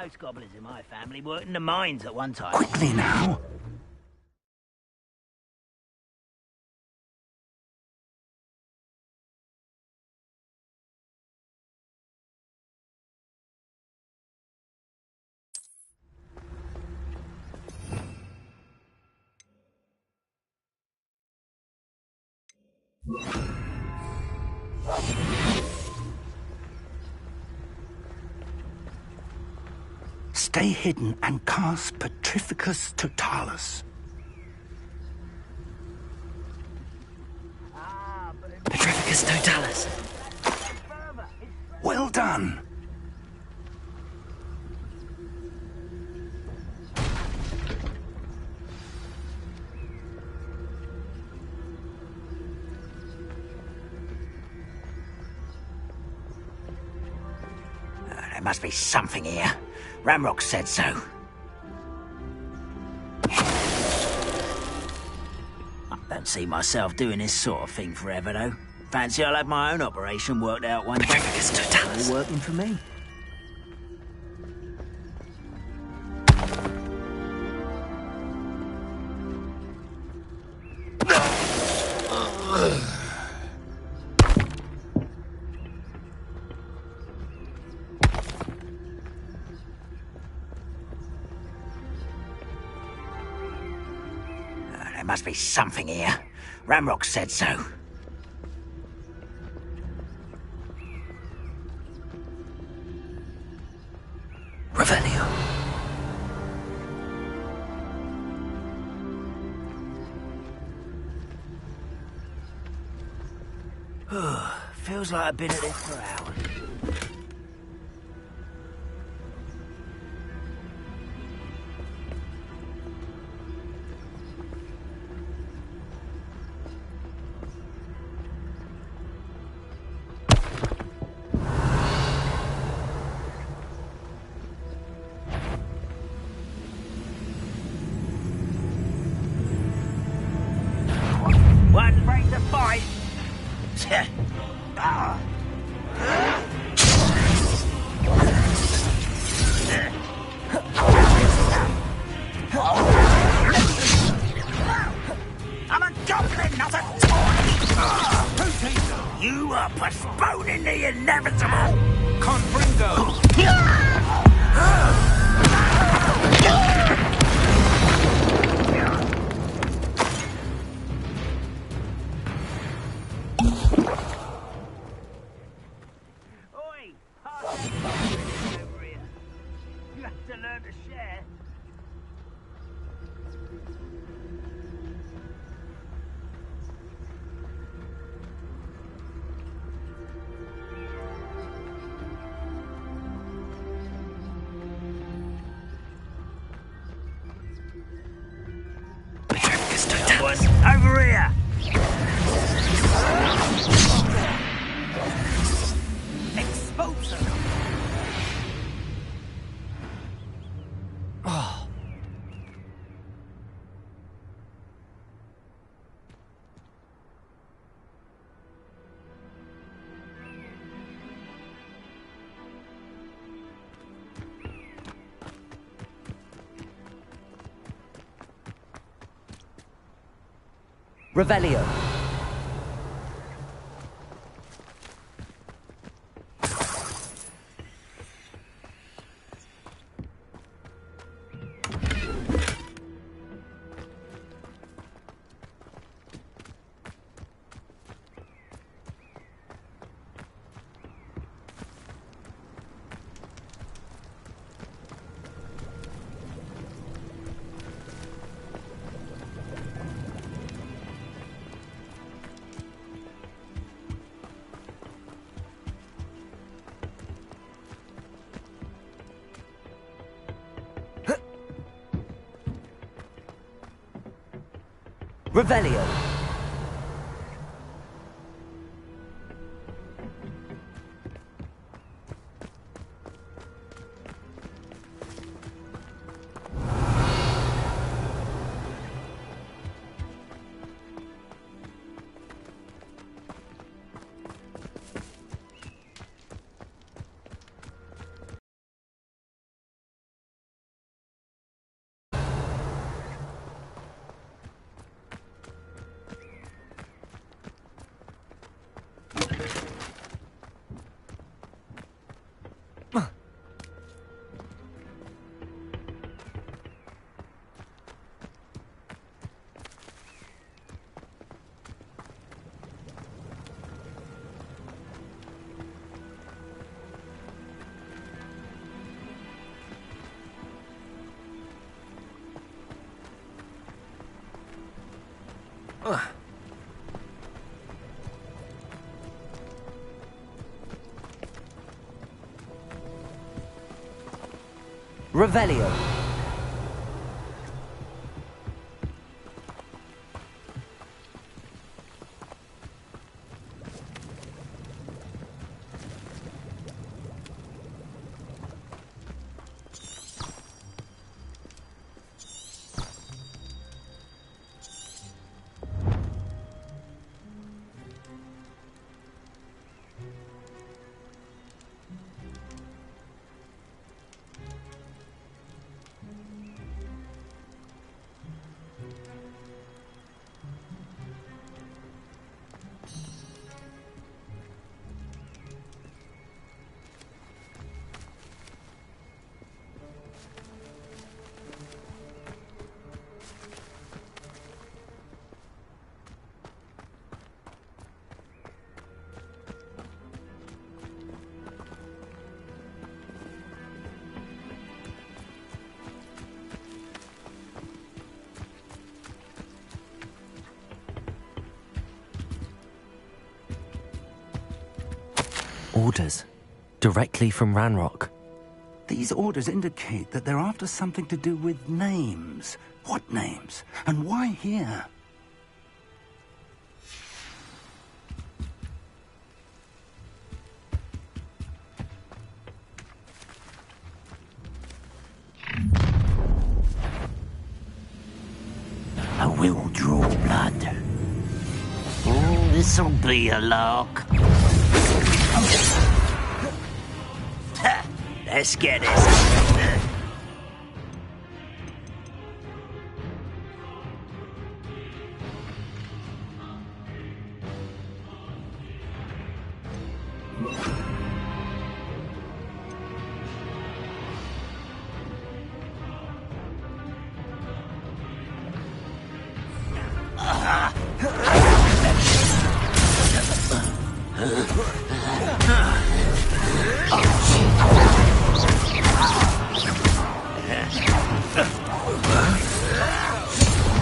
O: Most goblins in my family worked in the mines at one time.
R: Quickly now. Stay hidden and cast Petrificus Totalis.
A: Petrificus Totalis.
R: Well done.
O: There must be something here. Ramrock said so. I don't see myself doing this sort of thing forever, though. Fancy I'll have my own operation worked out one day.
A: Petrificus Totalis.
O: All working for me. There must be something here. Ramrock said so.
A: Revelio.
O: Feels like I've been at this for hours. One break the fight. I'm a goblin, not a toy. You are postponing the inevitable.
T: Confringo.
O: Oi, pass that over here. You have to learn to share.
A: Petrificus Totalis.
O: Over here. Expose her.
A: Oh. Revelio. Revelio. Revelio. Orders. Directly from Ranrock.
R: These orders indicate that they're after something to do with names. What names? And why here?
O: I will draw blood. Oh, this'll be a lark. Let's get this.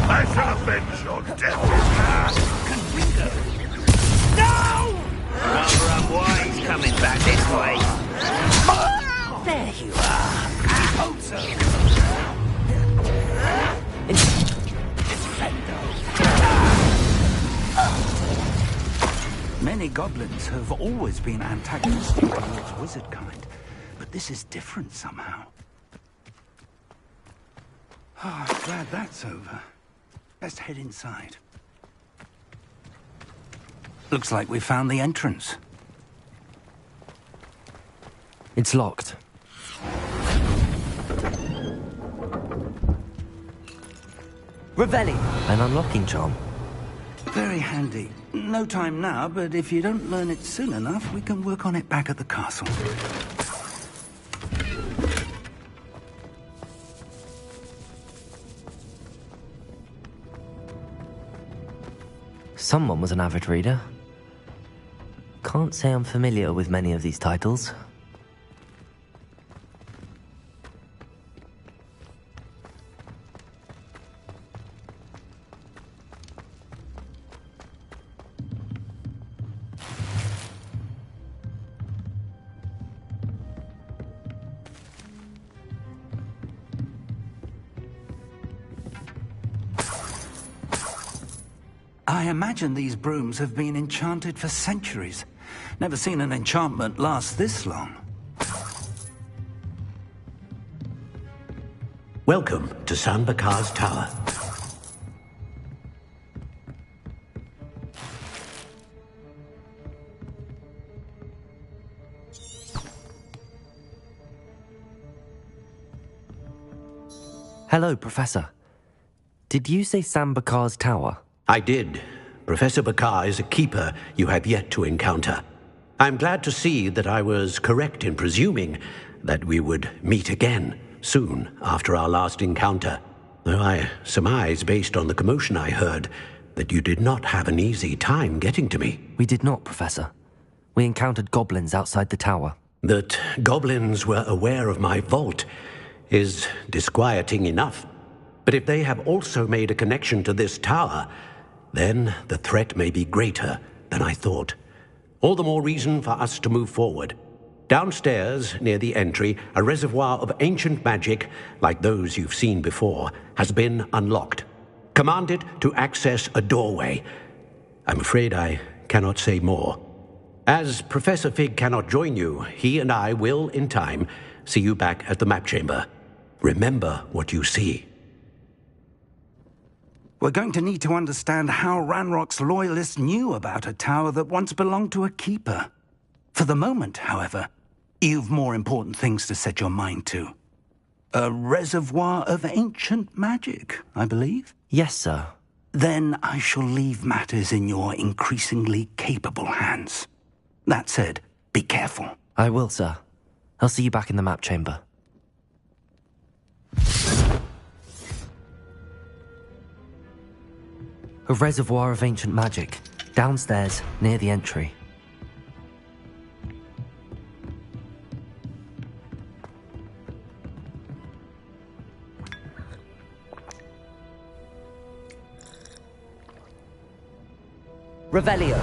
U: I shall avenge your death. No!
O: Rather unwise coming back this way. There you are. I hope so.
R: Many goblins have always been antagonistic towards wizard kind, but this is different somehow. Oh, glad that's over. Let's head inside. Looks like we found the entrance.
A: It's locked. Revelli! An unlocking charm.
R: Very handy. No time now, but if you don't learn it soon enough, we can work on it back at the castle.
A: Someone was an avid reader. Can't say I'm familiar with many of these titles.
R: I imagine these brooms have been enchanted for centuries. Never seen an enchantment last this long.
C: Welcome to Sambakar's Tower.
A: Hello, Professor. Did you say Sambakar's Tower?
C: I did. Professor Bakar is a keeper you have yet to encounter. I'm glad to see that I was correct in presuming that we would meet again soon after our last encounter, though I surmise, based on the commotion I heard, that you did not have an easy time getting to me.
A: We did not, Professor. We encountered goblins outside the tower.
C: That goblins were aware of my vault is disquieting enough. But if they have also made a connection to this tower, then the threat may be greater than I thought. All the more reason for us to move forward. Downstairs, near the entry, a reservoir of ancient magic, like those you've seen before, has been unlocked. Command it to access a doorway. I'm afraid I cannot say more. As Professor Fig cannot join you, he and I will, in time, see you back at the map chamber. Remember what you see.
R: We're going to need to understand how Ranrock's loyalists knew about a tower that once belonged to a keeper. For the moment, however, you've more important things to set your mind to. A reservoir of ancient magic, I believe?
A: Yes, sir.
R: Then I shall leave matters in your increasingly capable hands. That said, be careful.
A: I will, sir. I'll see you back in the map chamber. A reservoir of ancient magic, downstairs, near the entry. Revelio.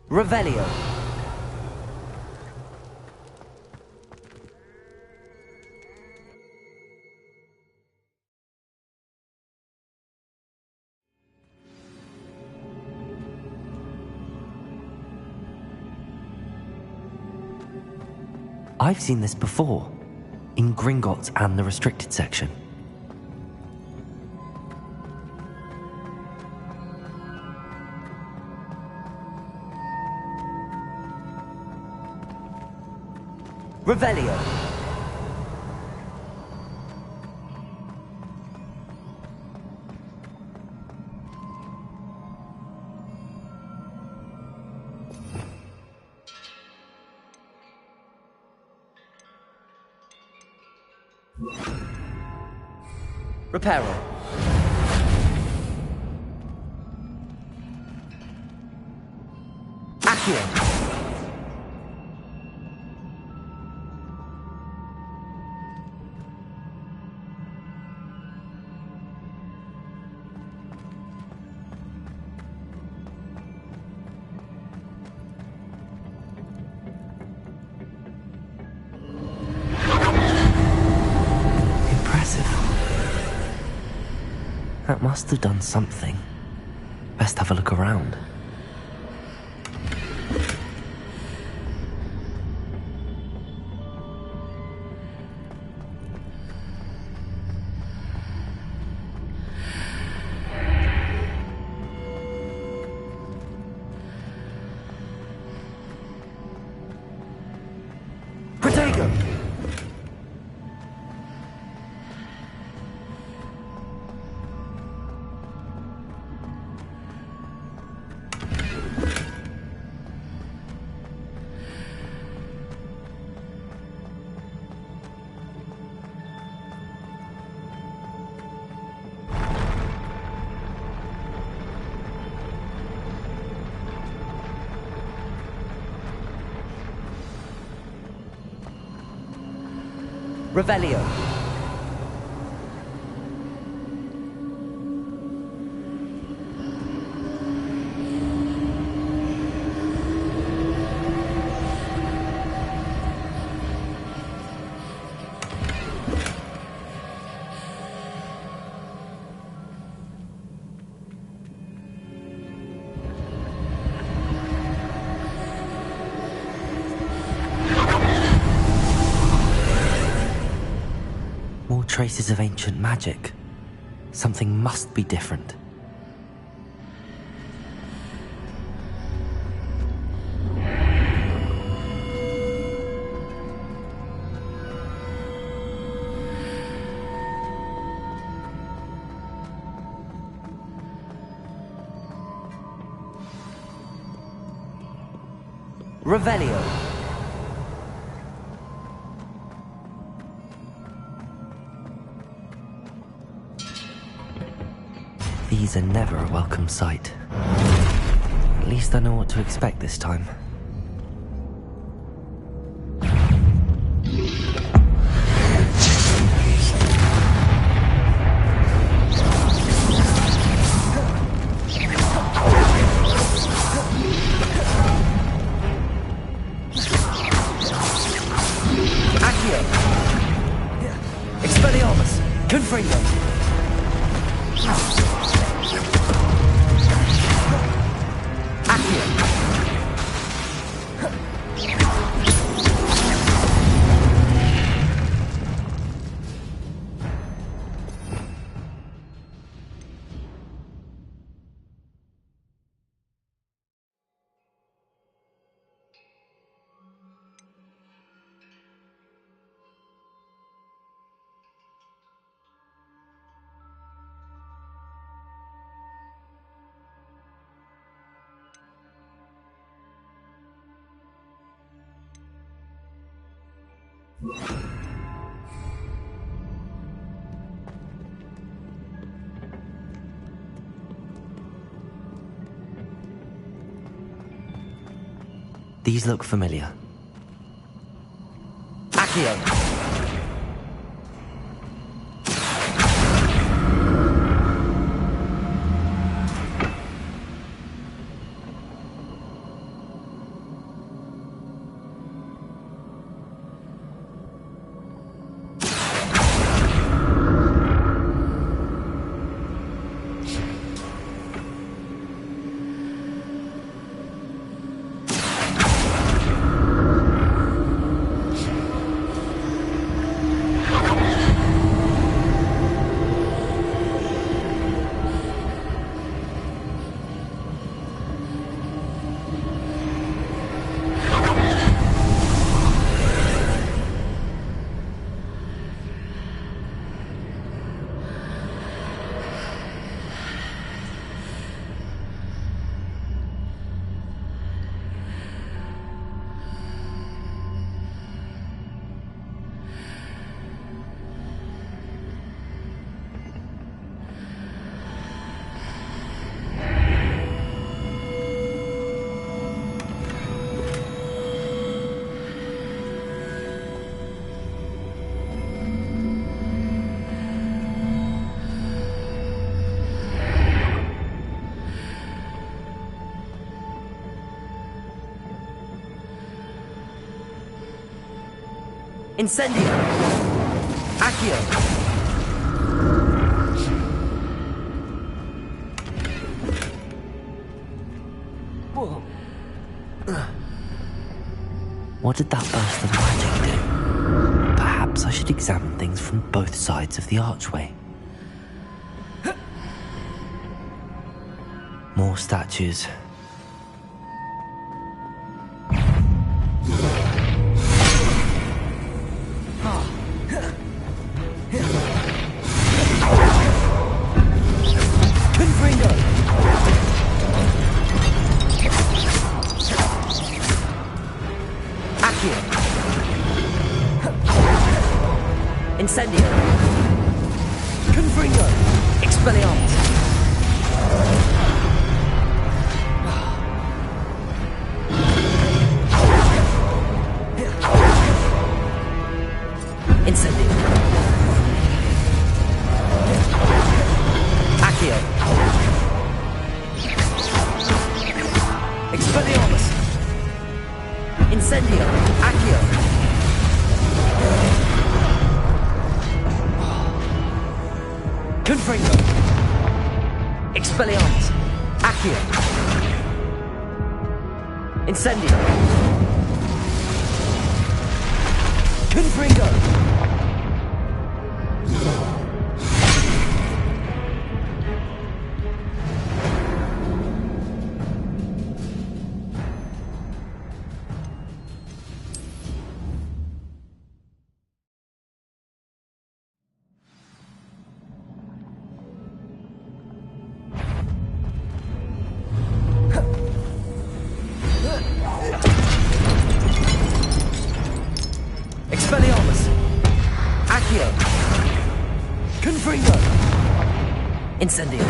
A: Revelio. I've seen this before, in Gringotts and the restricted section. Revelio. Reparo. Accio. That must have done something. Best have a look around. Protego! Revelio. Traces of ancient magic. Something must be different. Revelio. These are never a welcome sight. At least I know what to expect this time. These look familiar. Accio! Incendio! Accio! Whoa. What did that burst of magic do? Perhaps I should examine things from both sides of the archway. More statues. Incendio! Confringo! Expelliarmus! Incendio! Accio! Expelliarmus! Incendio! Accio! Confringo! Expelliarmus! Accio! Incendio! Confringo! Incendio.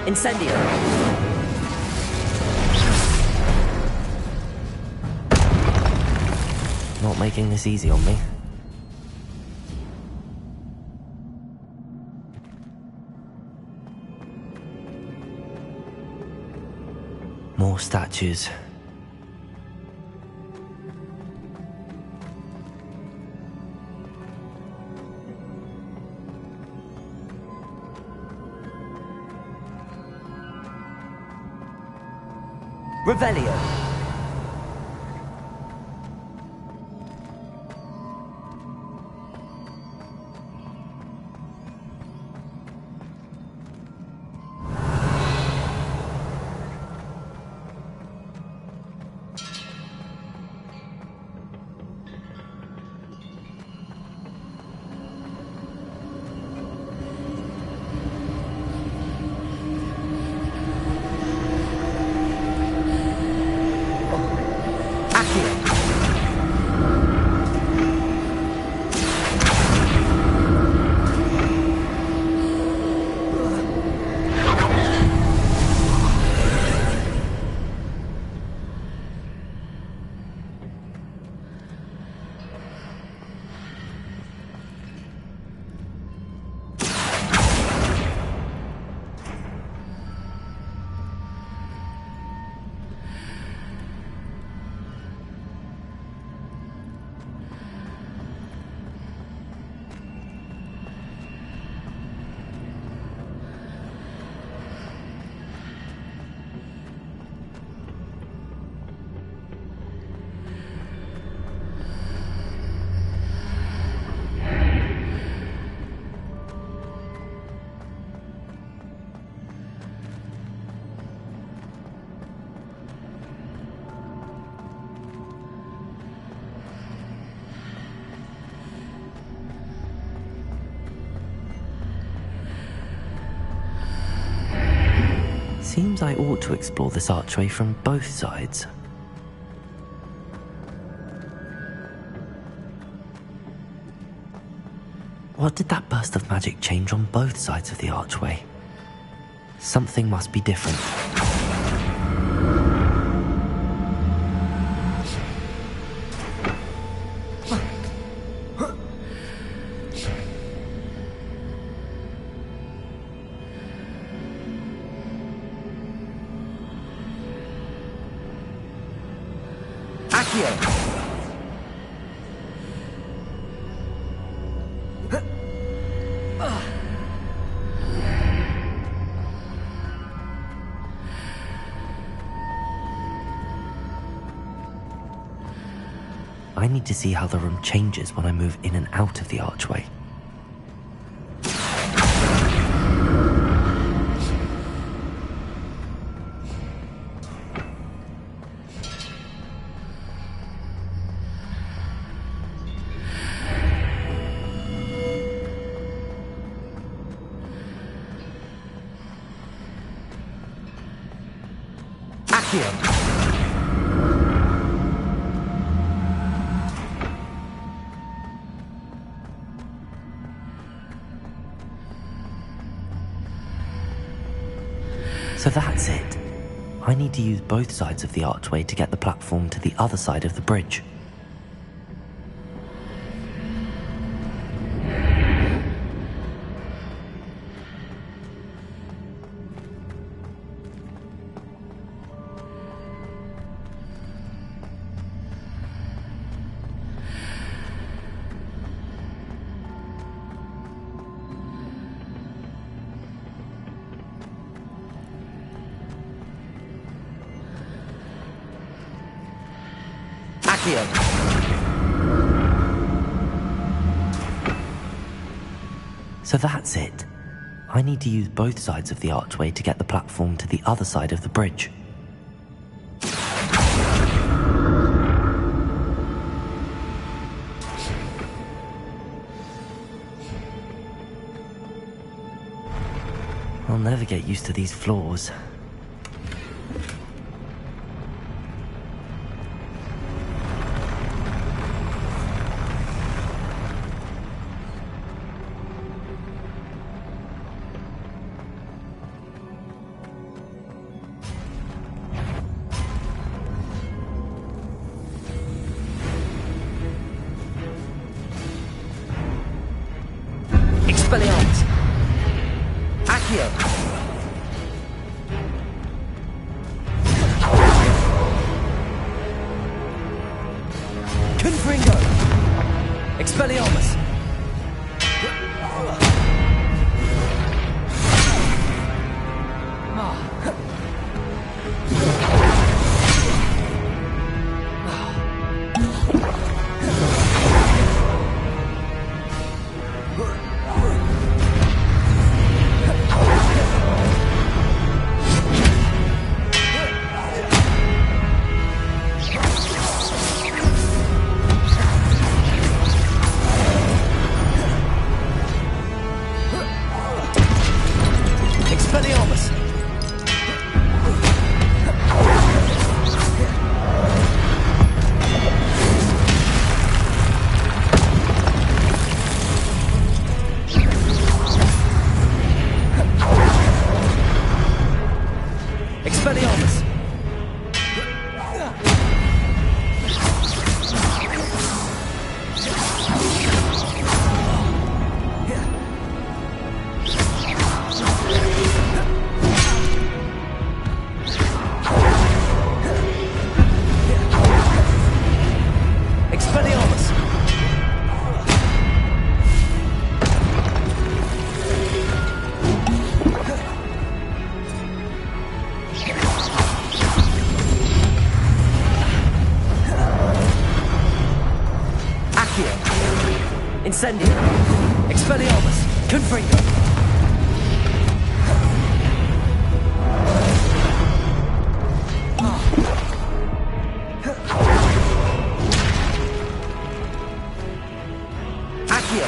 A: Incendio. Not making this easy on me. More statues. Revelio. Seems I ought to explore this archway from both sides. What did that burst of magic change on both sides of the archway? Something must be different. I need to see how the room changes when I move in and out of the archway. So that's it. I need to use both sides of the archway to get the platform to the other side of the bridge. Accio! So that's it. I need to use both sides of the archway to get the platform to the other side of the bridge. I'll never get used to these floors. Expelliarmus! Accio! Confringo! Expelliarmus! Expelliarmus! Expelliarmus! Expelliarmus! Accio! Incendio! Expelliarmus! Confringo! Accio!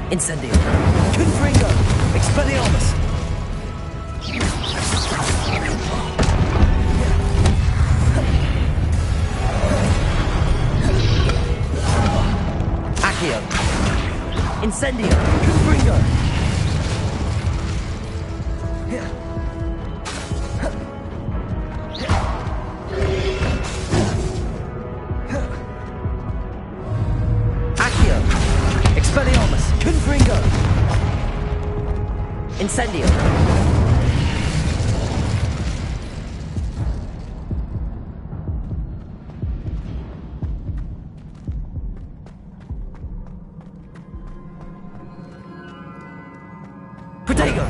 A: Incendio! Confringo! Expelliarmus! Accio! Incendio! Confringo! Accio! Expelliarmus! Confringo! Incendio! Protego!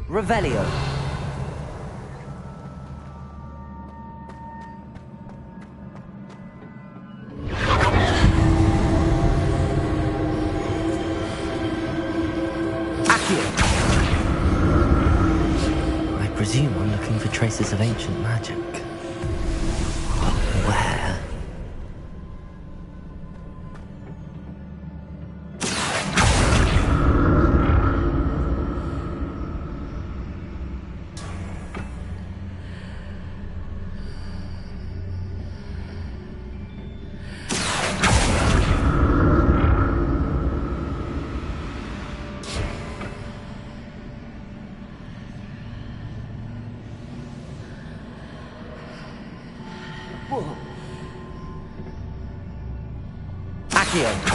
A: Revelio. Accio. I presume I'm looking for traces of ancient magic. But where? Whoa. Accio.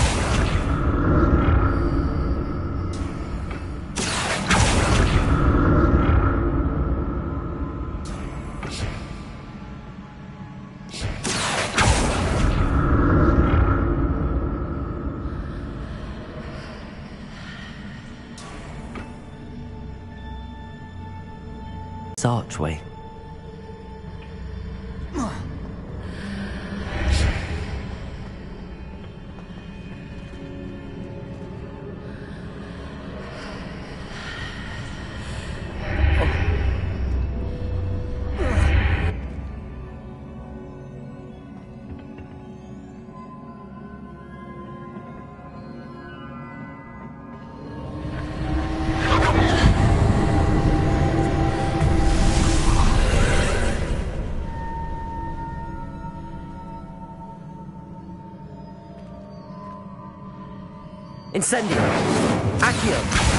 A: Archway. Incendio! Accio!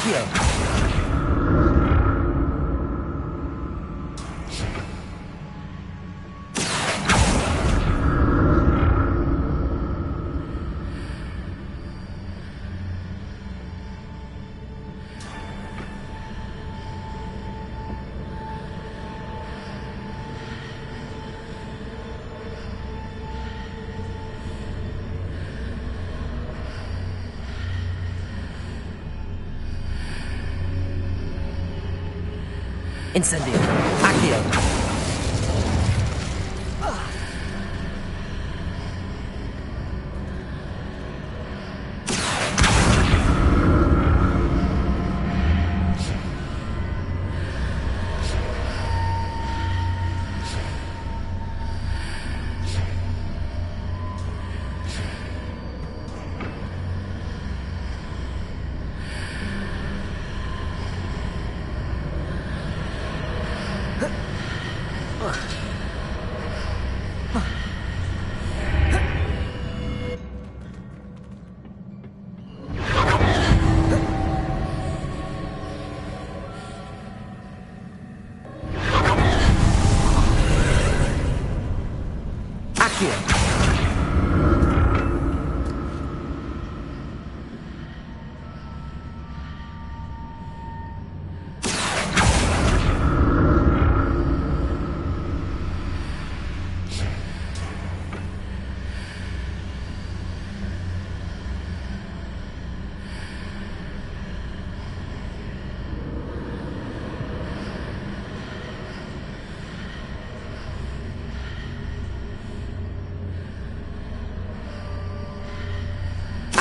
A: Accio! Incendio! Accio!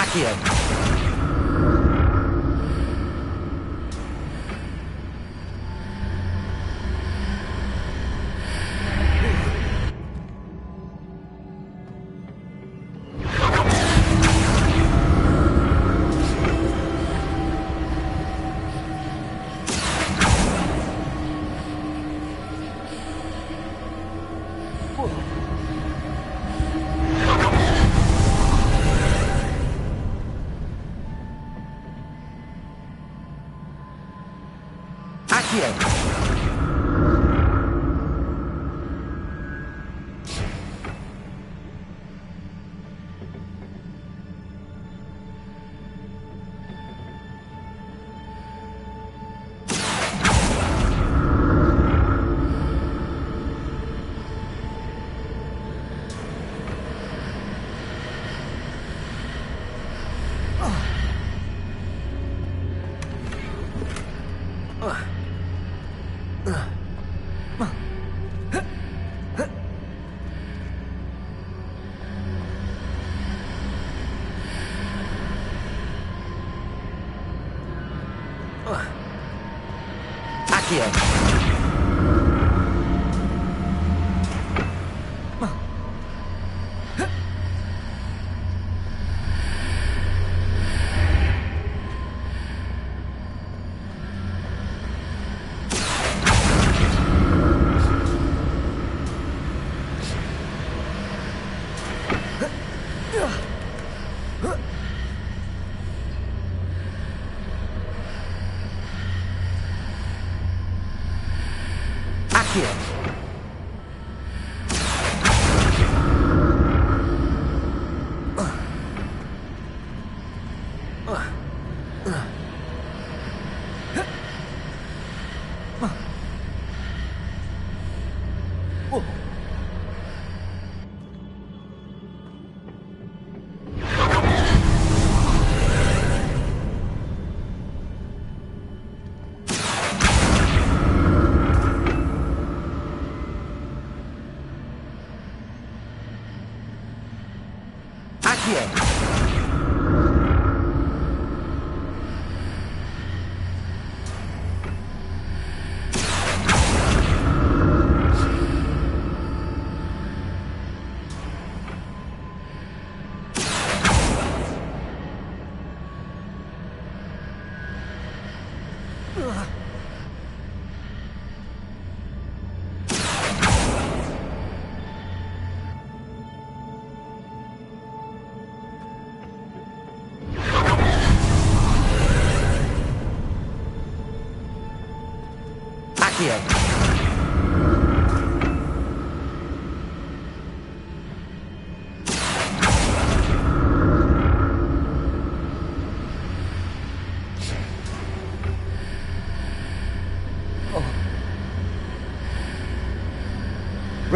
A: Accio!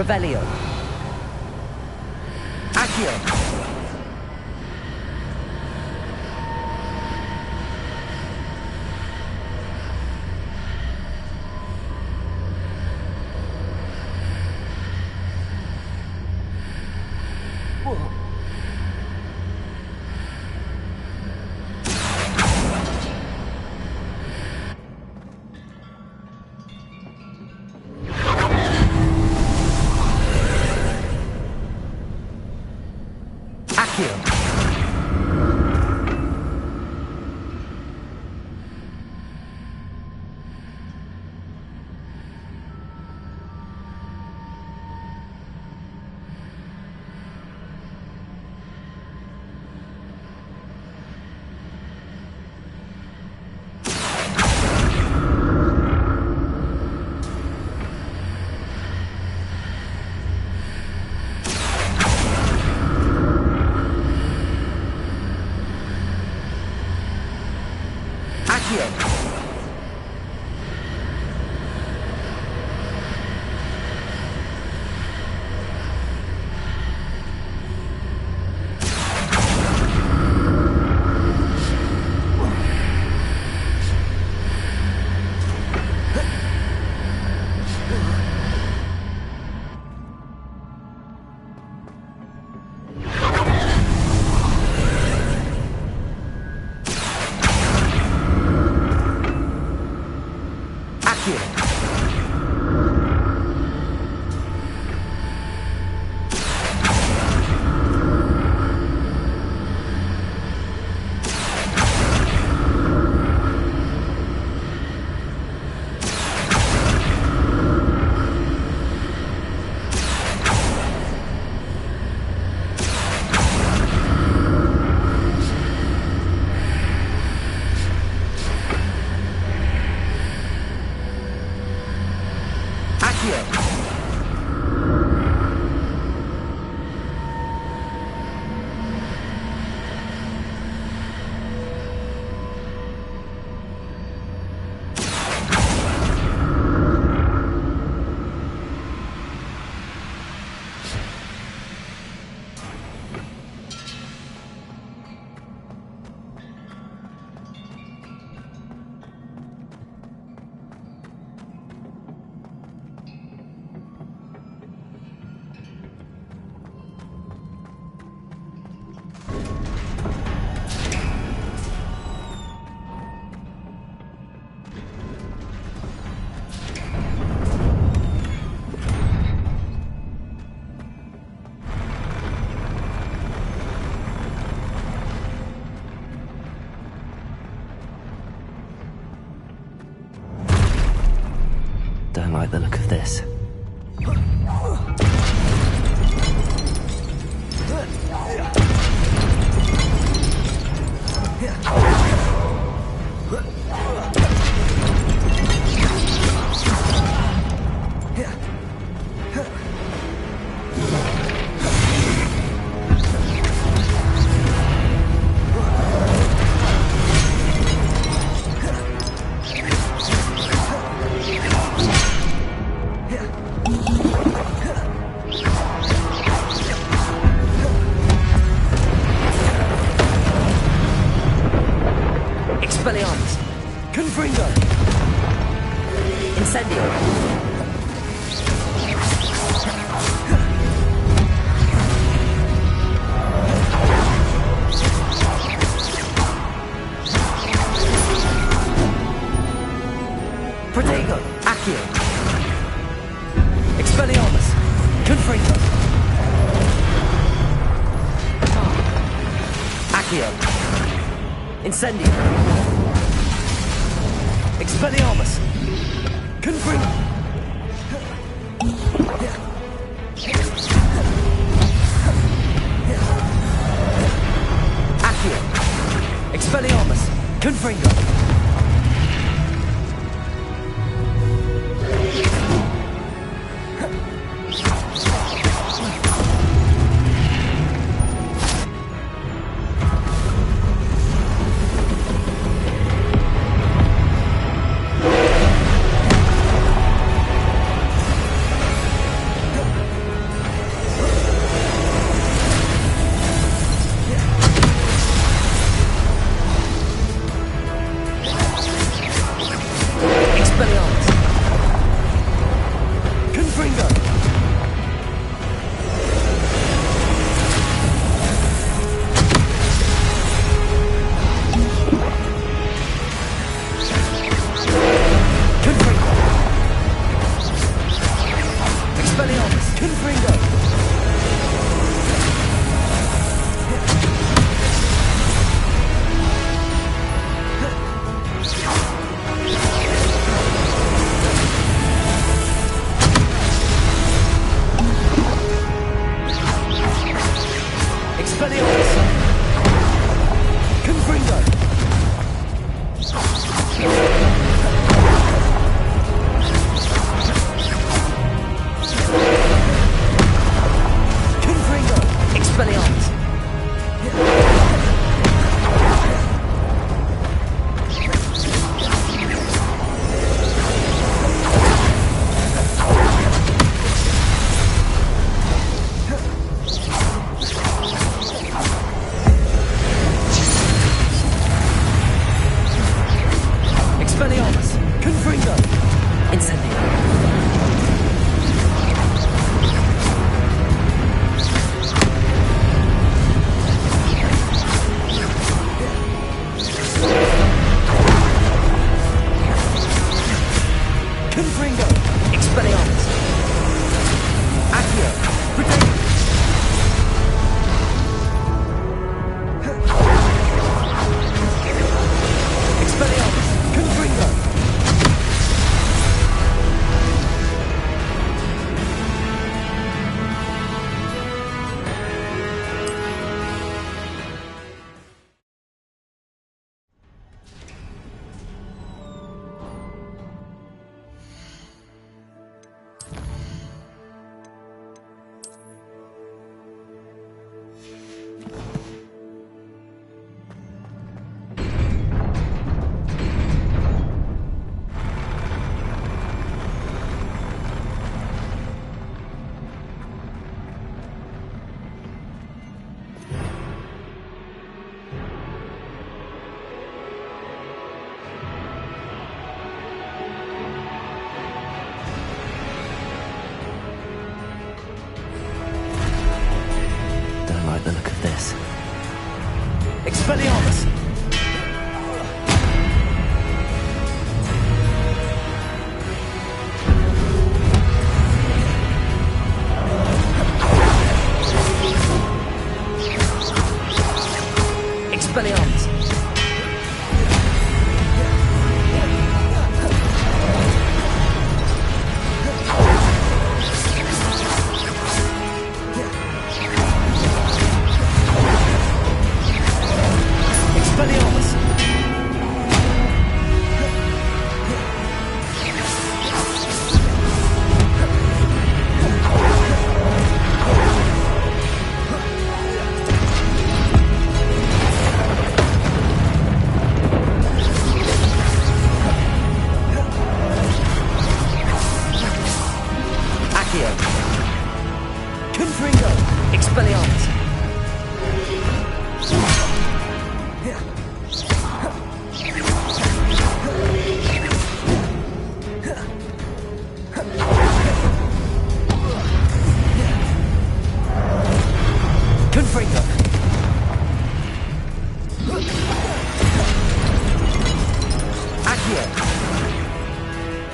A: Revelio. Accio. don't like the look of this.
B: Expelliarmus! Confringo! Incendio! Protego! Accio! Expelliarmus! Confringo! Accio! Incendio! Expelliarmus! Confringo! Accio! Expelliarmus! Confringo!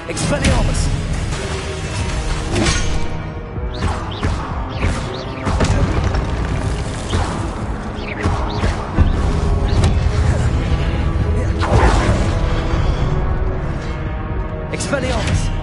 A: Expelliarmus! Expelliarmus!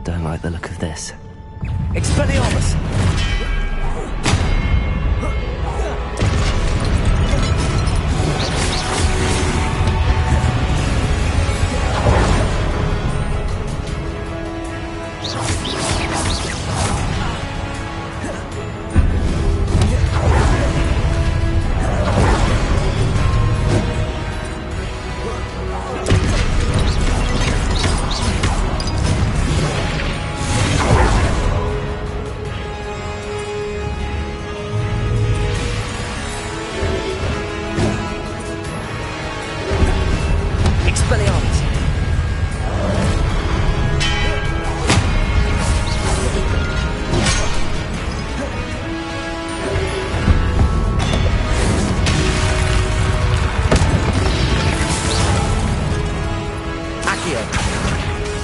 A: Don't like the look of this. Expelliarmus!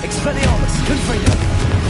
A: Expelliarmus, Confringo!